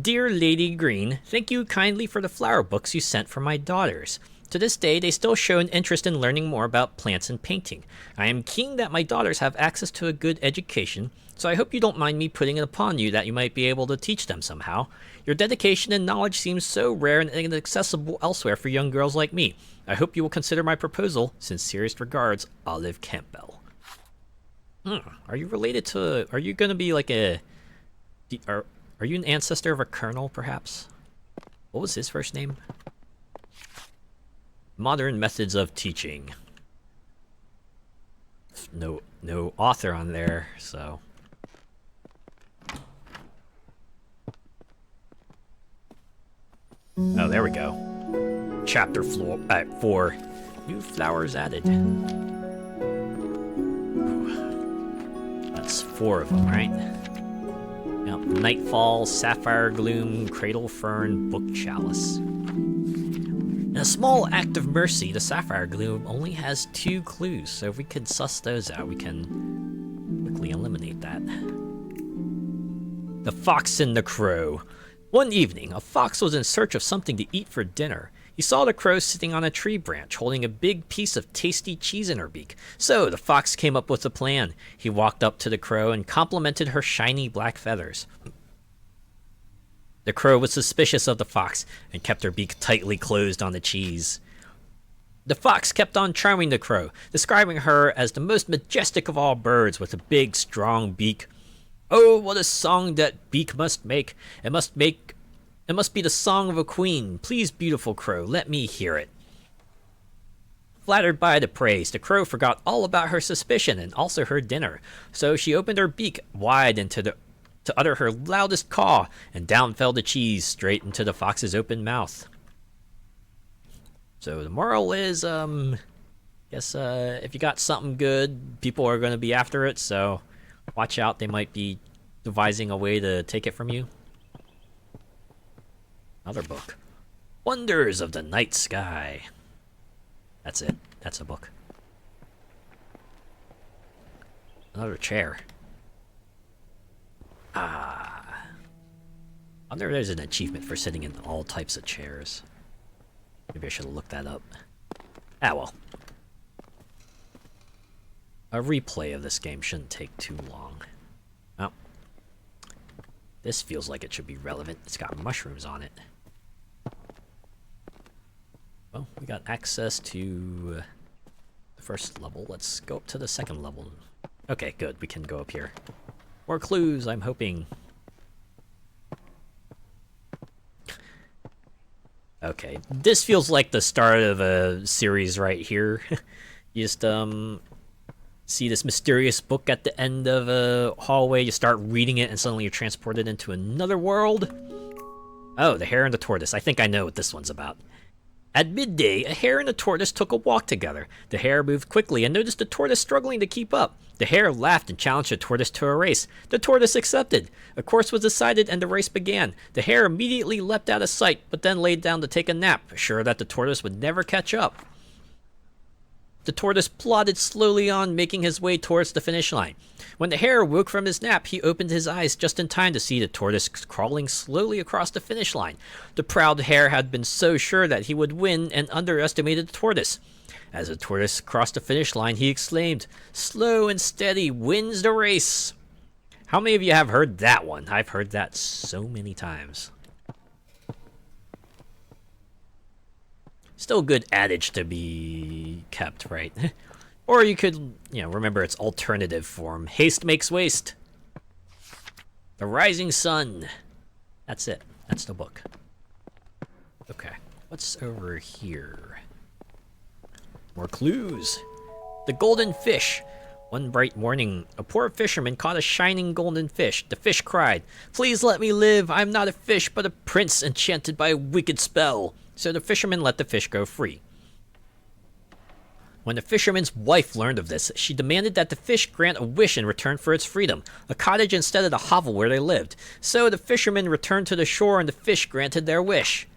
Dear Lady Green, thank you kindly for the flower books you sent for my daughters. To this day, they still show an interest in learning more about plants and painting. I am keen that my daughters have access to a good education, so I hope you don't mind me putting it upon you that you might be able to teach them somehow. Your dedication and knowledge seems so rare and inaccessible elsewhere for young girls like me. I hope you will consider my proposal. Sincerest regards, Olive Campbell. Are you related to... are you going to be like a... Are you an ancestor of a colonel, perhaps? What was his first name? Modern methods of teaching. No author on there, so... oh, there we go. Chapter 4. New flowers added. Ooh. That's 4 of them, right? Yep. Nightfall, Sapphire Gloom, Cradle Fern, Book Chalice. In a small act of mercy, the Sapphire Gloom only has 2 clues, so if we could suss those out, we can quickly eliminate that. The Fox and the Crow. One evening, a fox was in search of something to eat for dinner. He saw the crow sitting on a tree branch, holding a big piece of tasty cheese in her beak. So the fox came up with a plan. He walked up to the crow and complimented her shiny black feathers. The crow was suspicious of the fox and kept her beak tightly closed on the cheese. The fox kept on charming the crow, describing her as the most majestic of all birds with a big, strong beak. Oh, what a song that beak must make! It must be the song of a queen. Please, beautiful crow, let me hear it. Flattered by the praise, the crow forgot all about her suspicion and also her dinner. So she opened her beak wide to utter her loudest caw, and down fell the cheese straight into the fox's open mouth. So the moral is, guess if you got something good, people are going to be after it. So watch out; they might be devising a way to take it from you. Another book. Wonders of the Night Sky. That's it. That's a book. Another chair. I wonder if there's an achievement for sitting in all types of chairs. Maybe I should have looked that up. Ah, well. A replay of this game shouldn't take too long. Oh. This feels like it should be relevant. It's got mushrooms on it. Well, we got access to the first level. Let's go up to the second level. Okay, good. We can go up here. More clues, I'm hoping. Okay, this feels like the start of a series right here. You just, see this mysterious book at the end of a hallway. You start reading it, and suddenly you're transported into another world. Oh, the hare and the tortoise. I think I know what this one's about. At midday, a hare and a tortoise took a walk together. The hare moved quickly and noticed the tortoise struggling to keep up. The hare laughed and challenged the tortoise to a race. The tortoise accepted. A course was decided and the race began. The hare immediately leapt out of sight, but then laid down to take a nap, sure that the tortoise would never catch up. The tortoise plodded slowly on, making his way towards the finish line. When the hare woke from his nap, he opened his eyes just in time to see the tortoise crawling slowly across the finish line. The proud hare had been so sure that he would win and underestimated the tortoise. As the tortoise crossed the finish line, he exclaimed, "Slow and steady wins the race." How many of you have heard that one? I've heard that so many times. Still a good adage to be kept, right? Or you could, remember its alternative form. Haste makes waste. The Rising Sun. That's it. That's the book. Okay. What's over here? More clues. The golden fish. One bright morning, a poor fisherman caught a shining golden fish. The fish cried, "Please let me live. I'm not a fish, but a prince enchanted by a wicked spell." So the fisherman let the fish go free. When the fisherman's wife learned of this, she demanded that the fish grant a wish in return for its freedom, a cottage instead of the hovel where they lived. So the fisherman returned to the shore and the fish granted their wish.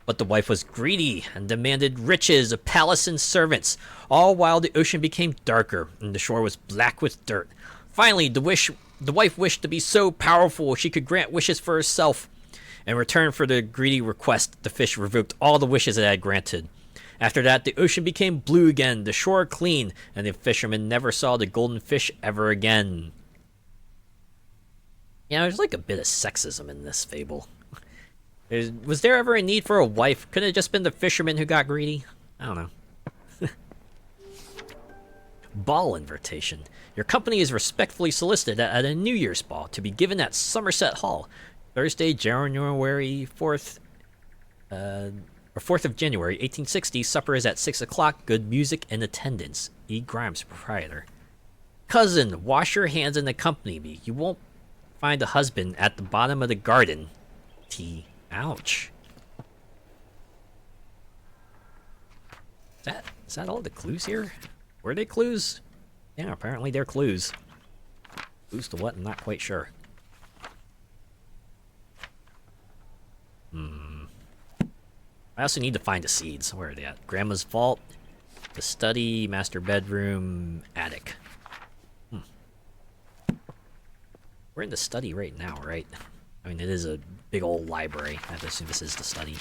But the wife was greedy and demanded riches, a palace, and servants, all while the ocean became darker and the shore was black with dirt. Finally, the wife wished to be so powerful she could grant wishes for herself. In return for the greedy request, the fish revoked all the wishes it had granted. After that, the ocean became blue again, the shore clean, and the fisherman never saw the golden fish ever again. There's like a bit of sexism in this fable. Was there ever a need for a wife? Could it have just been the fisherman who got greedy? I don't know. Ball invitation. Your company is respectfully solicited at a New Year's ball to be given at Somerset Hall, Thursday, January 4th, 4th of January, 1860. Supper is at 6 o'clock. Good music and attendance. E. Grimes, proprietor. Cousin, wash your hands and accompany me. You won't find a husband at the bottom of the garden. T. Ouch. Is that all the clues here? Were they clues? Yeah, apparently they're clues. Clues to what? I'm not quite sure. I also need to find the seeds. Where are they at? Grandma's vault, the study, master bedroom, attic. We're in the study right now, right? I mean, it is a big old library. I have to assume this is the study.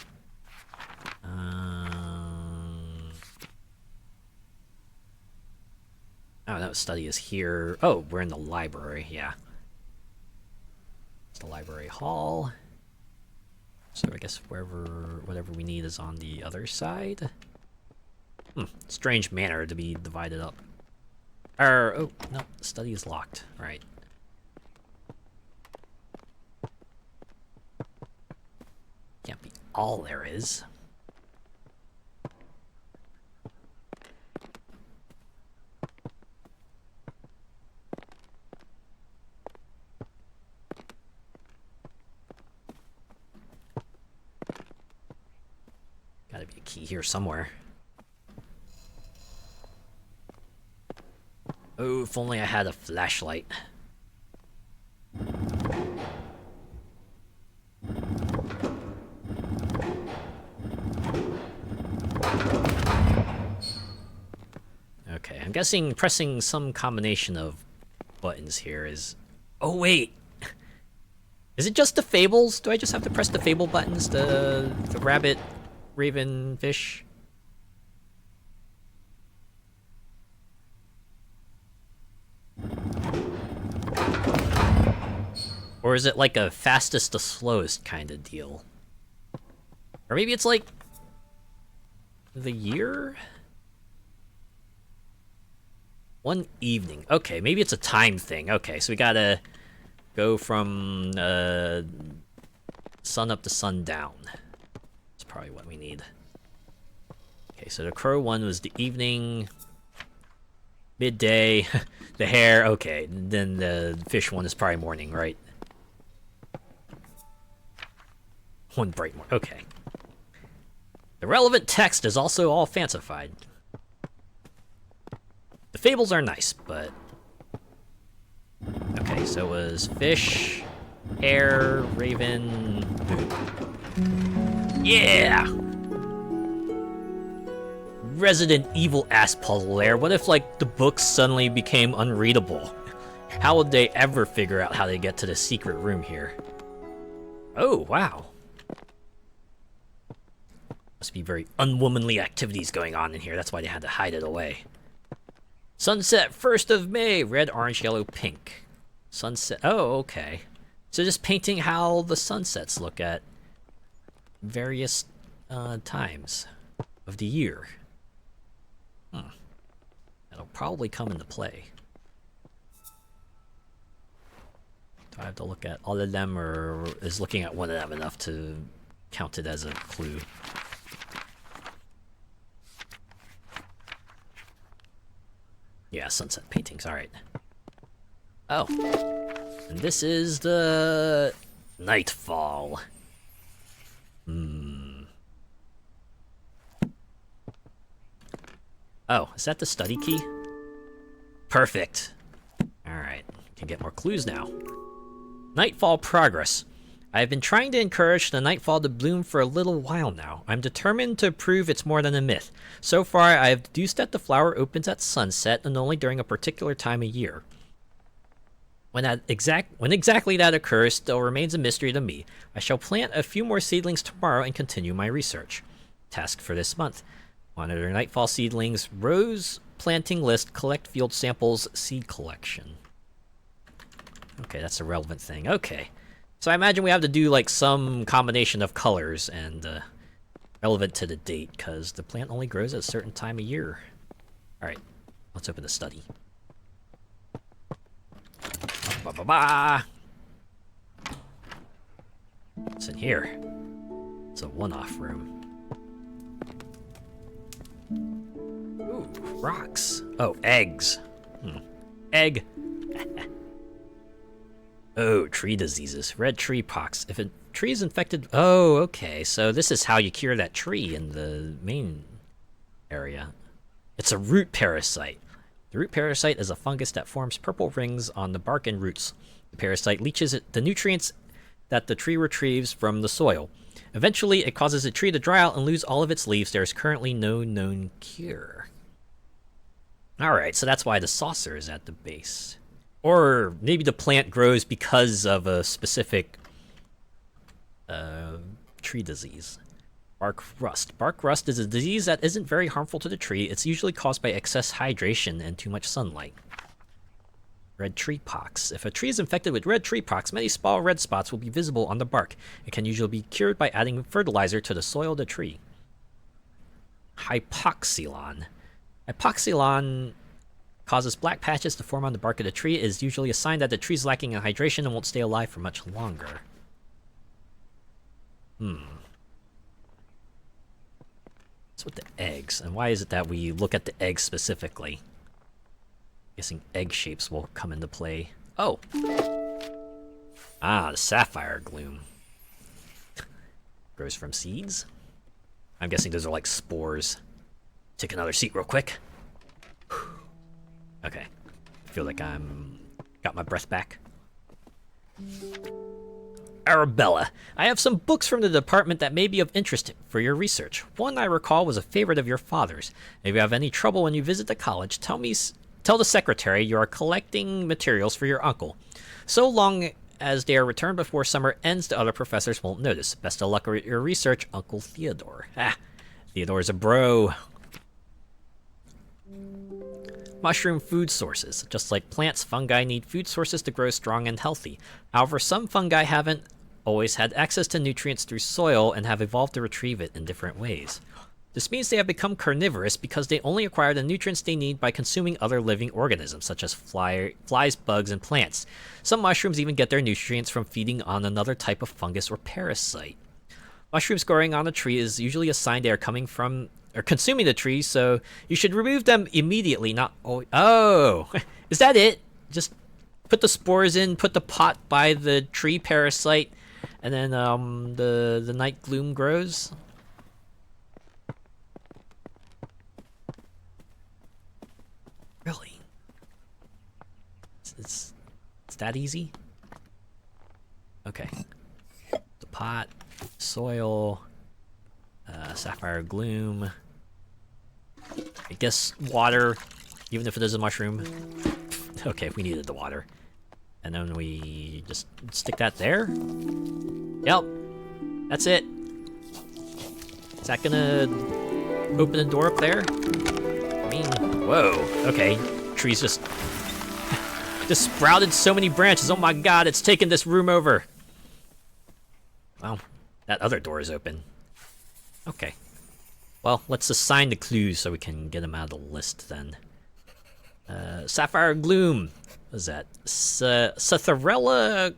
Oh, that study is here. Oh, we're in the library, yeah. It's the library hall. So I guess whatever we need is on the other side. Strange manner to be divided up. Oh, no, the study is locked. Right. Can't be all there is. Gotta be a key here somewhere. Oh, if only I had a flashlight. Okay, I'm guessing pressing some combination of buttons here is... Oh, wait! Is it just the fables? Do I just have to press the fable buttons? The rabbit, raven, fish? Or is it like a fastest to slowest kind of deal? Or maybe it's like... the year? One evening. Okay, maybe it's a time thing. Okay, so we gotta go from sun up to sundown. That's probably what we need. Okay, so the crow one was the evening, midday, the hare. Okay, then the fish one is probably morning, right? One bright morning. Okay. The relevant text is also all fancified. The fables are nice, but... Okay, so it was fish, hare, raven, moon. Yeah! Resident Evil-ass puzzle there. What if, like, the books suddenly became unreadable? How would they ever figure out how to get to the secret room here? Oh, wow. Must be very unwomanly activities going on in here. That's why they had to hide it away. Sunset, 1st of May. Red, orange, yellow, pink. Sunset. Oh, okay. So just painting how the sunsets look at various times of the year. That'll probably come into play. Do I have to look at all of them, or is looking at one of them enough to count it as a clue? Yeah, sunset paintings, alright. Oh. And this is the... Nightfall. Oh, is that the study key? Perfect. Alright, can get more clues now. Nightfall progress. I have been trying to encourage the nightfall to bloom for a little while now. I'm determined to prove it's more than a myth. So far, I have deduced that the flower opens at sunset and only during a particular time of year. When exactly that occurs still remains a mystery to me. I shall plant a few more seedlings tomorrow and continue my research. Task for this month. Monitor nightfall seedlings, rose planting list, collect field samples, seed collection. Okay, that's a relevant thing. Okay. So I imagine we have to do like some combination of colors and relevant to the date, because the plant only grows at a certain time of year. Alright, let's open the study. Ba-ba-ba! What's in here? It's a one-off room. Ooh, rocks. Oh, eggs. Egg. Oh, tree diseases. Red tree pox. If a tree is infected... Oh, okay. So this is how you cure that tree in the main area. It's a root parasite. The root parasite is a fungus that forms purple rings on the bark and roots. The parasite leaches the nutrients that the tree retrieves from the soil. Eventually, it causes the tree to dry out and lose all of its leaves. There is currently no known cure. Alright, so that's why the saucer is at the base. Or maybe the plant grows because of a specific tree disease. Bark rust. Bark rust is a disease that isn't very harmful to the tree. It's usually caused by excess hydration and too much sunlight. Red tree pox. If a tree is infected with red tree pox, many small red spots will be visible on the bark. It can usually be cured by adding fertilizer to the soil of the tree. Hypoxylon. Hypoxylon causes black patches to form on the bark of the tree. It is usually a sign that the tree is lacking in hydration and won't stay alive for much longer. What's with the eggs? And why is it that we look at the eggs specifically? Guessing egg shapes will come into play. Oh! Ah, the sapphire gloom. Grows from seeds? I'm guessing those are like spores. Take another seat real quick. Okay. Feel like got my breath back. Arabella. I have some books from the department that may be of interest for your research. One I recall was a favorite of your father's. If you have any trouble when you visit the college, tell the secretary you are collecting materials for your uncle. So long as they are returned before summer ends, the other professors won't notice. Best of luck with your research, Uncle Theodore. Theodore's a bro. Mushroom food sources. Just like plants, fungi need food sources to grow strong and healthy. However, some fungi haven't always had access to nutrients through soil and have evolved to retrieve it in different ways. This means they have become carnivorous because they only acquire the nutrients they need by consuming other living organisms, such as flies, bugs, and plants. Some mushrooms even get their nutrients from feeding on another type of fungus or parasite. Mushrooms growing on a tree is usually a sign they are coming from or consuming the tree, so you should remove them immediately, not always. Oh, is that it? Just put the spores in, put the pot by the tree parasite, and then the night gloom grows? Really? It's that easy? Okay. The pot, soil, sapphire gloom. I guess water, even if it is a mushroom. Okay, we needed the water. And then we just stick that there. Yep. That's it. Is that gonna open the door up there? I mean, whoa. Okay. Trees just sprouted so many branches. Oh my god, it's taken this room over. Well, that other door is open. Okay. Well, let's assign the clues so we can get them out of the list then. Sapphire Gloom. What is that? Satharella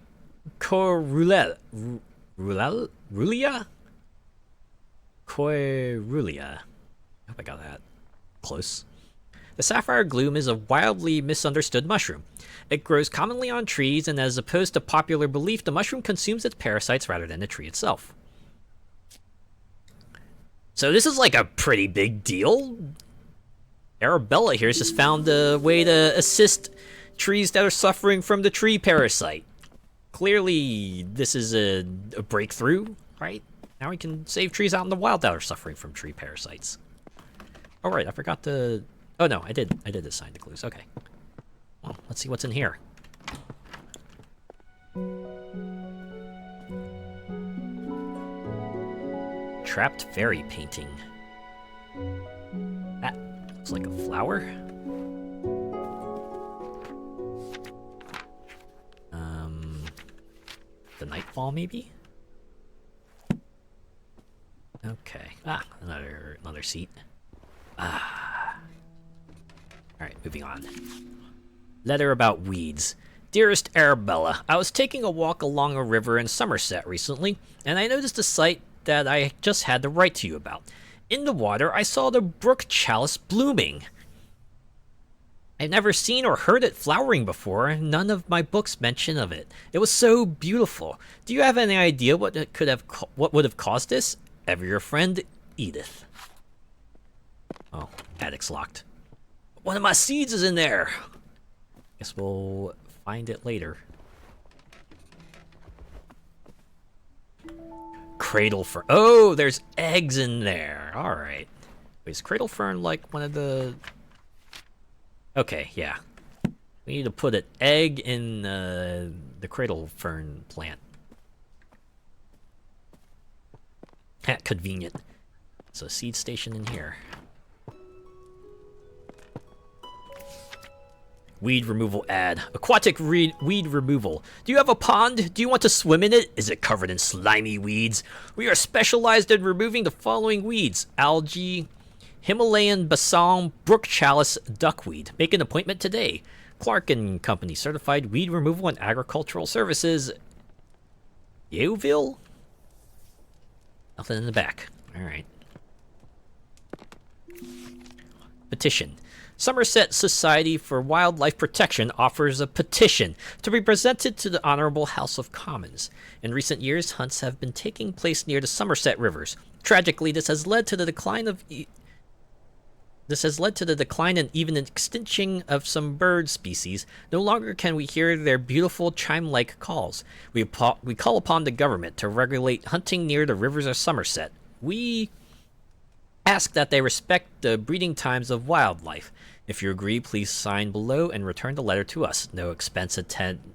Corulia? Coerulia. I hope I got that close. The sapphire gloom is a wildly misunderstood mushroom. It grows commonly on trees, and as opposed to popular belief, the mushroom consumes its parasites rather than the tree itself. So this is like a pretty big deal. Arabella here has just found a way to assist trees that are suffering from the tree parasite. Clearly, this is a breakthrough, right? Now we can save trees out in the wild that are suffering from tree parasites. Oh, right, I forgot to... Oh, no, I did assign the clues. Okay. Well, let's see what's in here. Trapped fairy painting. That looks like a flower. The nightfall, maybe? Okay. Another seat. Alright, moving on. Letter about weeds. Dearest Arabella, I was taking a walk along a river in Somerset recently, and I noticed a sight that I just had to write to you about. In the water, I saw the brook chalice blooming. I've never seen or heard it flowering before. None of my books mention of it. It was so beautiful. Do you have any idea what would have caused this? Ever your friend, Edith. Oh, attic's locked. One of my seeds is in there. Guess we'll find it later. Cradle fern. Oh, there's eggs in there. All right. Wait, is cradle fern like one of the... Okay, yeah. We need to put an egg in the cradle fern plant. Convenient. So seed station in here. Weed removal ad. Aquatic weed removal. Do you have a pond? Do you want to swim in it? Is it covered in slimy weeds? We are specialized in removing the following weeds: algae, Himalayan balsam, brook chalice, duckweed. Make an appointment today. Clark and Company, certified weed removal and agricultural services. Yeovil? Nothing in the back. All right. Petition. Somerset Society for Wildlife Protection offers a petition to be presented to the Honorable House of Commons. In recent years, hunts have been taking place near the Somerset rivers. Tragically, this has led to the decline and even extinction of some bird species. No longer can we hear their beautiful chime-like calls. We call upon the government to regulate hunting near the rivers of Somerset. We ask that they respect the breeding times of wildlife. If you agree, please sign below and return the letter to us. No expense attends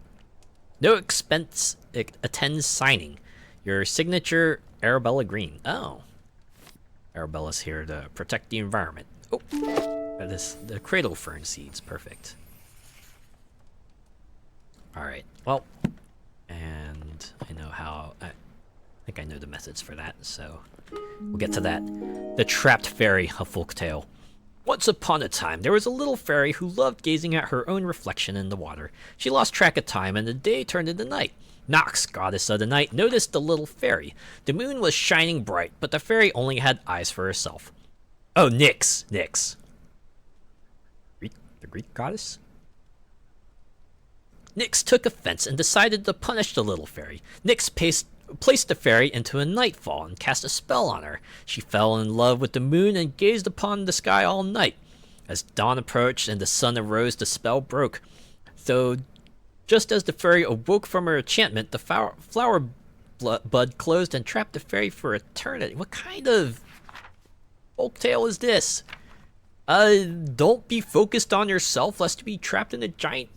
signing. Your signature, Arabella Green. Oh. Arabella's here to protect the environment. Oh, the cradle fern seeds, perfect. All right, well, and I think I know the methods for that, so we'll get to that. The Trapped Fairy, a folk tale. Once upon a time, there was a little fairy who loved gazing at her own reflection in the water. She lost track of time, and the day turned into night. Nox, goddess of the night, noticed the little fairy. The moon was shining bright, but the fairy only had eyes for herself. Oh, Nyx. The Greek goddess? Nyx took offense and decided to punish the little fairy. Nyx placed the fairy into a nightfall and cast a spell on her. She fell in love with the moon and gazed upon the sky all night. As dawn approached and the sun arose, the spell broke. Though, just as the fairy awoke from her enchantment, the flower bud closed and trapped the fairy for eternity. What kind of folktale is this? Don't be focused on yourself, lest you be trapped in a giant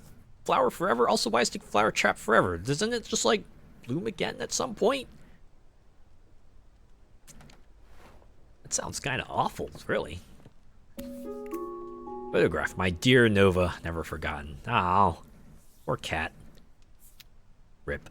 flower forever. Also, why is the flower trapped forever? Doesn't it just, like, bloom again at some point? That sounds kind of awful, really. Photograph. My dear Nova, never forgotten. Oh, poor cat. Rip.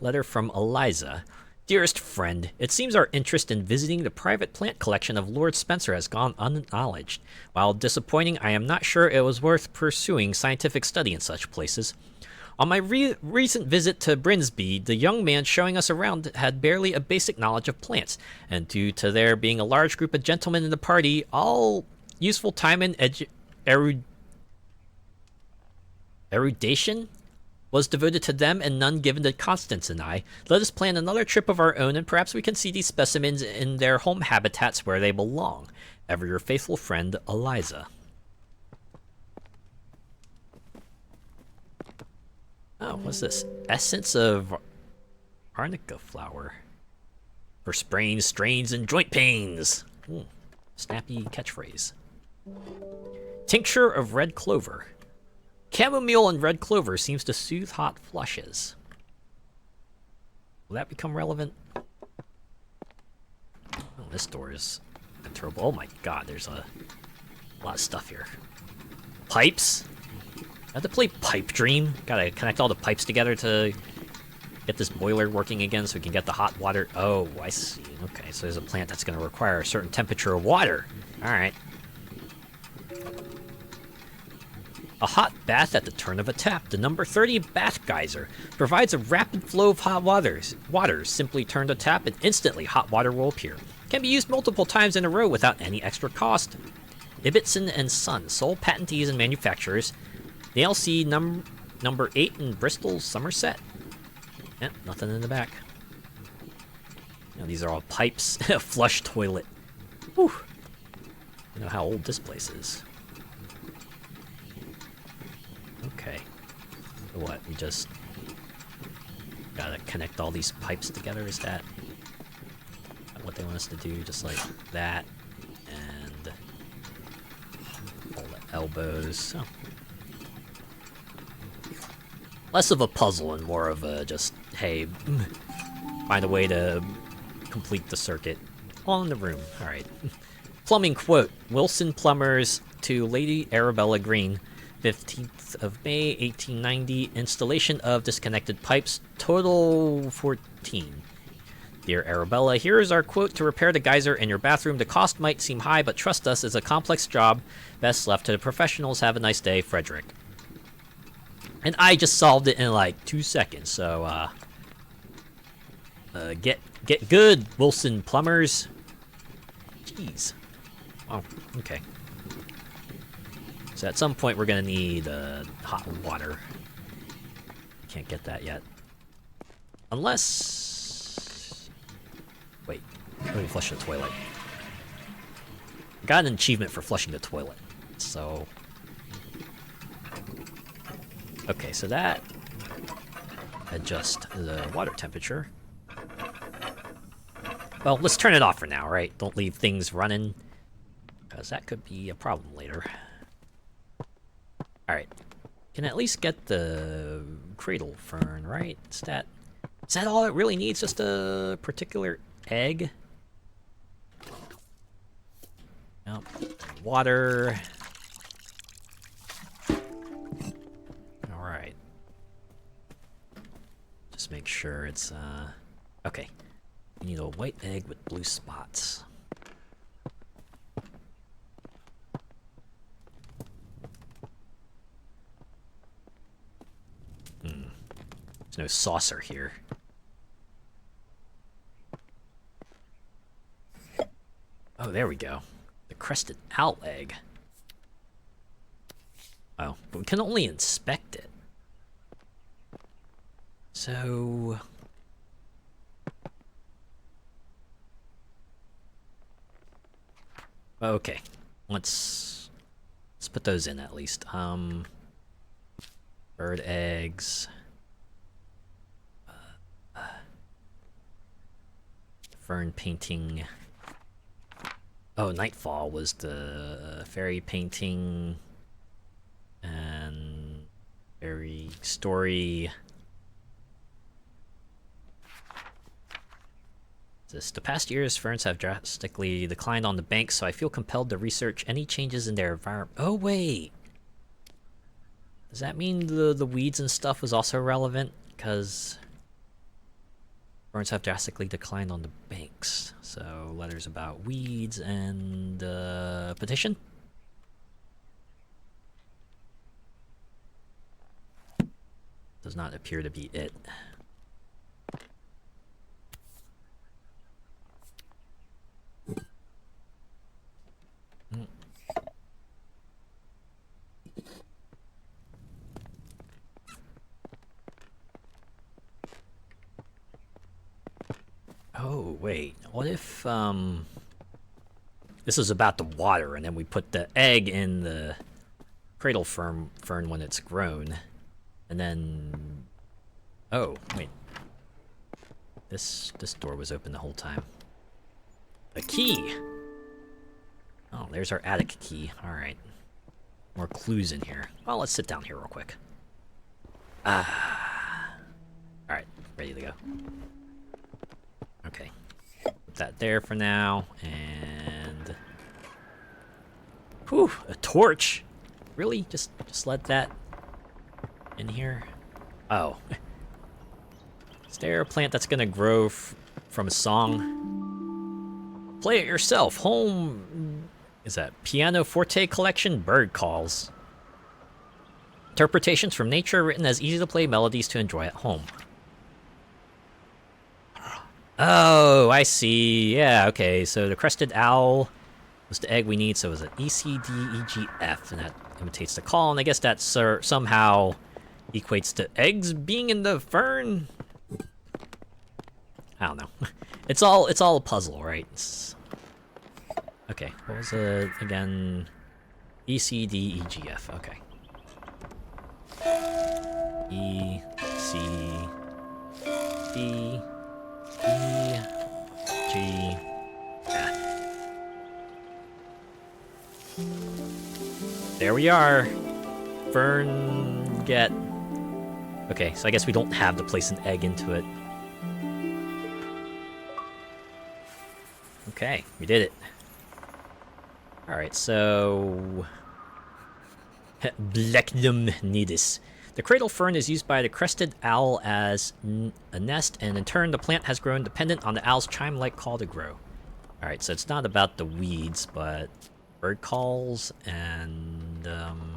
Letter from Eliza. Dearest friend, it seems our interest in visiting the private plant collection of Lord Spencer has gone unacknowledged. While disappointing, I am not sure it was worth pursuing scientific study in such places. On my recent visit to Brinsby, the young man showing us around had barely a basic knowledge of plants, and due to there being a large group of gentlemen in the party, all useful time and erudition was devoted to them and none given to Constance and I. Let us plan another trip of our own, and perhaps we can see these specimens in their home habitats where they belong. Ever your faithful friend, Eliza. Oh, what's this? Essence of arnica flower. For sprains, strains, and joint pains. Snappy catchphrase. Tincture of red clover. Chamomile and red clover seems to soothe hot flushes. Will that become relevant? Oh, this door is terrible. Oh my god, there's a lot of stuff here. Pipes? I have to play Pipe Dream. Gotta connect all the pipes together to get this boiler working again so we can get the hot water. Oh, I see. Okay, so there's a plant that's gonna require a certain temperature of water. Alright. A hot bath at the turn of a tap. The number 30 bath geyser provides a rapid flow of hot water. Simply turn the tap and instantly hot water will appear. Can be used multiple times in a row without any extra cost. Ibbotson and Son, sole patentees and manufacturers. The LC number 8 in Bristol, Somerset. Yep, nothing in the back. You know, these are all pipes. A flush toilet. Whew. You know how old this place is. Okay. So what? We just gotta connect all these pipes together? Is that what they want us to do? Just like that. And all the elbows. Oh. Less of a puzzle and more of a just, hey, find a way to complete the circuit. All in the room. Alright. Plumbing quote. Wilson Plumbers to Lady Arabella Green. 15th of May, 1890. Installation of disconnected pipes. Total 14. Dear Arabella, here is our quote to repair the geyser in your bathroom. The cost might seem high, but trust us, it's a complex job. Best left to the professionals. Have a nice day, Frederick. And I just solved it in like 2 seconds, so, get good, Wilson Plumbers. Jeez. Oh, okay. So at some point we're gonna need, hot water. Can't get that yet. Unless... Wait, let me flush the toilet. Got an achievement for flushing the toilet, so... Okay, so that... adjust the water temperature. Well, let's turn it off for now, right? Don't leave things running, because that could be a problem later. Alright. Can at least get the cradle fern, right? Is that all it really needs? Just a particular egg? Nope. Water. Alright. Just make sure it's, okay. You need a white egg with blue spots. There's no saucer here. Oh, there we go. The crested owl egg. Oh, but we can only inspect it. So... okay. Let's put those in at least. Bird eggs. Fern painting. Oh, Nightfall was the fairy painting. And fairy story. The past years, ferns have drastically declined on the banks, so I feel compelled to research any changes in their environment. Oh, wait! Does that mean the weeds and stuff was also relevant? Because ferns have drastically declined on the banks. So, letters about weeds and petition? Does not appear to be it. Oh, wait. What if, this is about the water, and then we put the egg in the cradle fern when it's grown, and then... oh, wait. This door was open the whole time. A key! Oh, there's our attic key. Alright. More clues in here. Well, let's sit down here real quick. Alright, ready to go. Okay. Put that there for now, and... whew, a torch? Really? Just let that in here? Oh. Is there a plant that's gonna grow from a song? Play it yourself. Home... is that pianoforte collection? Bird calls. Interpretations from nature written as easy-to-play melodies to enjoy at home. Oh, I see. Yeah, okay. So the crested owl was the egg we need, so it was an E, C, D, E, G, F, and that imitates the call, and I guess that somehow equates to eggs being in the fern? I don't know. It's all a puzzle, right? Okay, what was it again? E, C, D, E, G, F. Okay. E, C, D, E, G, F. There we are. Fern get. Okay, so I guess we don't have to place an egg into it. Okay, we did it. Alright, so... Blechnum nidus. The cradle fern is used by the crested owl as a nest, and in turn the plant has grown dependent on the owl's chime-like call to grow. Alright, so it's not about the weeds, but bird calls and... well,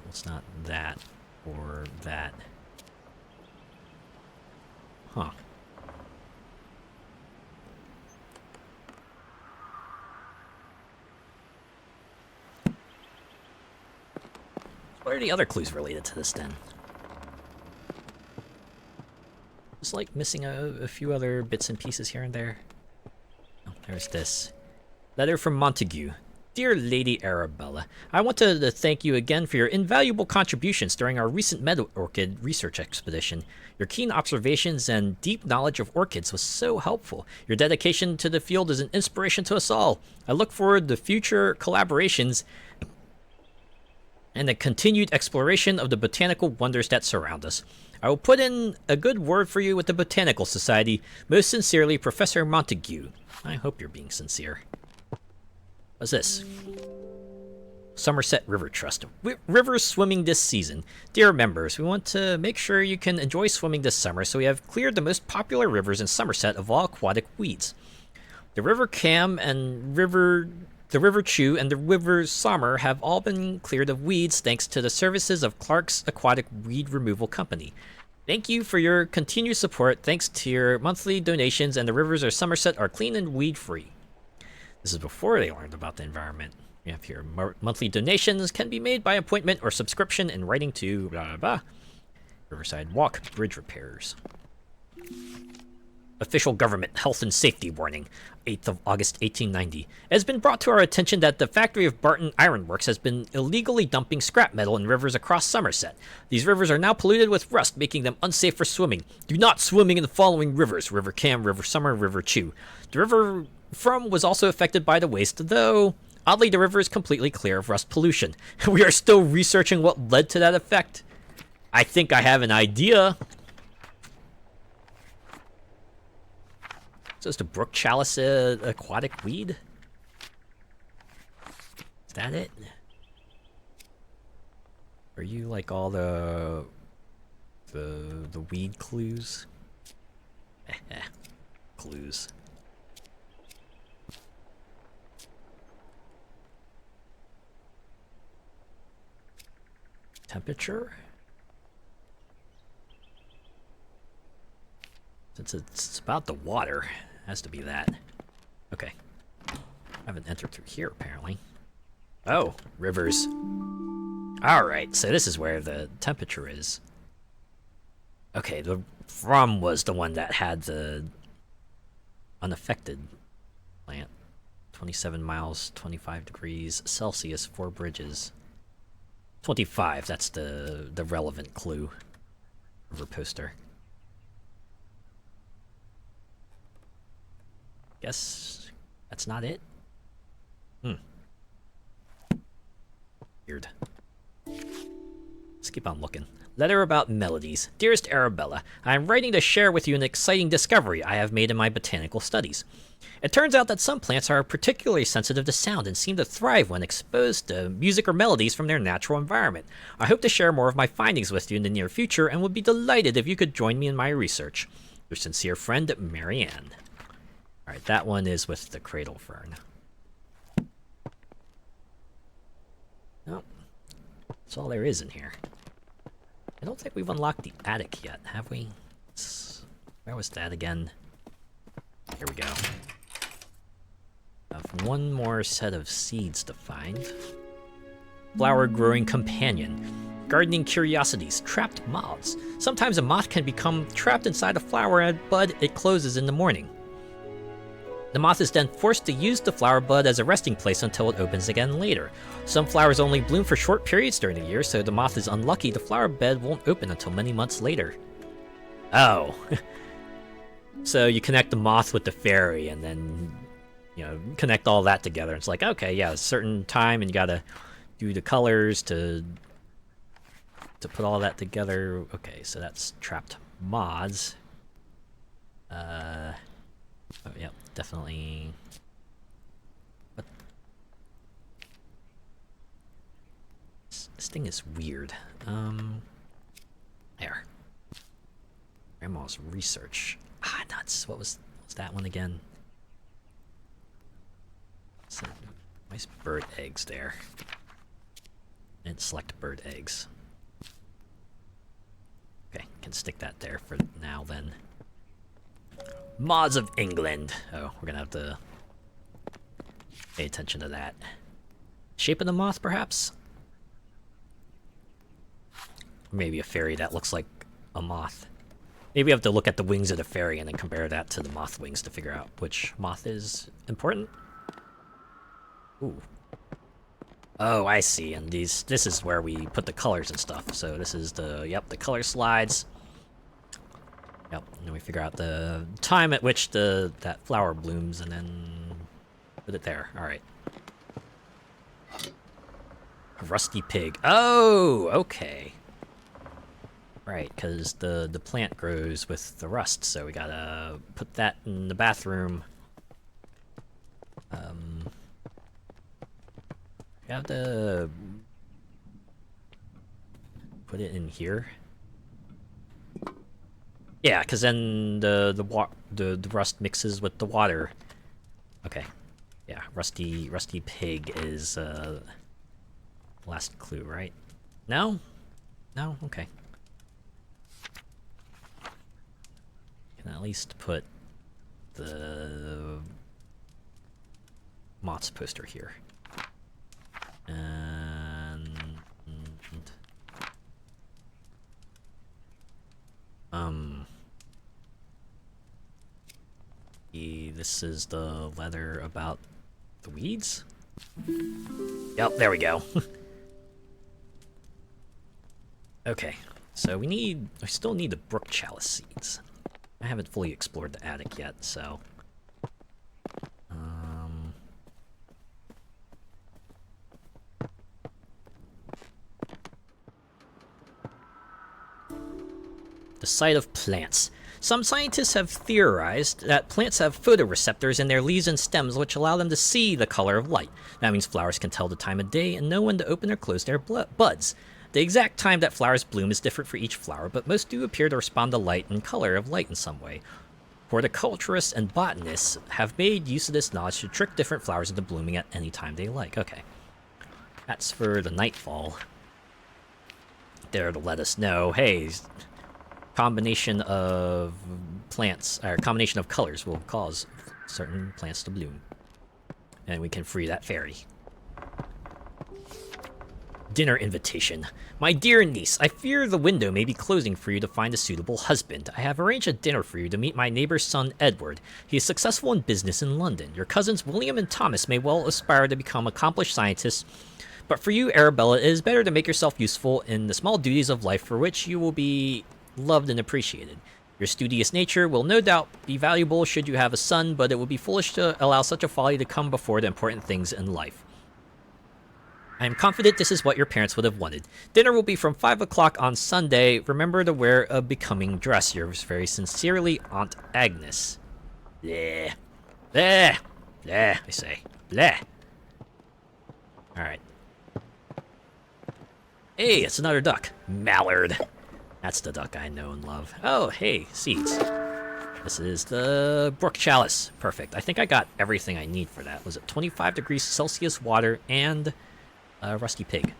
it's not that or that. Huh. What are the other clues related to this, then? Just like missing a few other bits and pieces here and there. Oh, there's this. Letter from Montague. Dear Lady Arabella, I want to thank you again for your invaluable contributions during our recent meadow orchid research expedition. Your keen observations and deep knowledge of orchids was so helpful. Your dedication to the field is an inspiration to us all. I look forward to future collaborations and the continued exploration of the botanical wonders that surround us. I will put in a good word for you with the Botanical Society. Most sincerely, Professor Montague. I hope you're being sincere. What's this? Somerset River Trust. Rivers swimming this season. Dear members, we want to make sure you can enjoy swimming this summer, so we have cleared the most popular rivers in Somerset of all aquatic weeds. The River Cam and the River Chew and the River Sommer have all been cleared of weeds thanks to the services of Clark's Aquatic Weed Removal Company. Thank you for your continued support. Thanks to your monthly donations, and the rivers of Somerset are clean and weed-free. This is before they learned about the environment. We have here monthly donations can be made by appointment or subscription in writing to blah, blah, blah. Riverside Walk Bridge Repairs. Official Government Health and Safety Warning, 8th of August 1890. It has been brought to our attention that the factory of Barton Iron Works has been illegally dumping scrap metal in rivers across Somerset. These rivers are now polluted with rust, making them unsafe for swimming. Do not swimming in the following rivers: River Cam, River Sommer, River Chew. The river From was also affected by the waste, though oddly the river is completely clear of rust pollution. We are still researching what led to that effect. I think I have an idea. So is the brook chalice aquatic weed? Is that it? Are you like all the weed clues? Clues. Temperature? Since it's about the water, it has to be that. Okay. I haven't entered through here, apparently. Oh, rivers. Alright, so this is where the temperature is. Okay, the From was the one that had the unaffected plant. 27 miles, 25 degrees Celsius, 4 bridges. 25, that's the relevant clue. River poster. Guess that's not it? Weird. Let's keep on looking. Letter about melodies. Dearest Arabella, I am writing to share with you an exciting discovery I have made in my botanical studies. It turns out that some plants are particularly sensitive to sound and seem to thrive when exposed to music or melodies from their natural environment. I hope to share more of my findings with you in the near future and would be delighted if you could join me in my research. Your sincere friend, Marianne. Alright, that one is with the cradle fern. Nope. That's all there is in here. I don't think we've unlocked the attic yet, have we? Where was that again? Here we go. I have one more set of seeds to find. Flower growing companion. Gardening curiosities. Trapped moths. Sometimes a moth can become trapped inside a flower bud it closes in the morning. The moth is then forced to use the flower bud as a resting place until it opens again later. Some flowers only bloom for short periods during the year, so the moth is unlucky the flower bed won't open until many months later. Oh. So you connect the moth with the fairy, and then, you know, connect all that together. It's like, okay, yeah, a certain time, and you gotta do the colors to put all that together. Okay, so that's trapped moths. Oh, yep, definitely. What? This thing is weird. There. Grandma's research. Ah, nuts. What was that one again? So, nice bird eggs there. And select bird eggs. Okay, can stick that there for now then. Moths of England. Oh, we're gonna have to pay attention to that. Shape of the moth, perhaps? Maybe a fairy that looks like a moth. Maybe we have to look at the wings of the fairy and then compare that to the moth wings to figure out which moth is important. Ooh. Oh, I see. And this is where we put the colors and stuff. So this is the color slides. Yep, and then we figure out the time at which that flower blooms and then put it there. All right. A rusty pig. Oh, okay. Right, because the plant grows with the rust, so we gotta put that in the bathroom. We have to put it in here. Yeah, because then the rust mixes with the water. Okay, yeah, rusty pig is last clue, right? No, okay. Can at least put the Mott's poster here. And this is the letter about the weeds? Yep, there we go. Okay, so we still need the brook chalice seeds. I haven't fully explored the attic yet, so the site of plants. Some scientists have theorized that plants have photoreceptors in their leaves and stems which allow them to see the color of light. That means flowers can tell the time of day and know when to open or close their buds. The exact time that flowers bloom is different for each flower, but most do appear to respond to light and color of light in some way. Horticulturists and botanists have made use of this knowledge to trick different flowers into blooming at any time they like. Okay. That's for the nightfall. There to let us know, hey, combination of plants, or combination of colors will cause certain plants to bloom. And we can free that fairy. Dinner invitation. My dear niece, I fear the window may be closing for you to find a suitable husband. I have arranged a dinner for you to meet my neighbor's son, Edward. He is successful in business in London. Your cousins William and Thomas may well aspire to become accomplished scientists, but for you, Arabella, it is better to make yourself useful in the small duties of life for which you will be loved and appreciated. Your studious nature will no doubt be valuable should you have a son, but it would be foolish to allow such a folly to come before the important things in life. I am confident this is what your parents would have wanted. Dinner will be from 5 o'clock on Sunday. Remember to wear a becoming dress. Yours very sincerely, Aunt Agnes. Bleh. Bleh. Bleh, I say. Bleh. Alright. Hey, it's another duck. Mallard. That's the duck I know and love. Oh, hey, seeds. This is the brook chalice. Perfect. I think I got everything I need for that. Was it 25 degrees Celsius water and a rusty pig?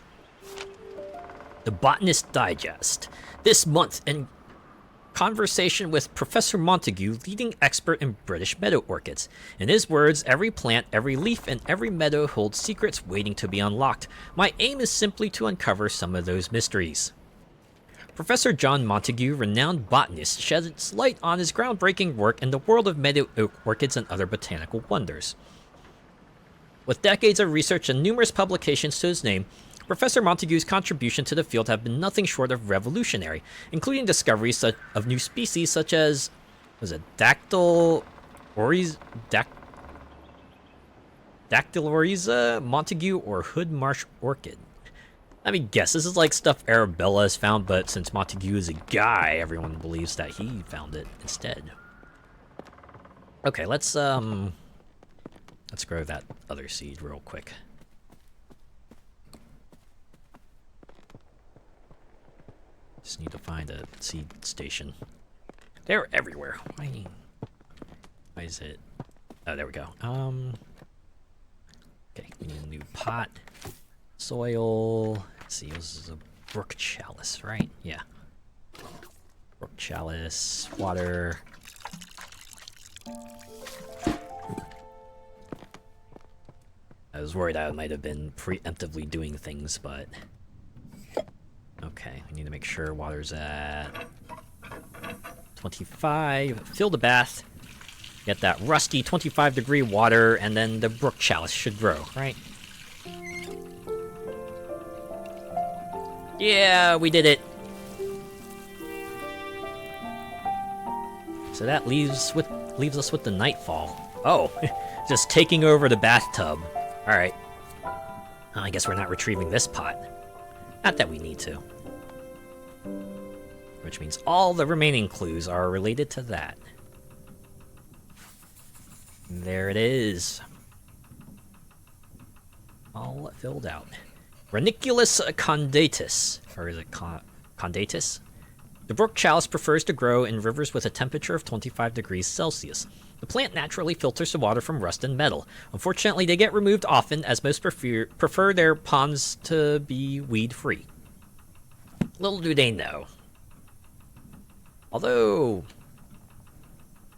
The Botanist Digest. This month, in conversation with Professor Montague, leading expert in British meadow orchids. In his words, every plant, every leaf, and every meadow holds secrets waiting to be unlocked. My aim is simply to uncover some of those mysteries. Professor John Montague, renowned botanist, sheds light on his groundbreaking work in the world of meadow oak orchids and other botanical wonders. With decades of research and numerous publications to his name, Professor Montague's contribution to the field have been nothing short of revolutionary, including discoveries of new species such as, Dactylorhiza Montague or hood marsh orchid. Let me guess, this is like stuff Arabella has found, but since Montague is a guy, everyone believes that he found it instead. Okay, let's grow that other seed real quick. Just need to find a seed station. They're everywhere. Why is it? Oh, there we go. Okay, we need a new pot. Soil. Let's see, this is a brook chalice, right? Yeah. Brook chalice, water. I was worried I might have been preemptively doing things, but... Okay, I need to make sure water's at 25. Fill the bath. Get that rusty 25-degree water, and then the brook chalice should grow, right? Yeah, we did it. So that leaves us with the nightfall. Oh, just taking over the bathtub. All right. I guess we're not retrieving this pot. Not that we need to. Which means all the remaining clues are related to that. There it is. All filled out. Ranunculus condatus. Or is it condatus? The brook chalice prefers to grow in rivers with a temperature of 25 degrees Celsius. The plant naturally filters the water from rust and metal. Unfortunately, they get removed often, as most prefer their ponds to be weed-free. Little do they know. Although...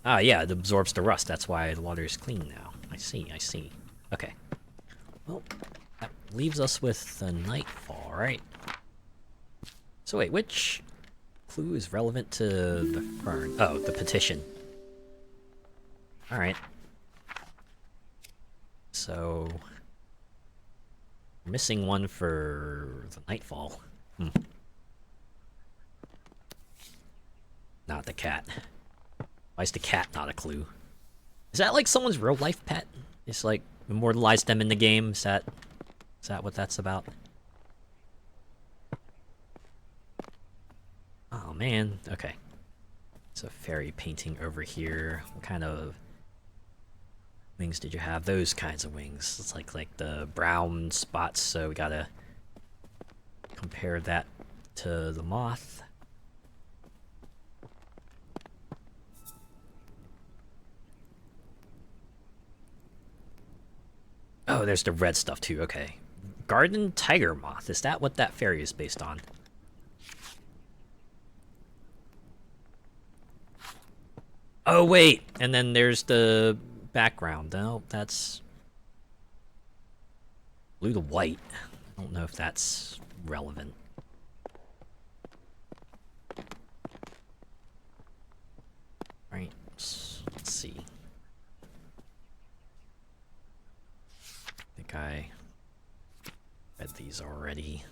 Ah, yeah, it absorbs the rust. That's why the water is clean now. I see. Okay. Well, that leaves us with the nightfall, right? So wait, which clue is relevant to the fern? Oh, the petition. Alright. So... we're missing one for the nightfall. Not the cat. Why is the cat not a clue? Is that like someone's real life pet? It's like immortalized them in the game? Is that what that's about? Oh man, okay. It's a fairy painting over here. What kind of wings did you have? Those kinds of wings. It's like the brown spots, so we gotta compare that to the moth. Oh, there's the red stuff too, okay. Garden tiger moth, is that what that fairy is based on? Oh wait, and then there's the background. No, that's blue to white. I don't know if that's relevant. Right, let's see. I think I read these already.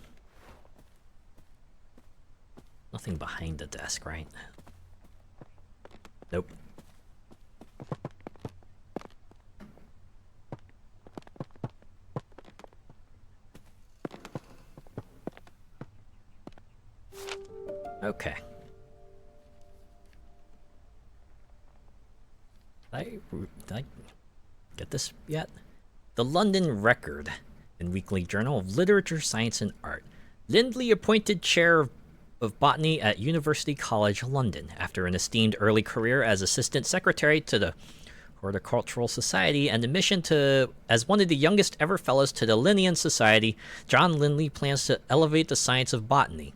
Nothing behind the desk, right? Nope. Okay. Did I get this yet? The London Record and Weekly Journal of Literature, Science and Art. Lindley appointed chair of botany at University College London after an esteemed early career as assistant secretary to the Horticultural Society and admission to as one of the youngest ever fellows to the Linnean Society. John Lindley plans to elevate the science of botany.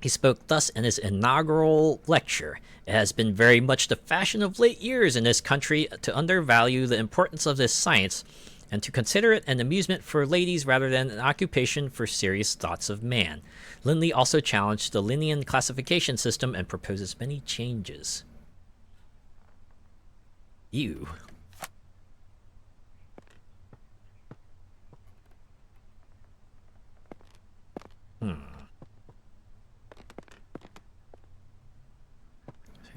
He spoke thus in his inaugural lecture. It has been very much the fashion of late years in this country to undervalue the importance of this science and to consider it an amusement for ladies rather than an occupation for serious thoughts of man. Lindley also challenged the Linnean classification system and proposes many changes. Ew.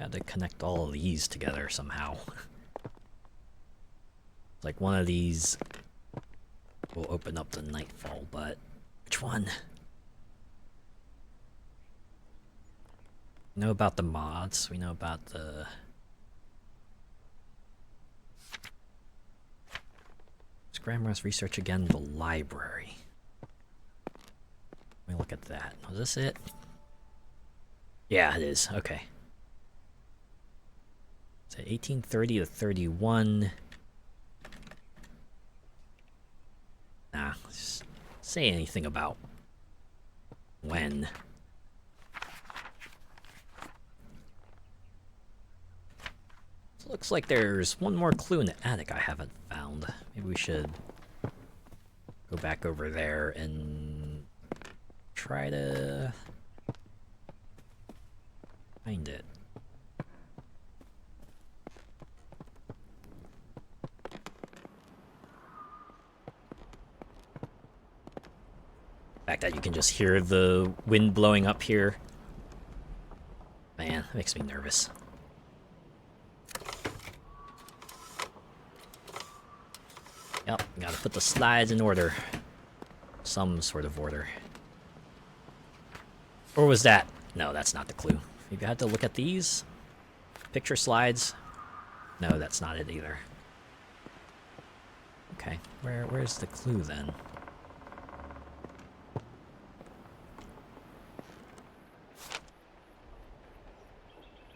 I had to connect all of these together somehow. Like one of these will open up the nightfall, but which one? We know about the mods. We know about the Grandma's research again, the library. Let me look at that. Was this it? Yeah, it is. Okay. So 1830 to 31. Nah, just say anything about when. So looks like there's one more clue in the attic I haven't found. Maybe we should go back over there and try to find it. The fact that you can just hear the wind blowing up here. Man, that makes me nervous. Yep, gotta put the slides in order. Some sort of order. Or was that? No, that's not the clue. You had to look at these picture slides. No, that's not it either. Okay, where's the clue then?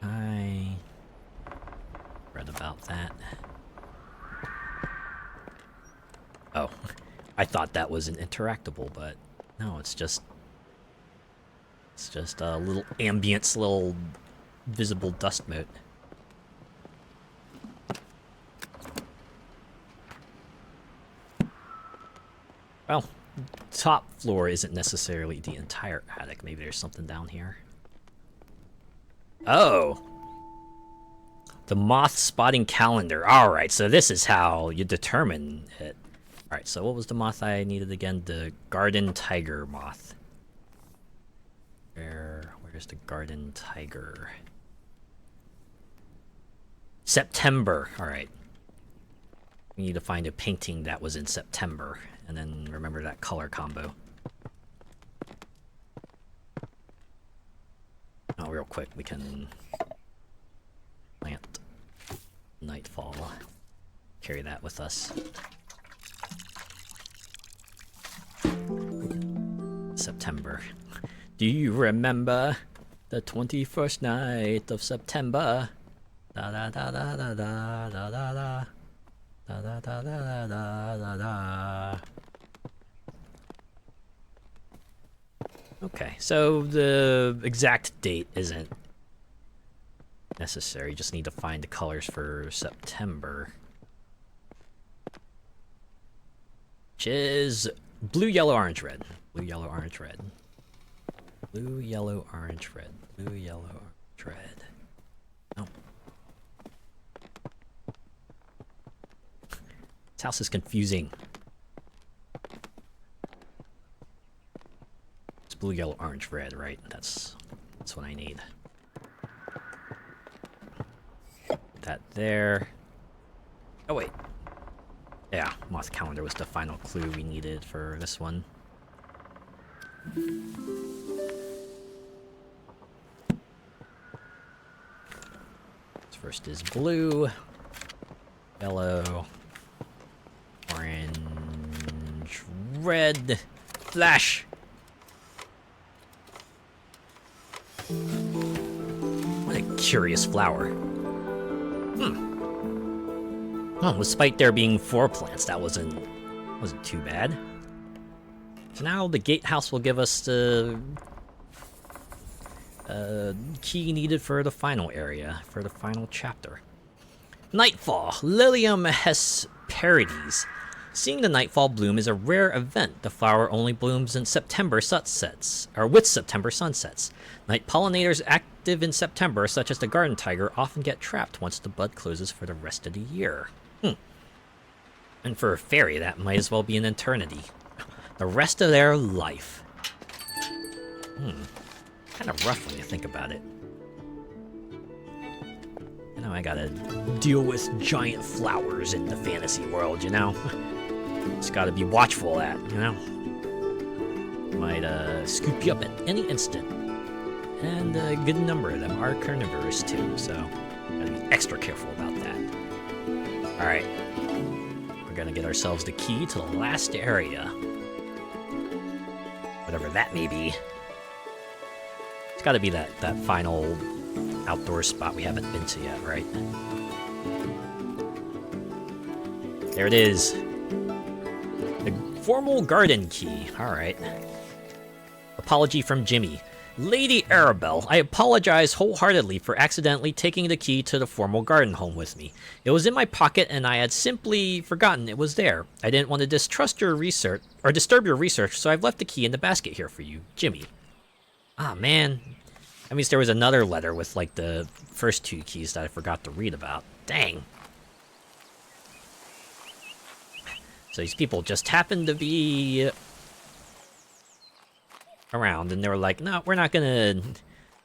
I read about that. Oh, I thought that was an interactable, but no, it's just a little ambience, little visible dust mote. Well, top floor isn't necessarily the entire attic. Maybe there's something down here. Oh! The moth spotting calendar. Alright, so this is how you determine it. Alright, so what was the moth I needed again? The garden tiger moth. Where's the garden tiger? September. Alright. We need to find a painting that was in September. And then remember that color combo. Oh, real quick, we can plant Nightfall. Carry that with us. September. Do you remember the 21st night of September? Da da da da da da da da da da da da da da da da. Okay, so the exact date isn't necessary. You just need to find the colors for September. Which is blue, yellow, orange, red. Blue, yellow, orange, red. Blue, yellow, orange, red. Blue, yellow, orange, red. No. This house is confusing. It's blue, yellow, orange, red, right? That's what I need. That there. Oh wait. Yeah, moth calendar was the final clue we needed for this one. First is blue, yellow, orange, red, flash! What a curious flower. Well, despite there being 4 plants, that wasn't too bad. So now the gatehouse will give us the key needed for the final area, for the final chapter. Nightfall, Lilium hesperides. Seeing the nightfall bloom is a rare event. The flower only blooms in September sunsets, or with September sunsets. Night pollinators active in September, such as the garden tiger, often get trapped once the bud closes for the rest of the year. And for a fairy, that might as well be an eternity. The rest of their life. Kind of rough when you think about it. You know, I gotta deal with giant flowers in the fantasy world, you know? Just gotta be watchful of that, you know? Might scoop you up at any instant. And a good number of them are carnivores too, so gotta be extra careful about that. Alright. we're gonna get ourselves the key to the last area. Whatever that may be. It's gotta be that final outdoor spot we haven't been to yet, right? There it is. The formal garden key. Alright. Apology from Jimmy. Lady Arabelle, I apologize wholeheartedly for accidentally taking the key to the formal garden home with me. It was in my pocket and I had simply forgotten it was there. I didn't want to distrust your research, or disturb your research, so I've left the key in the basket here for you. Jimmy. Ah, man. That means there was another letter with, like, the first 2 keys that I forgot to read about. Dang. So these people just happened to be around, and they were like, no, we're not gonna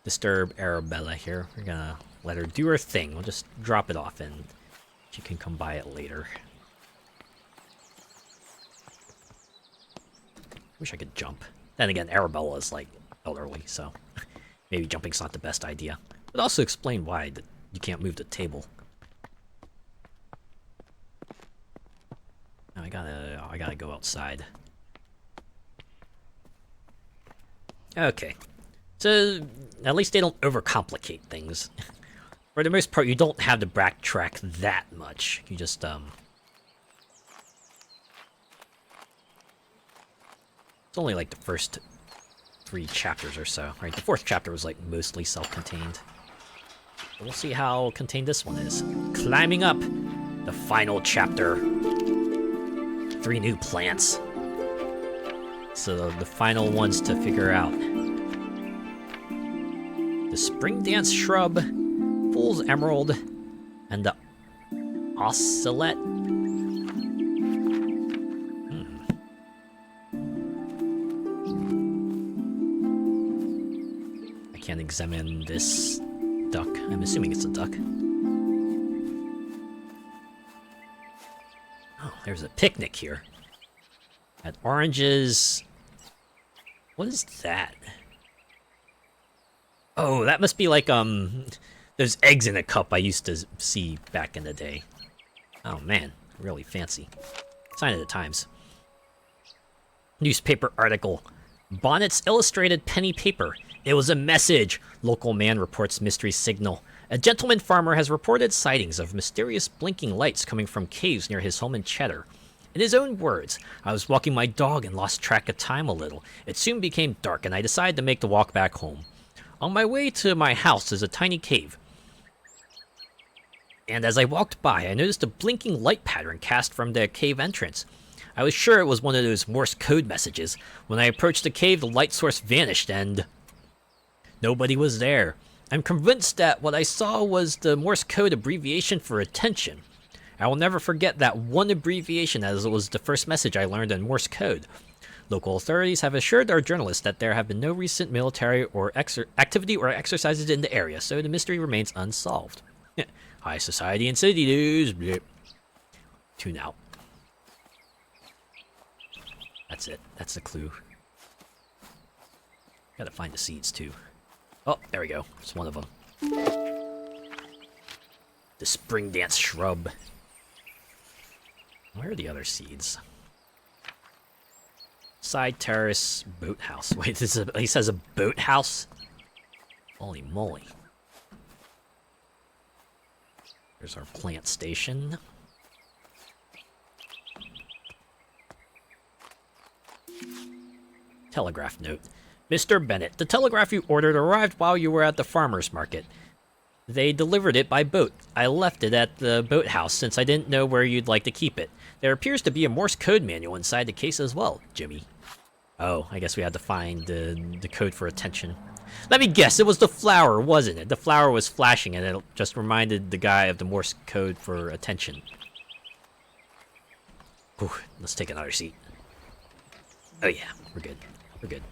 disturb Arabella here. We're gonna let her do her thing. We'll just drop it off, and she can come by it later. Wish I could jump. Then again, Arabella is, like, elderly, so maybe jumping's not the best idea. But also explain why you can't move the table. I gotta go outside. Okay. So, at least they don't overcomplicate things. For the most part, you don't have to backtrack that much. You just, It's only like the first 3 chapters or so, right? The 4th chapter was, like, mostly self-contained. We'll see how contained this one is. Climbing up! The final chapter. 3 new plants. So the final ones to figure out. The spring dance shrub, fool's emerald, and the ocelot. I can't examine this duck. I'm assuming it's a duck. Oh, there's a picnic here. At Oranges. What is that? Oh, that must be like, those eggs in a cup I used to see back in the day. Oh man, really fancy. Sign of the times. Newspaper article. Bonnet's illustrated penny paper. It was a message. Local man reports mystery signal. A gentleman farmer has reported sightings of mysterious blinking lights coming from caves near his home in Cheddar. In his own words, I was walking my dog and lost track of time a little. It soon became dark and I decided to make the walk back home. On my way to my house is a tiny cave. And as I walked by, I noticed a blinking light pattern cast from the cave entrance. I was sure it was one of those Morse code messages. When I approached the cave, the light source vanished and nobody was there. I'm convinced that what I saw was the Morse code abbreviation for attention. I will never forget that one abbreviation, as it was the first message I learned in Morse code. Local authorities have assured our journalists that there have been no recent military or activity or exercises in the area, so the mystery remains unsolved. High society and city news. Bleh. Tune out. That's it. That's the clue. Gotta find the seeds, too. Oh, there we go. It's one of them. The spring dance shrub. Where are the other seeds? Side terrace boathouse. Wait, he says a boathouse? Holy moly. There's our plant station. Telegraph note. Mr. Bennett, the telegraph you ordered arrived while you were at the farmer's market. They delivered it by boat. I left it at the boathouse since I didn't know where you'd like to keep it. There appears to be a Morse code manual inside the case as well, Jimmy. Oh, I guess we had to find the code for attention. Let me guess, it was the flower, wasn't it? The flower was flashing and it just reminded the guy of the Morse code for attention. Whew, let's take another seat. Oh yeah, we're good. We're good.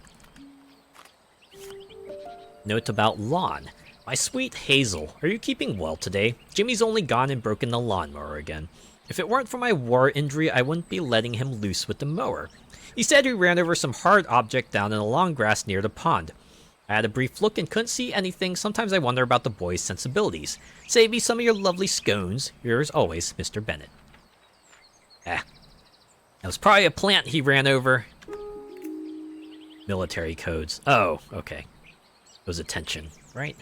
Note about lawn. My sweet Hazel, are you keeping well today? Jimmy's only gone and broken the lawnmower again. If it weren't for my war injury, I wouldn't be letting him loose with the mower. He said he ran over some hard object down in the long grass near the pond. I had a brief look and couldn't see anything. Sometimes I wonder about the boy's sensibilities. Save me some of your lovely scones. Yours always, Mr. Bennett. Ah. That was probably a plant he ran over. Military codes. Oh, okay. It was attention, right?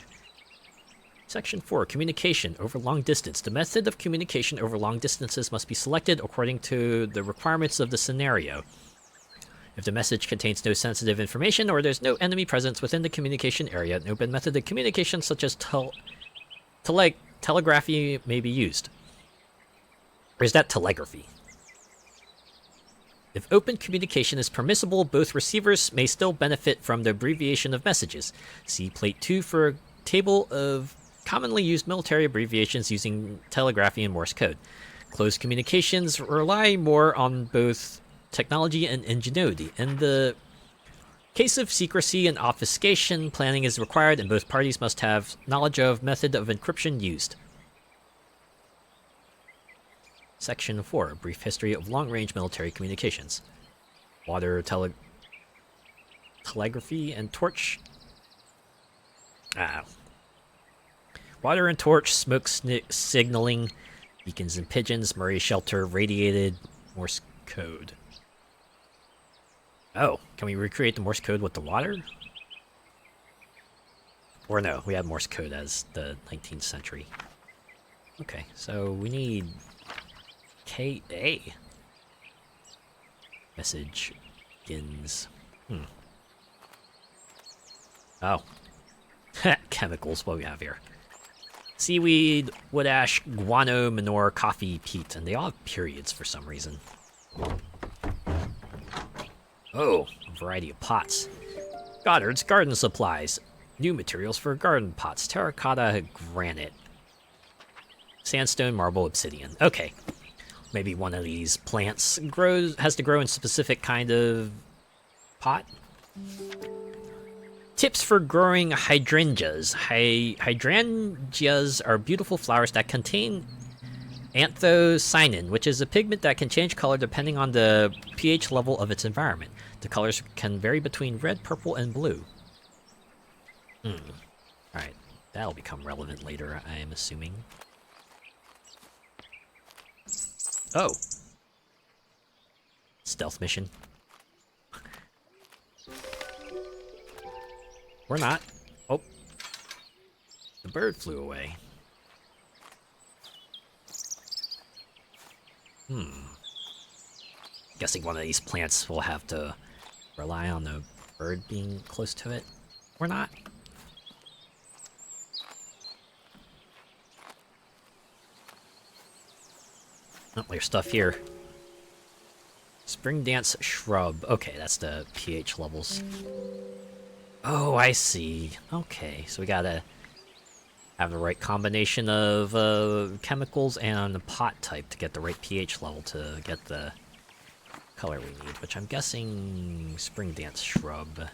Section 4, communication over long distance. The method of communication over long distances must be selected according to the requirements of the scenario. If the message contains no sensitive information or there's no enemy presence within the communication area, an open method of communication such as telegraphy may be used. Or is that telegraphy? If open communication is permissible, both receivers may still benefit from the abbreviation of messages. See Plate 2 for a table of commonly used military abbreviations using telegraphy and Morse code. Closed communications rely more on both technology and ingenuity. In the case of secrecy and obfuscation, planning is required and both parties must have knowledge of method of encryption used. Section 4, a brief history of long-range military communications. Water, telegraphy, and torch. Water and torch, smoke signaling, beacons and pigeons, Murray shelter, radiated, Morse code. Oh, can we recreate the Morse code with the water? Or no, we had Morse code as the 19th century. Okay, so we need KA. Message begins. Oh. Chemicals, what we have here. Seaweed, wood ash, guano, manure, coffee, peat, and they all have periods for some reason. Oh, a variety of pots. Goddard's garden supplies. New materials for garden pots. Terracotta, granite. Sandstone, marble, obsidian. Okay. Maybe one of these plants has to grow in a specific kind of pot. Tips for growing hydrangeas. Hydrangeas are beautiful flowers that contain anthocyanin, which is a pigment that can change color depending on the pH level of its environment. The colors can vary between red, purple, and blue. Alright, that'll become relevant later, I am assuming. Oh. Stealth mission. Or not. Oh. The bird flew away. Guessing one of these plants will have to rely on the bird being close to it. Or not. Oh, there's stuff here. Spring dance shrub. Okay, that's the pH levels. Oh, I see. Okay, so we gotta have the right combination of chemicals and the pot type to get the right pH level to get the color we need, which I'm guessing spring dance shrub.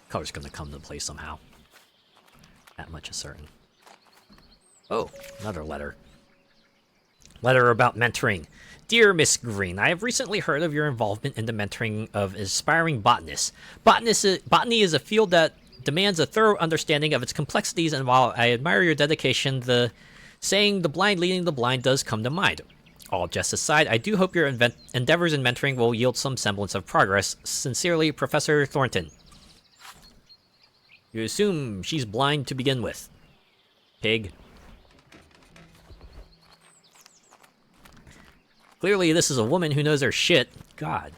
Color's gonna come into play somehow. That much is certain. Oh, another letter. Letter about mentoring. Dear Miss Green, I have recently heard of your involvement in the mentoring of aspiring botanists. Botany is a field that demands a thorough understanding of its complexities, and while I admire your dedication, the saying the blind leading the blind does come to mind. All jest aside, I do hope your endeavors in mentoring will yield some semblance of progress. Sincerely, Professor Thornton. You assume she's blind to begin with. Pig. Clearly, this is a woman who knows her shit. God.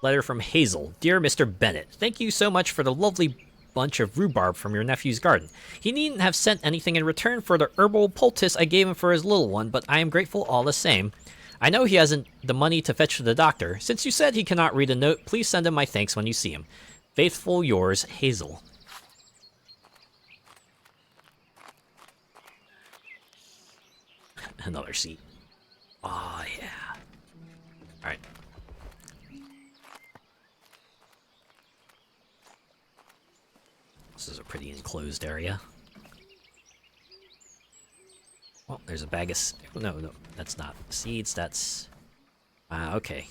Letter from Hazel. Dear Mr. Bennett, thank you so much for the lovely bunch of rhubarb from your nephew's garden. He needn't have sent anything in return for the herbal poultice I gave him for his little one, but I am grateful all the same. I know he hasn't the money to fetch to the doctor. Since you said he cannot read a note, please send him my thanks when you see him. Faithful yours, Hazel. Another seat. Oh, yeah. Alright. This is a pretty enclosed area. Well, there's a bag of... No, that's not seeds, that's... okay.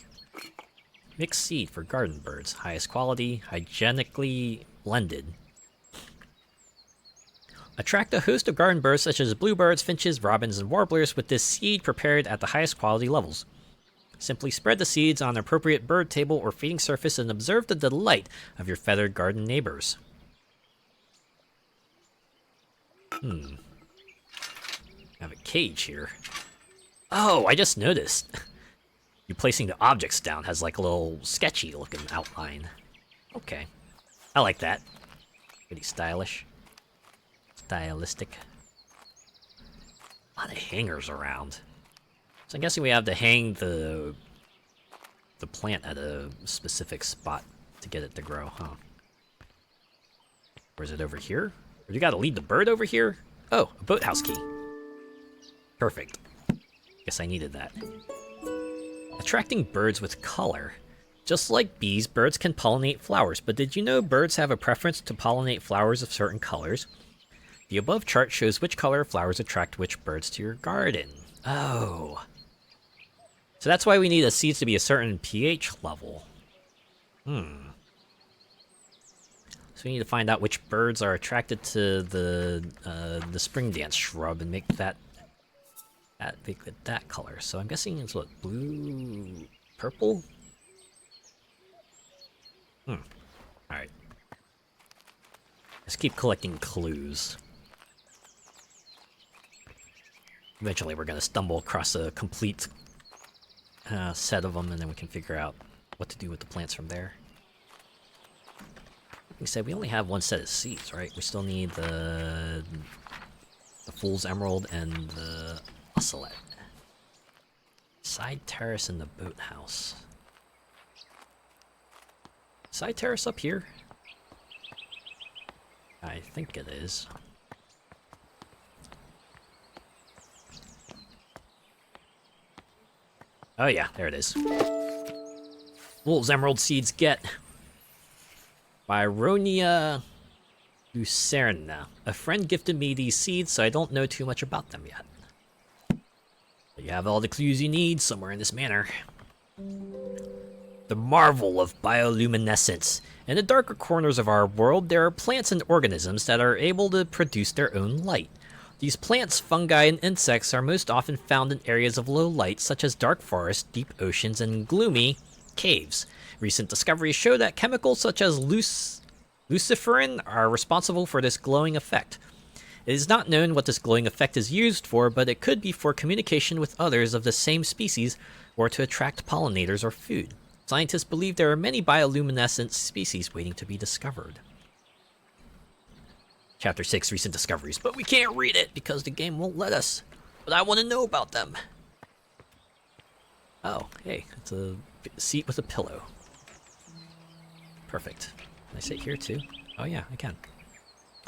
Mixed seed for garden birds. Highest quality, hygienically blended. Attract a host of garden birds such as bluebirds, finches, robins, and warblers with this seed prepared at the highest quality levels. Simply spread the seeds on an appropriate bird table or feeding surface and observe the delight of your feathered garden neighbors. I have a cage here. Oh, I just noticed. You placing the objects down has like a little sketchy looking outline. Okay. I like that. Pretty stylish. Stylistic. A lot of hangers around. So I'm guessing we have to hang the plant at a specific spot to get it to grow, huh? Or is it over here? Or you gotta lead the bird over here? Oh, a boathouse key. Perfect. Guess I needed that. Attracting birds with color. Just like bees, birds can pollinate flowers, but did you know birds have a preference to pollinate flowers of certain colors? The above chart shows which color flowers attract which birds to your garden. Oh. So that's why we need the seeds to be a certain pH level. So we need to find out which birds are attracted to the spring dance shrub and make that color. So I'm guessing it's what, blue, purple? Alright. Let's keep collecting clues. Eventually we're gonna stumble across a complete set of them, and then we can figure out what to do with the plants from there. Like we said, we only have one set of seeds, right? We still need the Fool's Emerald and the Ocelot. Side terrace in the boathouse. Side terrace up here? I think it is. Oh yeah, there it is. Fool's Emerald seeds get Byronia Lucerna. A friend gifted me these seeds, so I don't know too much about them yet. But you have all the clues you need somewhere in this manor. The marvel of bioluminescence. In the darker corners of our world, there are plants and organisms that are able to produce their own light. These plants, fungi, and insects are most often found in areas of low light, such as dark forests, deep oceans, and gloomy caves. Recent discoveries show that chemicals such as luciferin are responsible for this glowing effect. It is not known what this glowing effect is used for, but it could be for communication with others of the same species or to attract pollinators or food. Scientists believe there are many bioluminescent species waiting to be discovered. Chapter 6, Recent Discoveries. But we can't read it because the game won't let us. But I want to know about them. Oh, hey, it's a seat with a pillow. Perfect. Can I sit here too? Oh yeah, I can.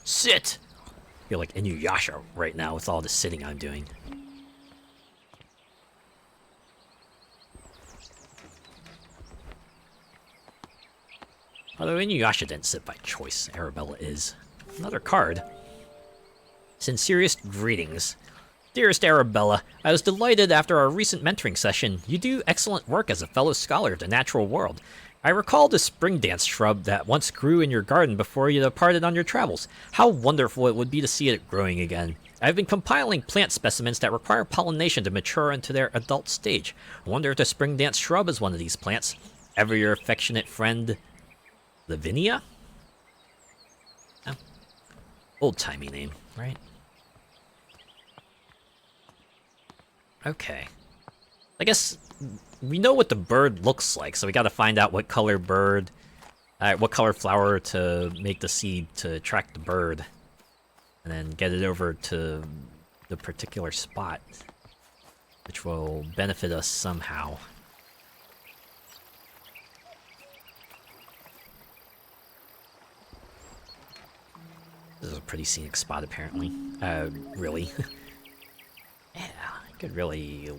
Sit! I feel like Inuyasha right now with all the sitting I'm doing. Although Inuyasha didn't sit by choice, Arabella is. Another card. Sincerest greetings. Dearest Arabella, I was delighted after our recent mentoring session. You do excellent work as a fellow scholar of the natural world. I recall the spring dance shrub that once grew in your garden before you departed on your travels. How wonderful it would be to see it growing again. I've been compiling plant specimens that require pollination to mature into their adult stage. I wonder if the spring dance shrub is one of these plants. Ever your affectionate friend, Lavinia? Oh. Old-timey name, right? Okay. I guess we know what the bird looks like, so we gotta find out what color bird, what color flower to make the seed to attract the bird. And then get it over to the particular spot, which will benefit us somehow. This is a pretty scenic spot, apparently. Really. Yeah, you could really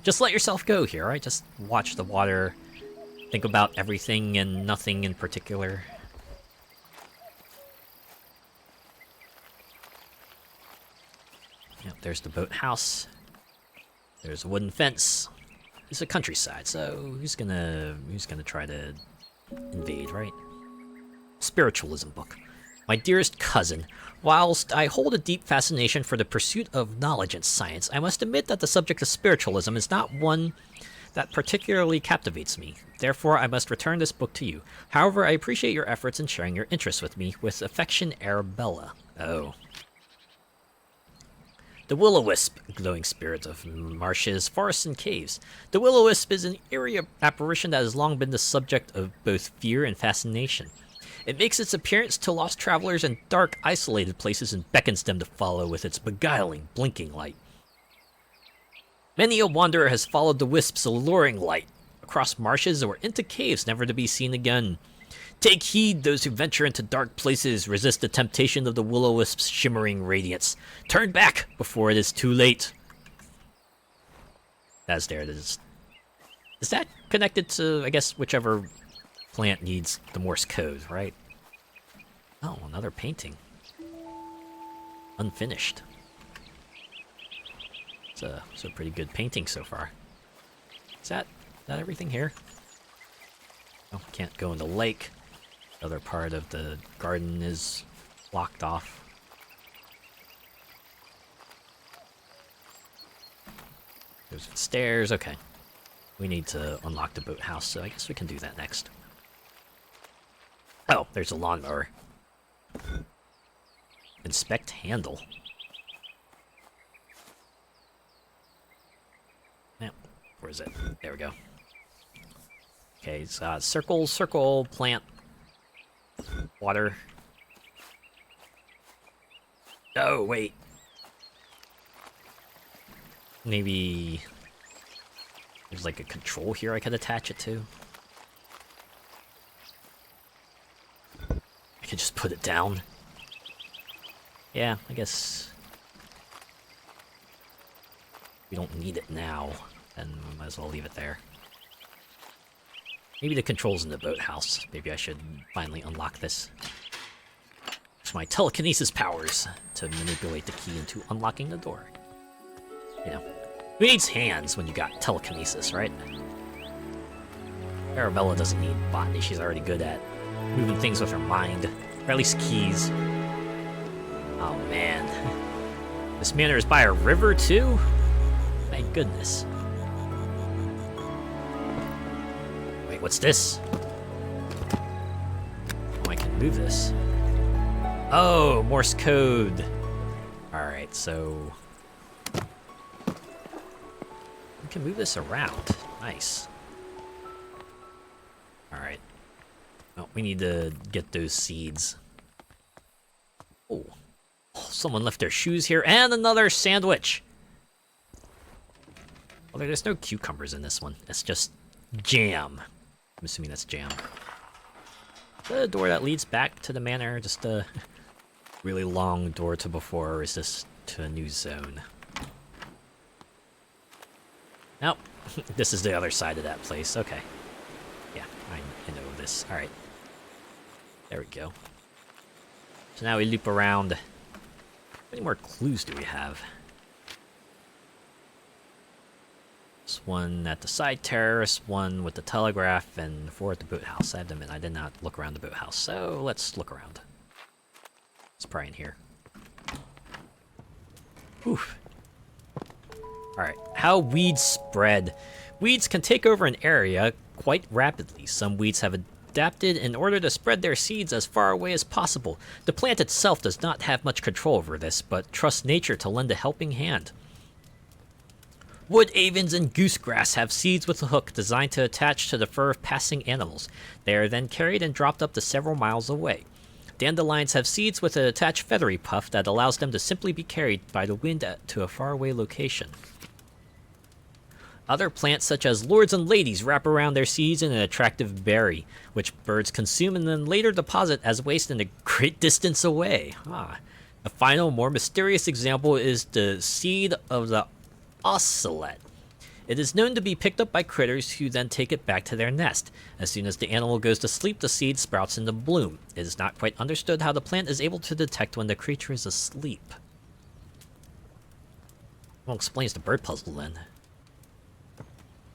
just let yourself go here, right? Just watch the water, think about everything and nothing in particular. Yep, there's the boathouse. There's a wooden fence. It's a countryside, so who's gonna try to invade, right? Spiritualism book. My dearest cousin, whilst I hold a deep fascination for the pursuit of knowledge and science, I must admit that the subject of spiritualism is not one that particularly captivates me. Therefore, I must return this book to you. However, I appreciate your efforts in sharing your interests with me. With affection, Arabella. Oh. The will-o-wisp, glowing spirit of marshes, forests, and caves. The will-o-wisp is an eerie apparition that has long been the subject of both fear and fascination. It makes its appearance to lost travelers in dark, isolated places and beckons them to follow with its beguiling, blinking light. Many a wanderer has followed the wisp's alluring light, across marshes or into caves never to be seen again. Take heed, those who venture into dark places, resist the temptation of the will-o-wisp's shimmering radiance. Turn back before it is too late. That's there it is. Is that connected to, I guess, whichever plant needs the Morse code, right? Oh, another painting. Unfinished. It's a pretty good painting so far. Is that everything here? Oh, can't go in the lake. The other part of the garden is blocked off. There's the stairs. Okay. We need to unlock the boathouse, so I guess we can do that next. Oh, there's a lawnmower. Inspect handle. Now, where is it? There we go. Okay, it's circle, circle, plant, water. Oh, wait. Maybe there's like a control here I could attach it to. I could just put it down. Yeah, I guess we don't need it now, then we might as well leave it there. Maybe the controls in the boathouse. Maybe I should finally unlock this. Use my telekinesis powers to manipulate the key into unlocking the door. You know, who needs hands when you got telekinesis, right? Arabella doesn't need botany. She's already good at moving things with her mind. Or at least keys. Oh, man. This manor is by a river, too? My goodness. Wait, what's this? Oh, I can move this. Oh, Morse code. Alright, so we can move this around. Nice. Alright. Oh, we need to get those seeds. Oh. Someone left their shoes here, and another sandwich! Well, there's no cucumbers in this one. It's just jam. I'm assuming that's jam. The door that leads back to the manor, just a really long door to before, or is this to a new zone? Nope. This is the other side of that place. Okay. Yeah, I know this. Alright. There we go. So now we loop around. How many more clues do we have? This one at the side terrace, one with the telegraph, and 4 at the boathouse. I have to admit, I did not look around the boathouse, so let's look around. It's probably in here. Oof. Alright, how weeds spread. Weeds can take over an area quite rapidly. Some weeds have adapted in order to spread their seeds as far away as possible. The plant itself does not have much control over this, but trusts nature to lend a helping hand. Wood avens and goosegrass have seeds with a hook designed to attach to the fur of passing animals. They are then carried and dropped up to several miles away. Dandelions have seeds with an attached feathery puff that allows them to simply be carried by the wind to a faraway location. Other plants such as lords and ladies wrap around their seeds in an attractive berry, which birds consume and then later deposit as waste in a great distance away. A final, more mysterious example is the seed of the ocelot. It is known to be picked up by critters who then take it back to their nest. As soon as the animal goes to sleep, the seed sprouts into bloom. It is not quite understood how the plant is able to detect when the creature is asleep. Well, explains the bird puzzle then.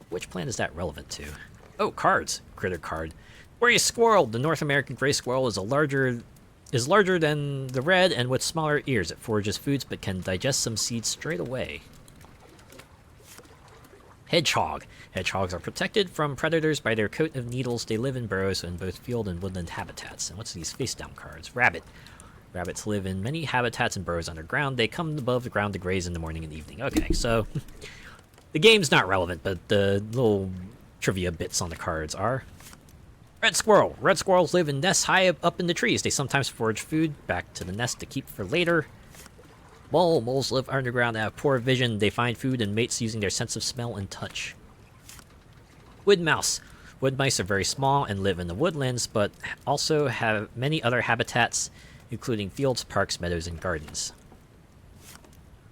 Which plant is that relevant to? Oh, cards. Critter card. Where you squirrel. The North American gray squirrel is is larger than the red and with smaller ears. It forages foods but can digest some seeds straight away. Hedgehog. Hedgehogs are protected from predators by their coat of needles. They live in burrows in both field and woodland habitats. And what's these face-down cards? Rabbit. Rabbits live in many habitats and burrows underground. They come above the ground to graze in the morning and evening. Okay, so the game's not relevant, but the little trivia bits on the cards are. Red squirrel. Red squirrels live in nests high up in the trees. They sometimes forage food back to the nest to keep for later. Mole. Moles live underground and have poor vision. They find food and mates using their sense of smell and touch. Wood mouse. Wood mice are very small and live in the woodlands, but also have many other habitats, including fields, parks, meadows, and gardens.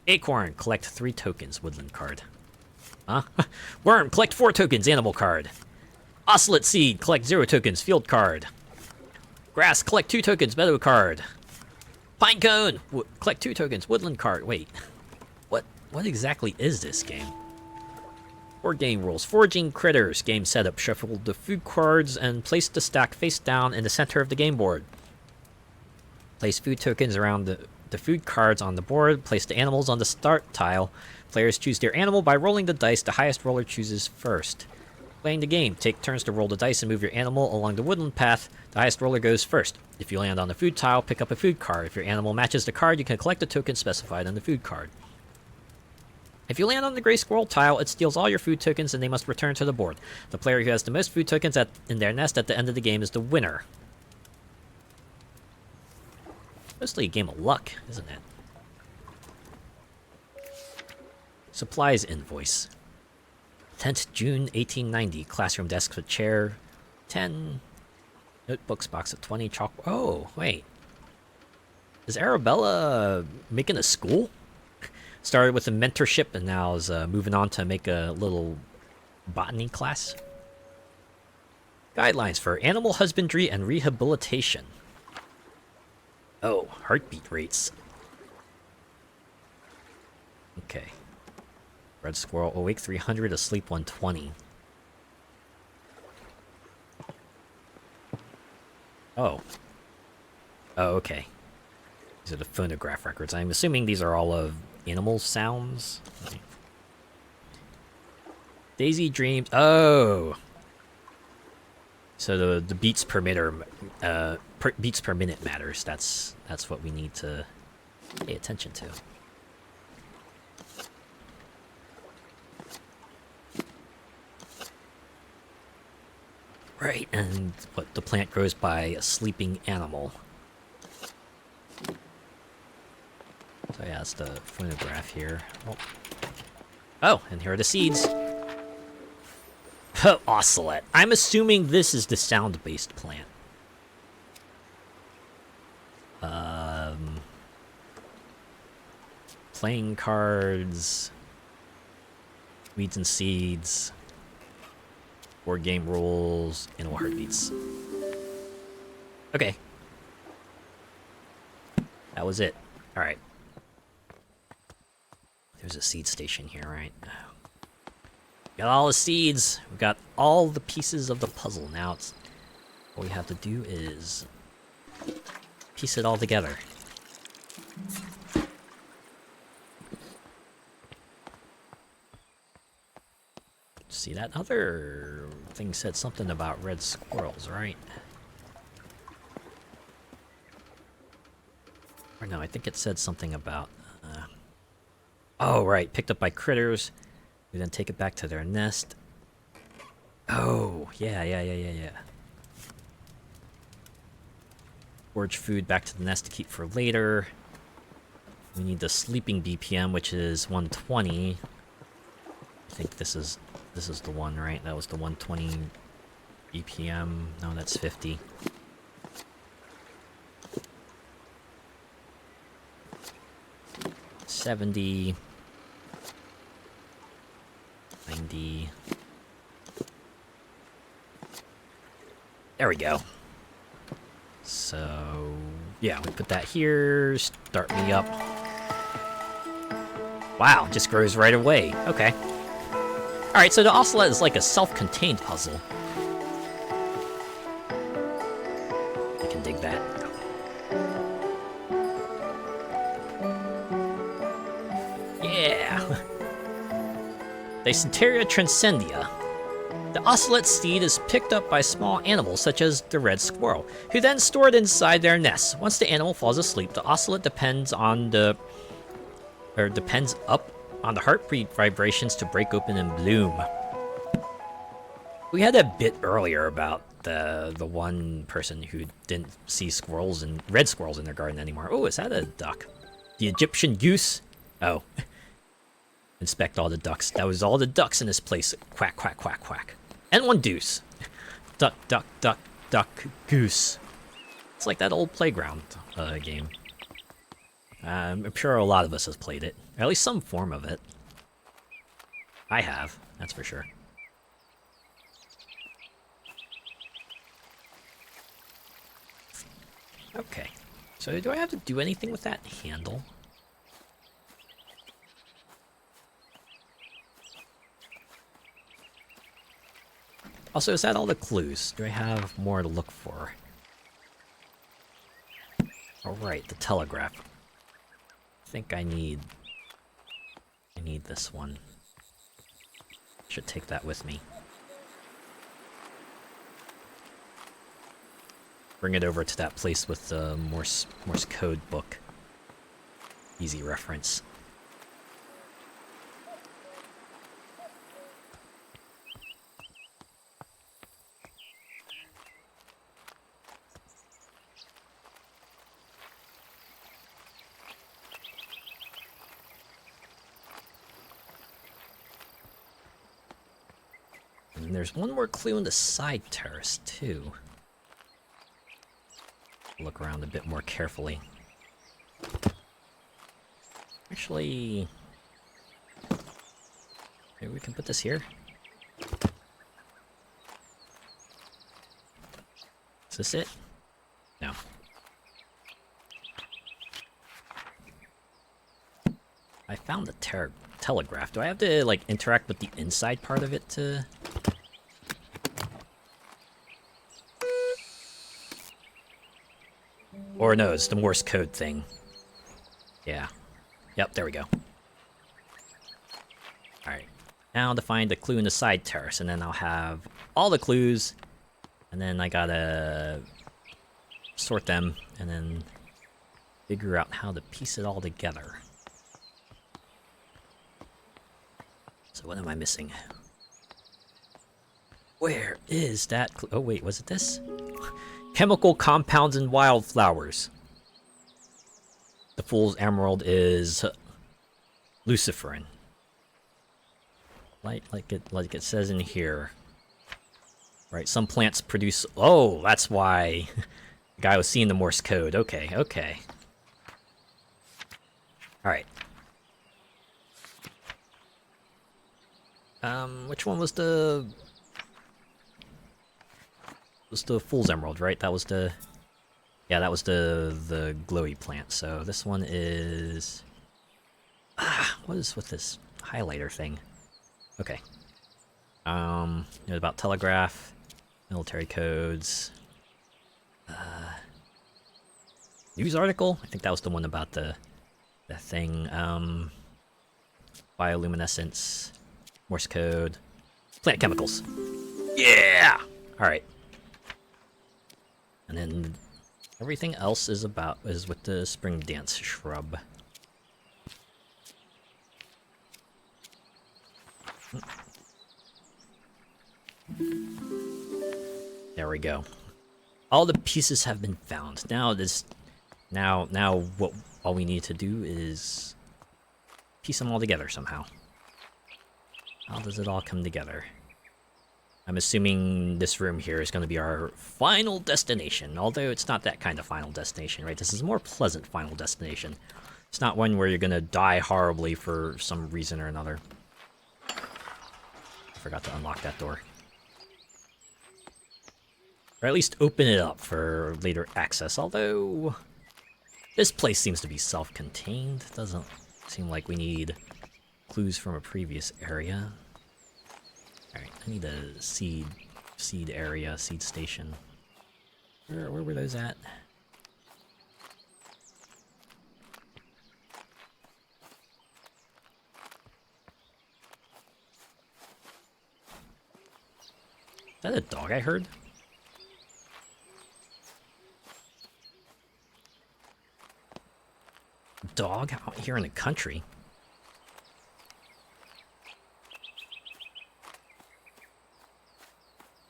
Acorn. Collect 3 tokens. Woodland card. Huh? Worm. Collect 4 tokens. Animal card. Ocelot seed. Collect 0 tokens. Field card. Grass. Collect 2 tokens. Meadow card. Pine cone! Collect 2 tokens. Woodland card. Wait. What exactly is this game? Board game rules. Foraging critters. Game setup. Shuffle the food cards and place the stack face down in the center of the game board. Place food tokens around the food cards on the board. Place the animals on the start tile. Players choose their animal by rolling the dice. The highest roller chooses first. Playing the game. Take turns to roll the dice and move your animal along the woodland path. The highest roller goes first. If you land on the food tile, pick up a food card. If your animal matches the card, you can collect the token specified on the food card. If you land on the gray squirrel tile, it steals all your food tokens and they must return to the board. The player who has the most food tokens in their nest at the end of the game is the winner. Mostly a game of luck, isn't it? Supplies invoice. 10th June 1890. Classroom desk with chair 10. Notebooks box of 20. Chalk. Oh, wait. Is Arabella making a school? Started with a mentorship and now is moving on to make a little botany class. Guidelines for animal husbandry and rehabilitation. Oh, heartbeat rates. Okay. Red squirrel, awake 300, asleep 120. Oh. Oh, okay. These are the phonograph records. I'm assuming these are all of animal sounds. Daisy dreams. Oh. So the beats per minute, beats per minute matters. That's what we need to pay attention to. Right, and what the plant grows by a sleeping animal. So yeah, that's the phonograph here. Oh, and here are the seeds. Ocelot. I'm assuming this is the sound-based plant. Playing cards. Weeds and seeds. Board game rules. Animal heartbeats. Okay. That was it. Alright. There's a seed station here, right? Got all the seeds. We've got all the pieces of the puzzle. Now it's what we have to do is piece it all together. See, that other thing said something about red squirrels, right? Or no, I think it said something about... oh, right. Picked up by critters. We then take it back to their nest. Oh, yeah. Forage food back to the nest to keep for later. We need the sleeping BPM, which is 120. I think this is the one, right? That was the 120 BPM. No, that's 50. $70. 90. There we go. So, yeah, we put that here. Start me up. Wow, just grows right away. Okay. Alright, so the Ocelot is like a self-contained puzzle. I can dig that. Dysenteria transcendia. The ocelot seed is picked up by small animals such as the red squirrel, who then store it inside their nests. Once the animal falls asleep, the ocelot depends up on the heartbeat vibrations to break open and bloom. We had a bit earlier about the one person who didn't see squirrels and red squirrels in their garden anymore. Oh, is that a duck? The Egyptian goose? Oh. Inspect all the ducks. That was all the ducks in this place. Quack, quack, quack, quack. And one deuce. Duck, duck, duck, duck, goose. It's like that old playground game. I'm sure a lot of us have played it. Or at least some form of it. I have, that's for sure. Okay. So do I have to do anything with that handle? Also, is that all the clues? Do I have more to look for? Alright, the telegraph. I think I need this one. Should take that with me. Bring it over to that place with the Morse code book. Easy reference. And there's one more clue in the side terrace, too. Look around a bit more carefully. Actually, maybe we can put this here. Is this it? No. I found the telegraph. Do I have to, like, interact with the inside part of it to... Or no, it's the Morse code thing. Yeah. Yep, there we go. Alright. Now to find the clue in the side terrace, and then I'll have all the clues, and then I gotta sort them, and then figure out how to piece it all together. So what am I missing? Where is that clue? Oh wait, was it this? Chemical compounds in wildflowers. The fool's emerald is luciferin. Like it says in here. Right, some plants produce... Oh, that's why the guy was seeing the Morse code. Okay, okay. Alright. Which one was the... was the fool's emerald, right? That was the... Yeah, that was the glowy plant. So this one is... what is with this highlighter thing? Okay. About telegraph, military codes, news article. I think that was the one about the thing. Bioluminescence, Morse code, plant chemicals. Yeah. All right. And then everything else is with the spring dance shrub. There we go. All the pieces have been found. Now what all we need to do is piece them all together somehow. How does it all come together? I'm assuming this room here is going to be our final destination, although it's not that kind of final destination, right? This is a more pleasant final destination. It's not one where you're going to die horribly for some reason or another. I forgot to unlock that door. Or at least open it up for later access, although this place seems to be self-contained. Doesn't seem like we need clues from a previous area. Alright, I need a seed area, seed station. Where were those at? that a dog I heard? Dog out here in the country?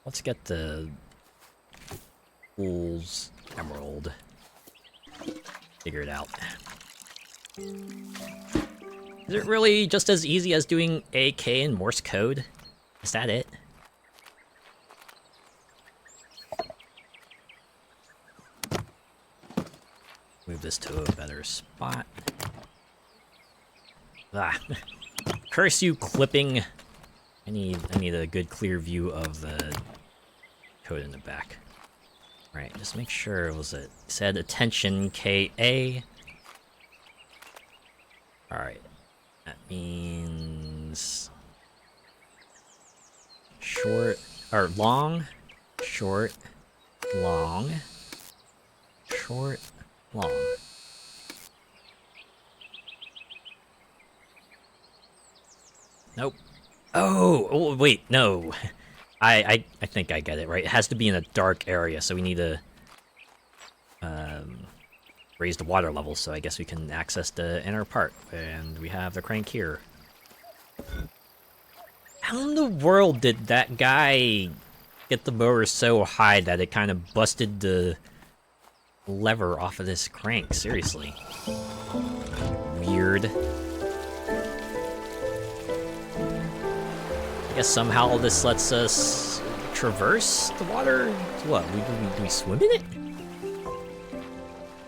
Let's get the Fool's Emerald figured out. Is it really just as easy as doing AK in Morse code? Is that it? Move this to a better spot. Ah, curse you, clipping. I need a good clear view of the code in the back. Right, just make sure it was said attention KA. Alright. That means short or long, short, long, short, long. Nope. Oh, wait, no. I think I get it, right? It has to be in a dark area, so we need to raise the water level, so I guess we can access the inner part. And we have the crank here. How in the world did that guy get the mower so high that it kind of busted the lever off of this crank? Seriously. Weird. I guess somehow this lets us traverse the water? What, do we swim in it?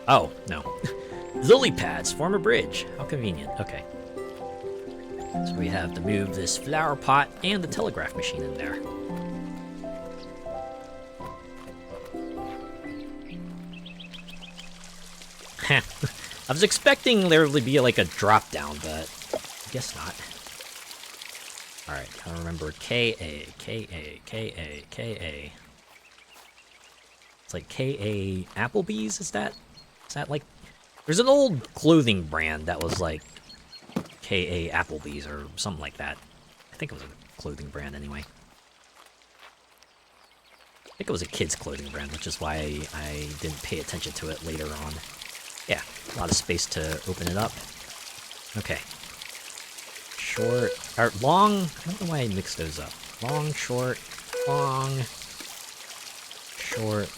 Oh, no. Lily pads form a bridge. How convenient. Okay. So we have to move this flower pot and the telegraph machine in there. I was expecting there to be like a drop down, but I guess not. Alright, I remember K-A, K-A, K-A, K-A. It's like K-A Applebee's, is that like... There's an old clothing brand that was like K-A Applebee's or something like that. I think it was a clothing brand anyway. I think it was a kid's clothing brand, which is why I didn't pay attention to it later on. Yeah, a lot of space to open it up. Okay. Short, or long, I don't know why I mixed those up. Long, short, long, short,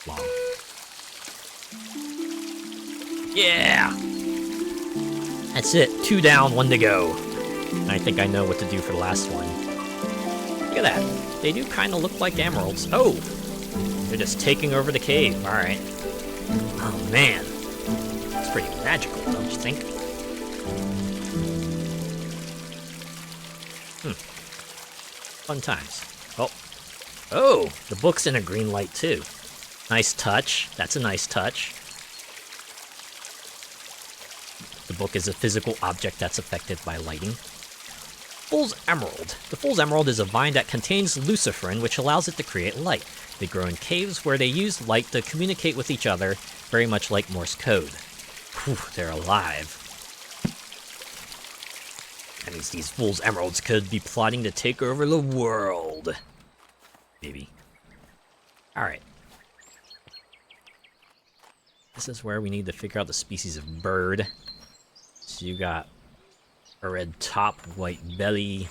long. Yeah! That's it, 2 down, 1 to go. I think I know what to do for the last one. Look at that, they do kind of look like emeralds. Oh! They're just taking over the cave, alright. Oh man, it's pretty magical, don't you think? Fun times. Oh, the book's in a green light too. Nice touch. That's a nice touch. The book is a physical object that's affected by lighting. Fool's Emerald. The Fool's Emerald is a vine that contains luciferin, which allows it to create light. They grow in caves where they use light to communicate with each other, very much like Morse code. Whew, they're alive. That means these Fool's Emeralds could be plotting to take over the world. Maybe. Alright. This is where we need to figure out the species of bird. So you got a red top, white belly,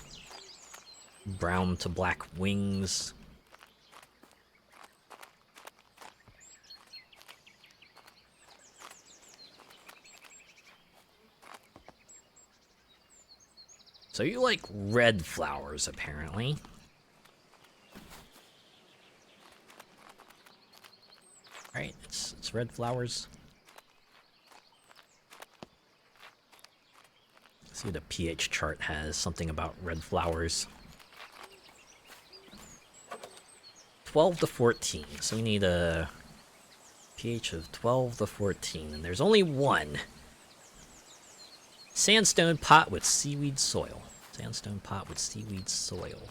brown to black wings. So you like red flowers, apparently. Right, it's red flowers. Let's see what the pH chart has. Something about red flowers. 12 to 14. So we need a pH of 12 to 14. And there's only one. Sandstone pot with seaweed soil. Sandstone pot with seaweed soil.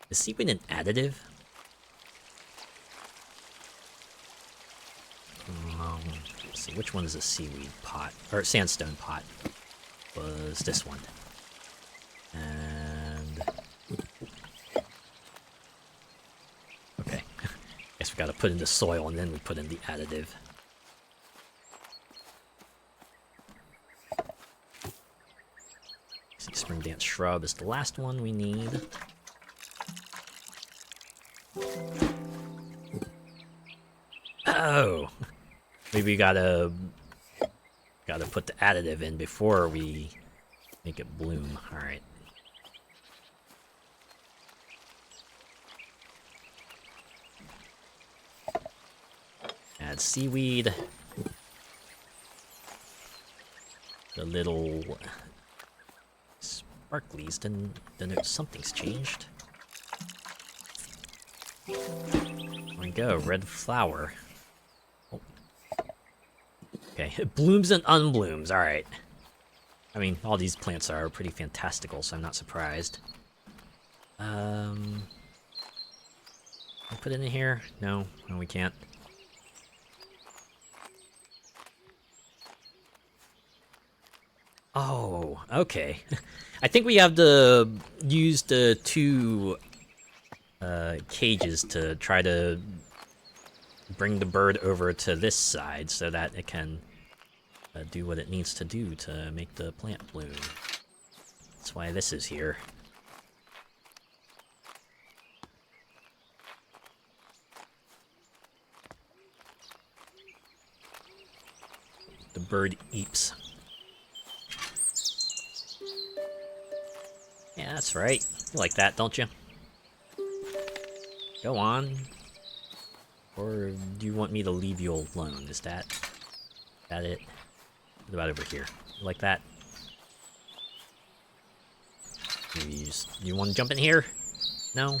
Is seaweed an additive? Let's see, which one is a seaweed pot? Or sandstone pot? Was this one. And... we gotta put in the soil and then we put in the additive. Spring dance shrub is the last one we need. Oh! Maybe we gotta put the additive in before we make it bloom. Alright. Add seaweed. The little sparklies, then something's changed. There we go, red flower. Oh. Okay, it blooms and unblooms, alright. I mean, all these plants are pretty fantastical, so I'm not surprised. Can I put it in here? No, we can't. Oh, okay. I think we have to use the two cages to try to bring the bird over to this side so that it can do what it needs to do to make the plant bloom. That's why this is here. The bird eeps. Yeah, that's right. You like that, don't you? Go on. Or do you want me to leave you alone? Is that it? What about over here? You like that? You want to jump in here? No?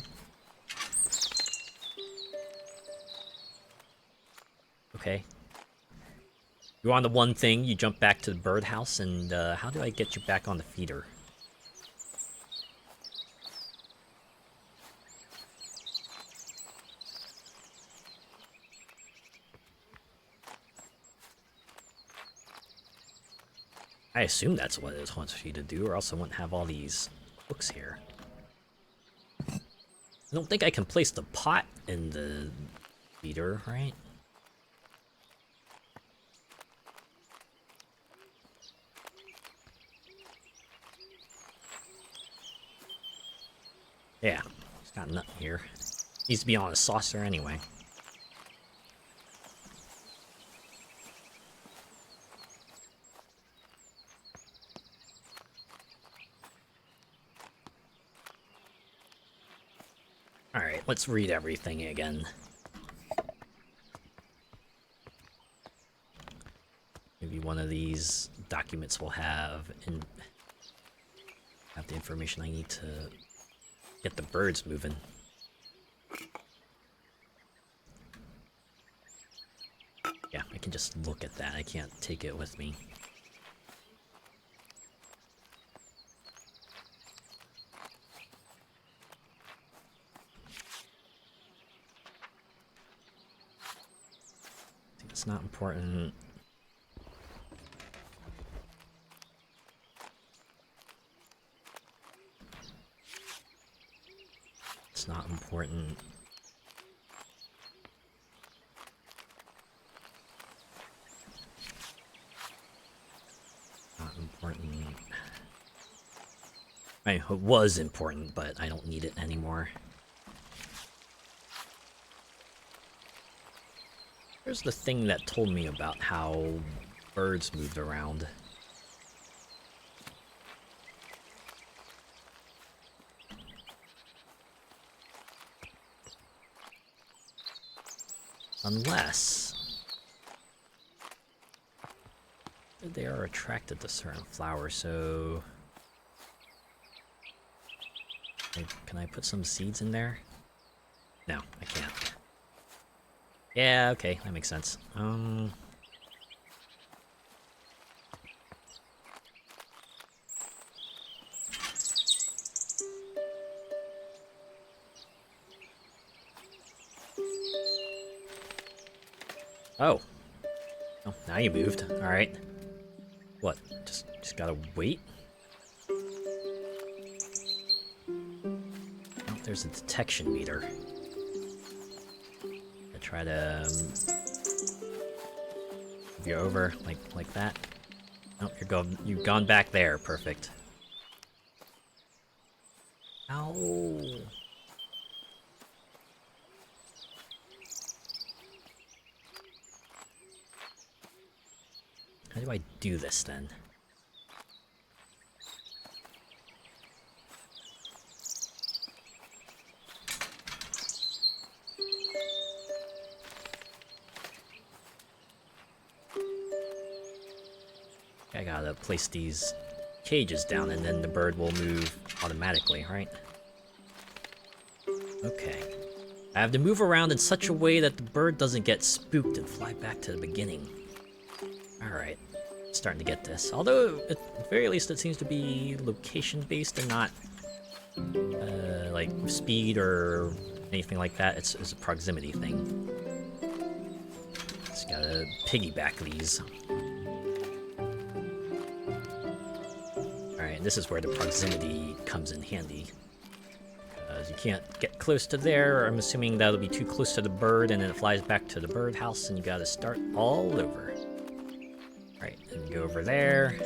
Okay. You're on the one thing, you jump back to the birdhouse, and how do I get you back on the feeder? I assume that's what it wants you to do, or else I wouldn't have all these hooks here. I don't think I can place the pot in the feeder, right? Yeah, it's got nothing here. Needs to be on a saucer anyway. Alright, let's read everything again. Maybe one of these documents will have the information I need to get the birds moving. Yeah, I can just look at that. I can't take it with me. It's not important. It's not important. Not important. I mean, it was important, but I don't need it anymore. Here's the thing that told me about how birds moved around. Unless they are attracted to certain flowers, so can I put some seeds in there? No, I can't. Yeah, okay, that makes sense. Oh. Oh, now you moved. Alright. What? Just gotta wait? Oh, there's a detection meter. That try to move you over like that. Oh, you've gone back there. Perfect. Ow. How do I do this then? I gotta place these cages down and then the bird will move automatically, right? Okay. I have to move around in such a way that the bird doesn't get spooked and fly back to the beginning. Alright. Starting to get this. Although, at the very least, it seems to be location-based and not, like, speed or anything like that. It's a proximity thing. Just gotta piggyback these. Alright, this is where the proximity comes in handy. Because you can't get close to there, I'm assuming that'll be too close to the bird, and then it flies back to the birdhouse, and you gotta start all over. Alright, and go over there.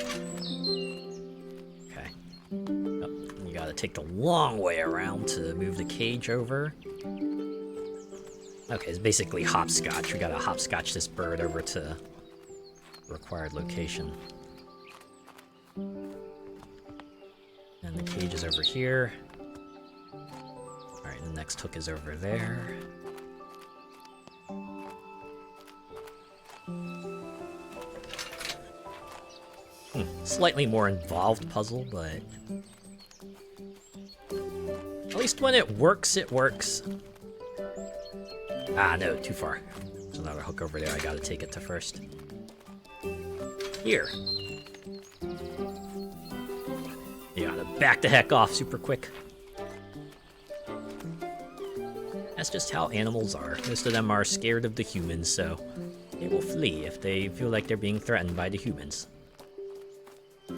Okay. Oh, you gotta take the long way around to move the cage over. Okay, it's basically hopscotch. We gotta hopscotch this bird over to the required location. And the cage is over here. Alright, the next hook is over there. Slightly more involved puzzle, but at least when it works, it works. Ah, no, too far. There's another hook over there I gotta take it to first. Here. You gotta back the heck off super quick. That's just how animals are. Most of them are scared of the humans, so they will flee if they feel like they're being threatened by the humans.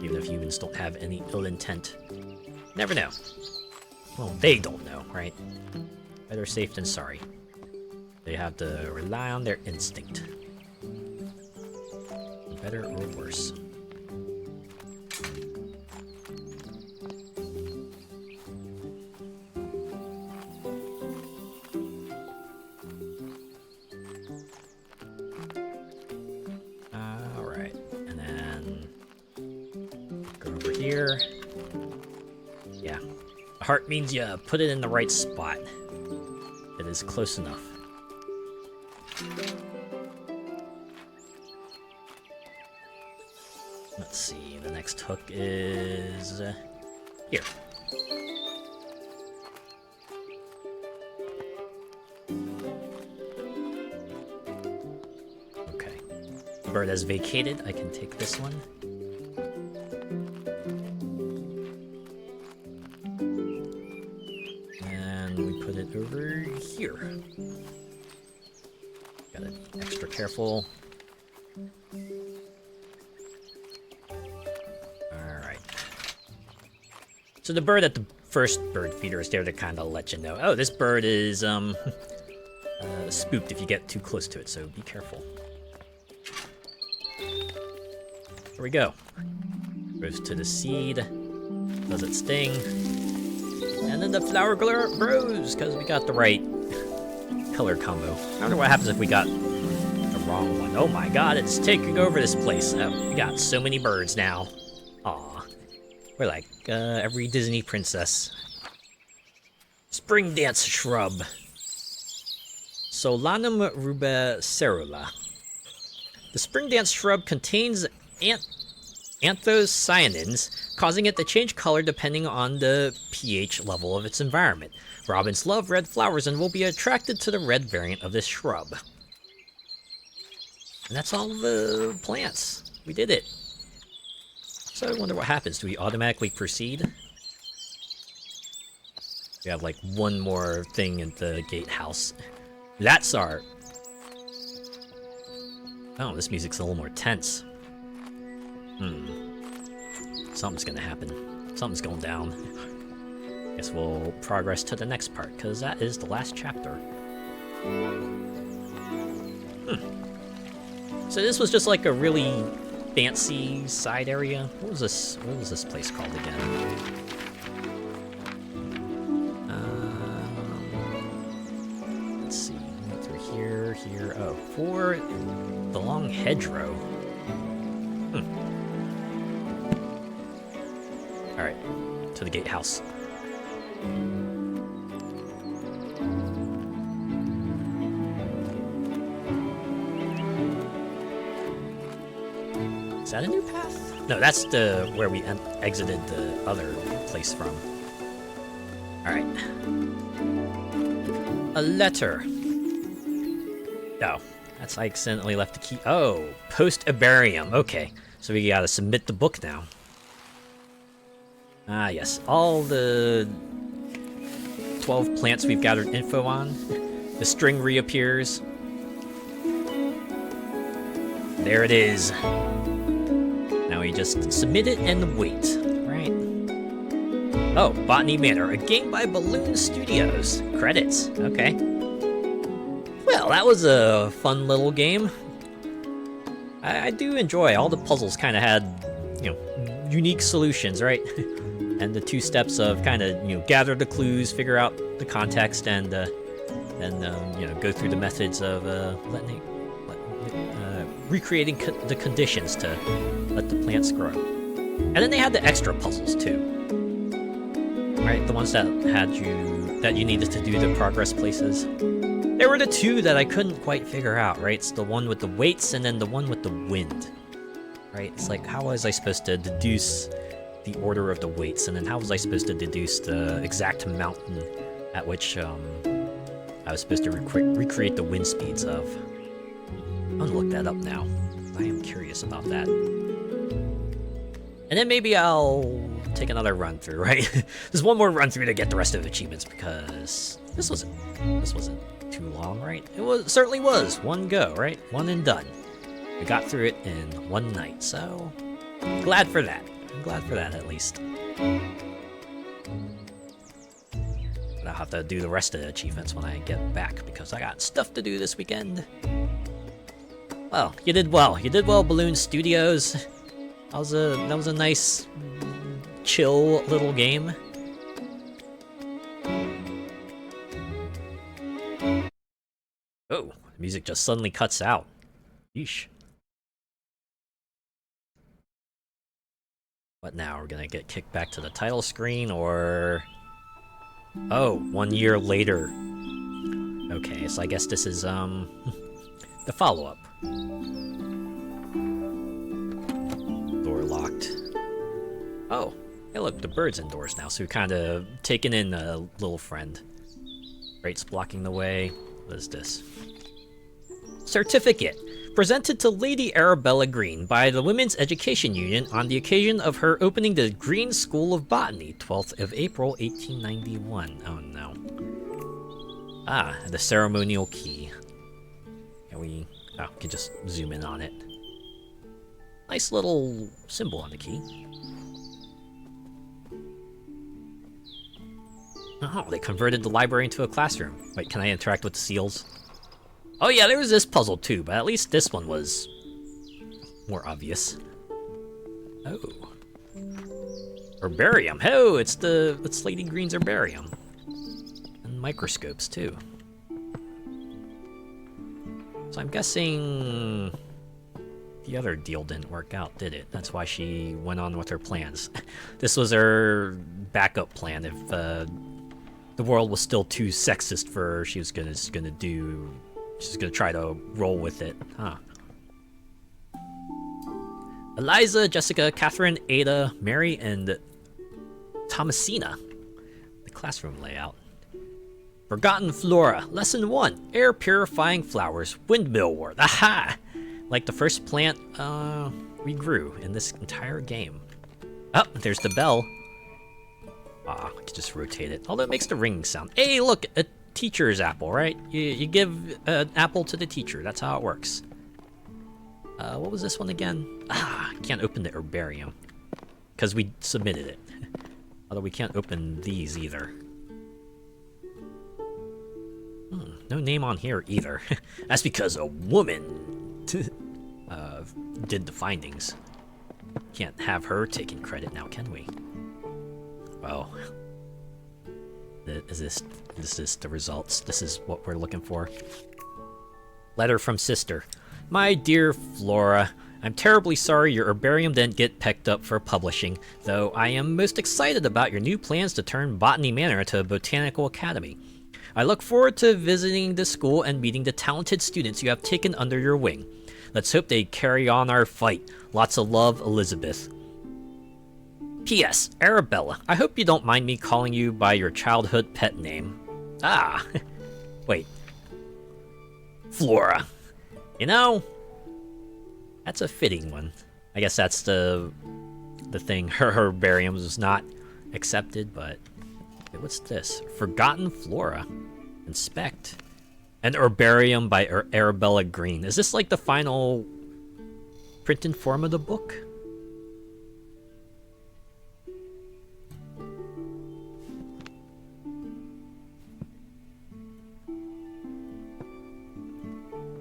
Even if humans don't have any ill intent. Never know. Well, they don't know, right? Better safe than sorry. They have to rely on their instinct. Better or worse. Alright, and then go over here. Yeah. A heart means you put it in the right spot. It is close enough. Let's see, the next hook is here. Okay. The bird has vacated. I can take this one. And we put it over here. Gotta be extra careful. So the bird at the first bird feeder is there to kind of let you know, oh, this bird is spooked if you get too close to it, so be careful. Here we go. Goes to the seed, does its thing, and then the flower grows because we got the right color combo. I wonder what happens if we got the wrong one. Oh my god, it's taking over this place. We got so many birds now. Aw. We're like every Disney princess. Spring dance shrub. Solanum rubecerula. The spring dance shrub contains anthocyanins, causing it to change color depending on the pH level of its environment. Robins love red flowers and will be attracted to the red variant of this shrub. And that's all the plants. We did it. So I wonder what happens. Do we automatically proceed? We have like one more thing in the gatehouse. That's our... Oh, this music's a little more tense. Something's gonna happen. Something's going down. Guess we'll progress to the next part, because that is the last chapter. So this was just like a really fancy side area. What was this? What was this place called again? Let's see. Went through here, here. Oh, for the long hedgerow. All right, to the gatehouse. Is that a new path? No, that's the where we exited the other place from. All right. A letter. Oh, that's I accidentally left the key. Oh, post-herbarium. Okay, so we gotta submit the book now. Ah, yes. All the 12 plants we've gathered info on. The string reappears. There it is. Now we just submit it and wait, right? Oh, Botany Manor, a game by Balloon Studios. Credits, okay. Well, that was a fun little game. I do enjoy all the puzzles. Kind of had, you know, unique solutions, right? And the 2 steps of kind of, you know, gather the clues, figure out the context, and you know, go through the methods of recreating the conditions to let the plants grow. And then they had the extra puzzles too, right? The ones that you needed to do the progress places. There were the 2 that I couldn't quite figure out, right? It's the one with the weights and then the one with the wind, right? It's like, how was I supposed to deduce the order of the weights, and then how was I supposed to deduce the exact mountain at which I was supposed to recreate the wind speeds of? I'm gonna look that up now. I am curious about that. And then maybe I'll take another run through, right? There's one more run through to get the rest of the achievements, because this wasn't too long, right? Certainly was. One go, right? One and done. We got through it in one night, so glad for that. I'm glad for that, at least. But I'll have to do the rest of the achievements when I get back, because I got stuff to do this weekend. Well, you did well. You did well, Balloon Studios. That was a nice, chill little game. Oh, the music just suddenly cuts out. Yeesh. What now? We're gonna get kicked back to the title screen, or... Oh, 1 year later. Okay, so I guess this is, the follow-up. Door locked. Oh, hey look, the bird's indoors now, so we've kind of taken in a little friend. Crates blocking the way. What is this? Certificate. Presented to Lady Arabella Green by the Women's Education Union on the occasion of her opening the Green School of Botany, 12th of April, 1891. Oh no. Ah, the ceremonial key. We can just zoom in on it. Nice little symbol on the key. Oh, they converted the library into a classroom. Wait, can I interact with the seals? Oh yeah, there was this puzzle too, but at least this one was more obvious. Oh. Herbarium. Oh, it's Lady Green's herbarium. And microscopes too. So I'm guessing the other deal didn't work out, did it? That's why she went on with her plans. This was her backup plan if the world was still too sexist for her. She's gonna try to roll with it, huh? Eliza, Jessica, Catherine, Ada, Mary, and Thomasina. The classroom layout. Forgotten Flora. Lesson 1. Air purifying flowers. Windmill wort. Aha! Like the first plant we grew in this entire game. Oh, there's the bell. Ah, I could just rotate it. Although it makes the ringing sound. Hey, look! A teacher's apple, right? You give an apple to the teacher. That's how it works. What was this one again? Ah, can't open the herbarium. Because we submitted it. Although we can't open these either. no name on here either. That's because a woman did the findings. Can't have her taking credit now, can we? Well, is this the results? This is what we're looking for. Letter from sister. My dear Flora, I'm terribly sorry your herbarium didn't get picked up for publishing, though I am most excited about your new plans to turn Botany Manor into a botanical academy. I look forward to visiting the school and meeting the talented students you have taken under your wing. Let's hope they carry on our fight. Lots of love, Elizabeth. P.S. Arabella, I hope you don't mind me calling you by your childhood pet name. Ah, wait. Flora. You know, that's a fitting one. I guess that's the thing. Her herbarium was not accepted, but wait, what's this? Forgotten Flora. Inspect. An herbarium by Arabella Green. Is this like the final printed form of the book?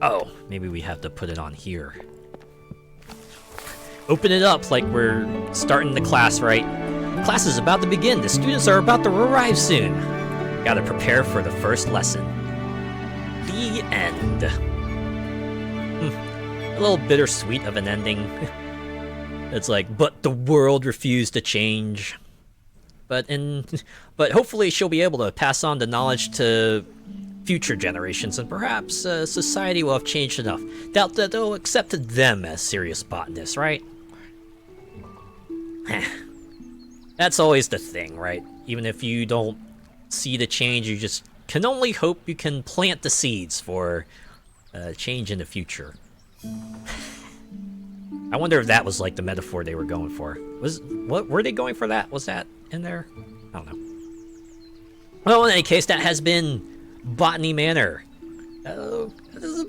Oh, maybe we have to put it on here. Open it up like we're starting the class, right? Class is about to begin. The students are about to arrive soon. Gotta prepare for the first lesson. The end. A little bittersweet of an ending. It's like, but the world refused to change. But hopefully she'll be able to pass on the knowledge to future generations, and perhaps society will have changed enough. Doubt that they'll accept them as serious botanists, right? That's always the thing, right? Even if you don't see the change, you just can only hope you can plant the seeds for change in the future. I wonder if that was like the metaphor they were going for. What were they going for that? Was that in there? I don't know. Well, in any case, that has been Botany Manor. That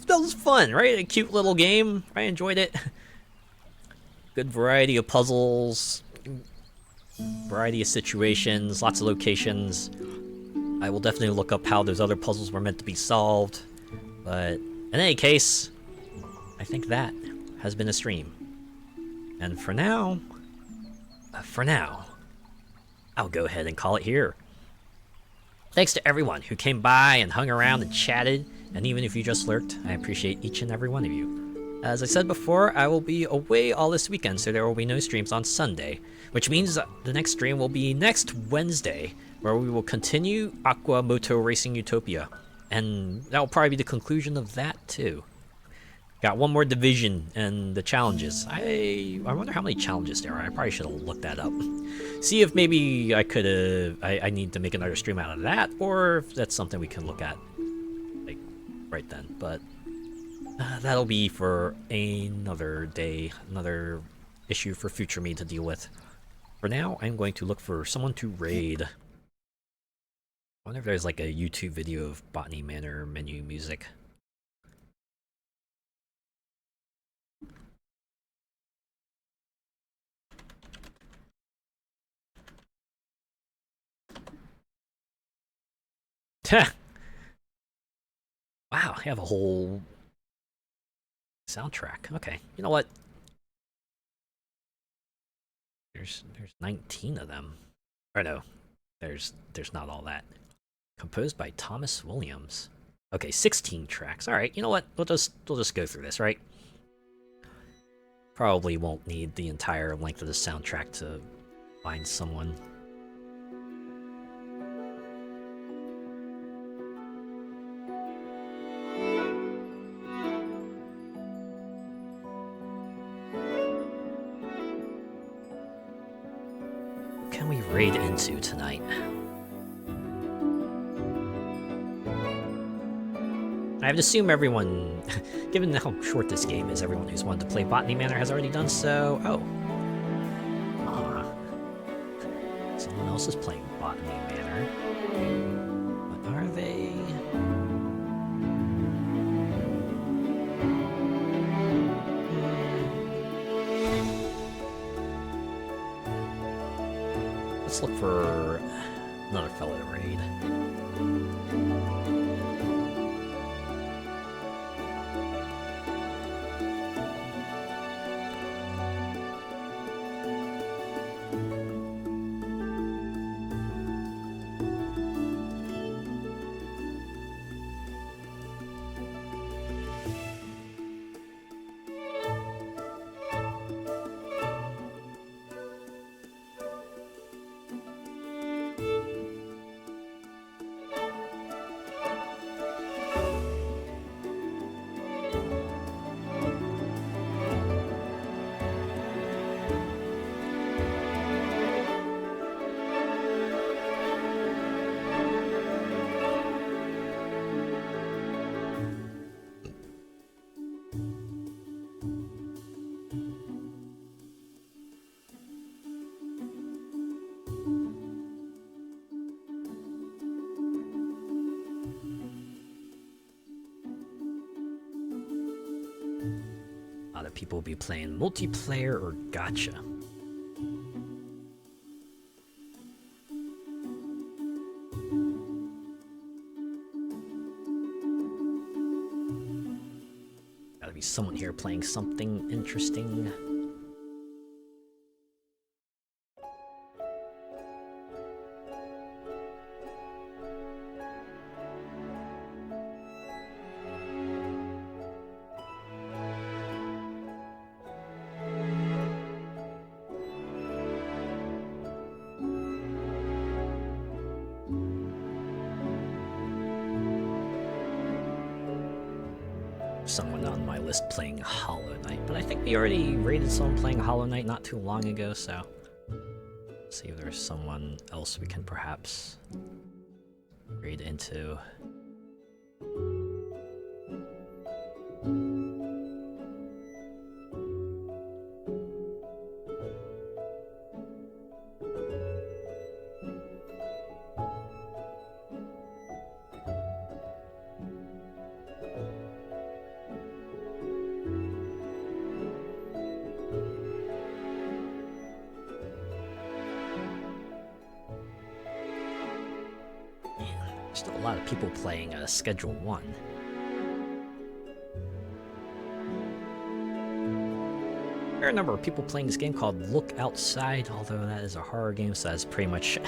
was fun, right? A cute little game. I enjoyed it. Good variety of puzzles, variety of situations, lots of locations. I will definitely look up how those other puzzles were meant to be solved. But in any case, I think that has been a stream. And for now, I'll go ahead and call it here. Thanks to everyone who came by and hung around and chatted, and even if you just lurked, I appreciate each and every one of you. As I said before, I will be away all this weekend, so there will be no streams on Sunday, which means the next stream will be next Wednesday, where we will continue Aqua Moto Racing Utopia. And that will probably be the conclusion of that, too. Got one more division and the challenges. I wonder how many challenges there are. I probably should have looked that up. See if maybe I could I need to make another stream out of that, or if that's something we can look at like right then. But that'll be for another day, another issue for future me to deal with. For now, I'm going to look for someone to raid. I wonder if there's like a YouTube video of Botany Manor menu music. Wow, I have a whole soundtrack. Okay, you know what? There's 19 of them. Or no, there's not all that. Composed by Thomas Williams. Okay, 16 tracks. All right, you know what? We'll just go through this, right? Probably won't need the entire length of the soundtrack to find someone. Can we raid into tonight? I would assume everyone, given how short this game is, everyone who's wanted to play Botany Manor has already done so. Oh. Someone else is playing Botany Manor. What are they? Let's look for another fellow to raid. people will be playing multiplayer or gacha. Gotta be someone here playing something interesting. Someone on my list playing Hollow Knight, but I think we already rated someone playing Hollow Knight not too long ago, so let's see if there's someone else we can perhaps raid into. Still a lot of people playing Schedule 1. There are a number of people playing this game called Look Outside, although that is a horror game, so that's pretty much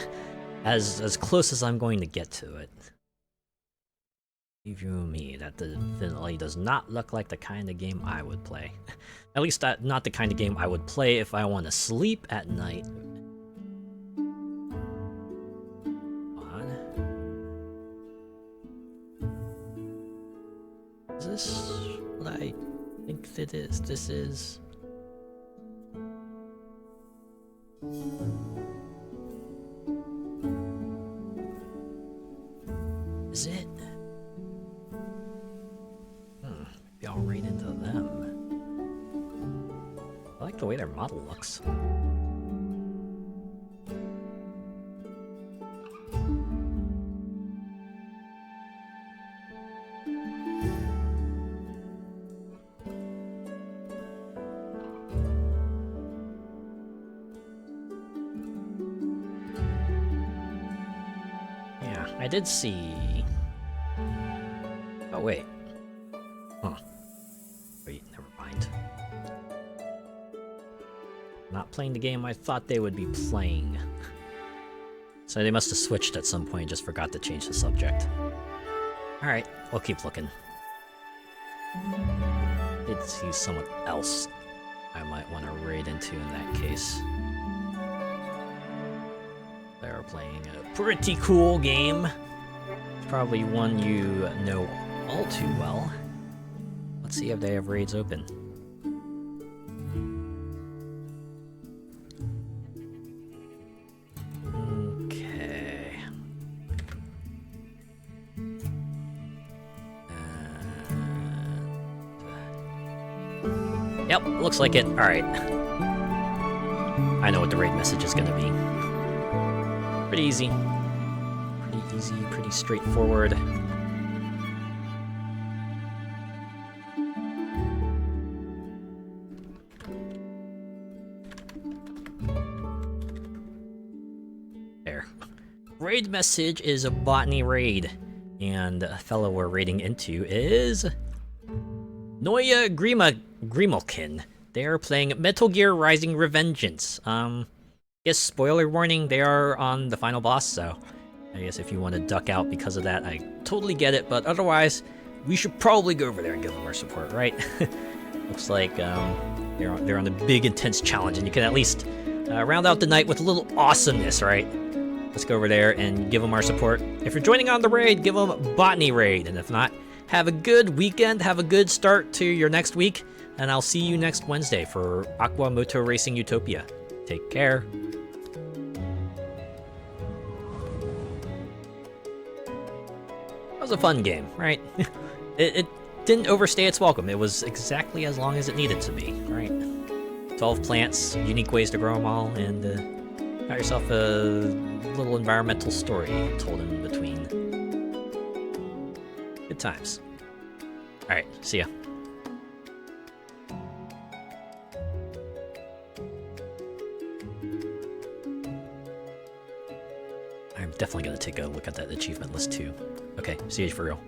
as close as I'm going to get to it. Believe you me, that definitely does not look like the kind of game I would play. At least not the kind of game I would play if I want to sleep at night. Is this what I think it is? This is... Is it? Maybe I'll read into them. I like the way their model looks. I did see... Oh, wait. Huh. Wait, never mind. Not playing the game I thought they would be playing. So they must have switched at some point, just forgot to change the subject. Alright, we'll keep looking. Did see someone else I might want to raid into in that case. They're playing a pretty cool game. It's probably one you know all too well. Let's see if they have raids open. Okay. Yep, looks like it. Alright. I know what the raid message is gonna be. Pretty easy. Pretty easy, pretty straightforward. There. Raid message is a botany raid. And a fellow we're raiding into is... Noya Grimalkin. They are playing Metal Gear Rising Revengeance. Yes, spoiler warning, they are on the final boss, so I guess if you want to duck out because of that, I totally get it, but otherwise, we should probably go over there and give them our support, right? Looks like they're on a big, intense challenge, and you can at least round out the night with a little awesomeness, right? Let's go over there and give them our support. If you're joining on the raid, give them Botany Raid, and if not, have a good weekend, have a good start to your next week, and I'll see you next Wednesday for Aqua Moto Racing Utopia. Take care. That was a fun game, right? it didn't overstay its welcome. It was exactly as long as it needed to be, right? 12 plants, unique ways to grow them all, and got yourself a little environmental story told in between. Good times. Alright, see ya. definitely gonna take a look at that achievement list too. Okay, see you for real.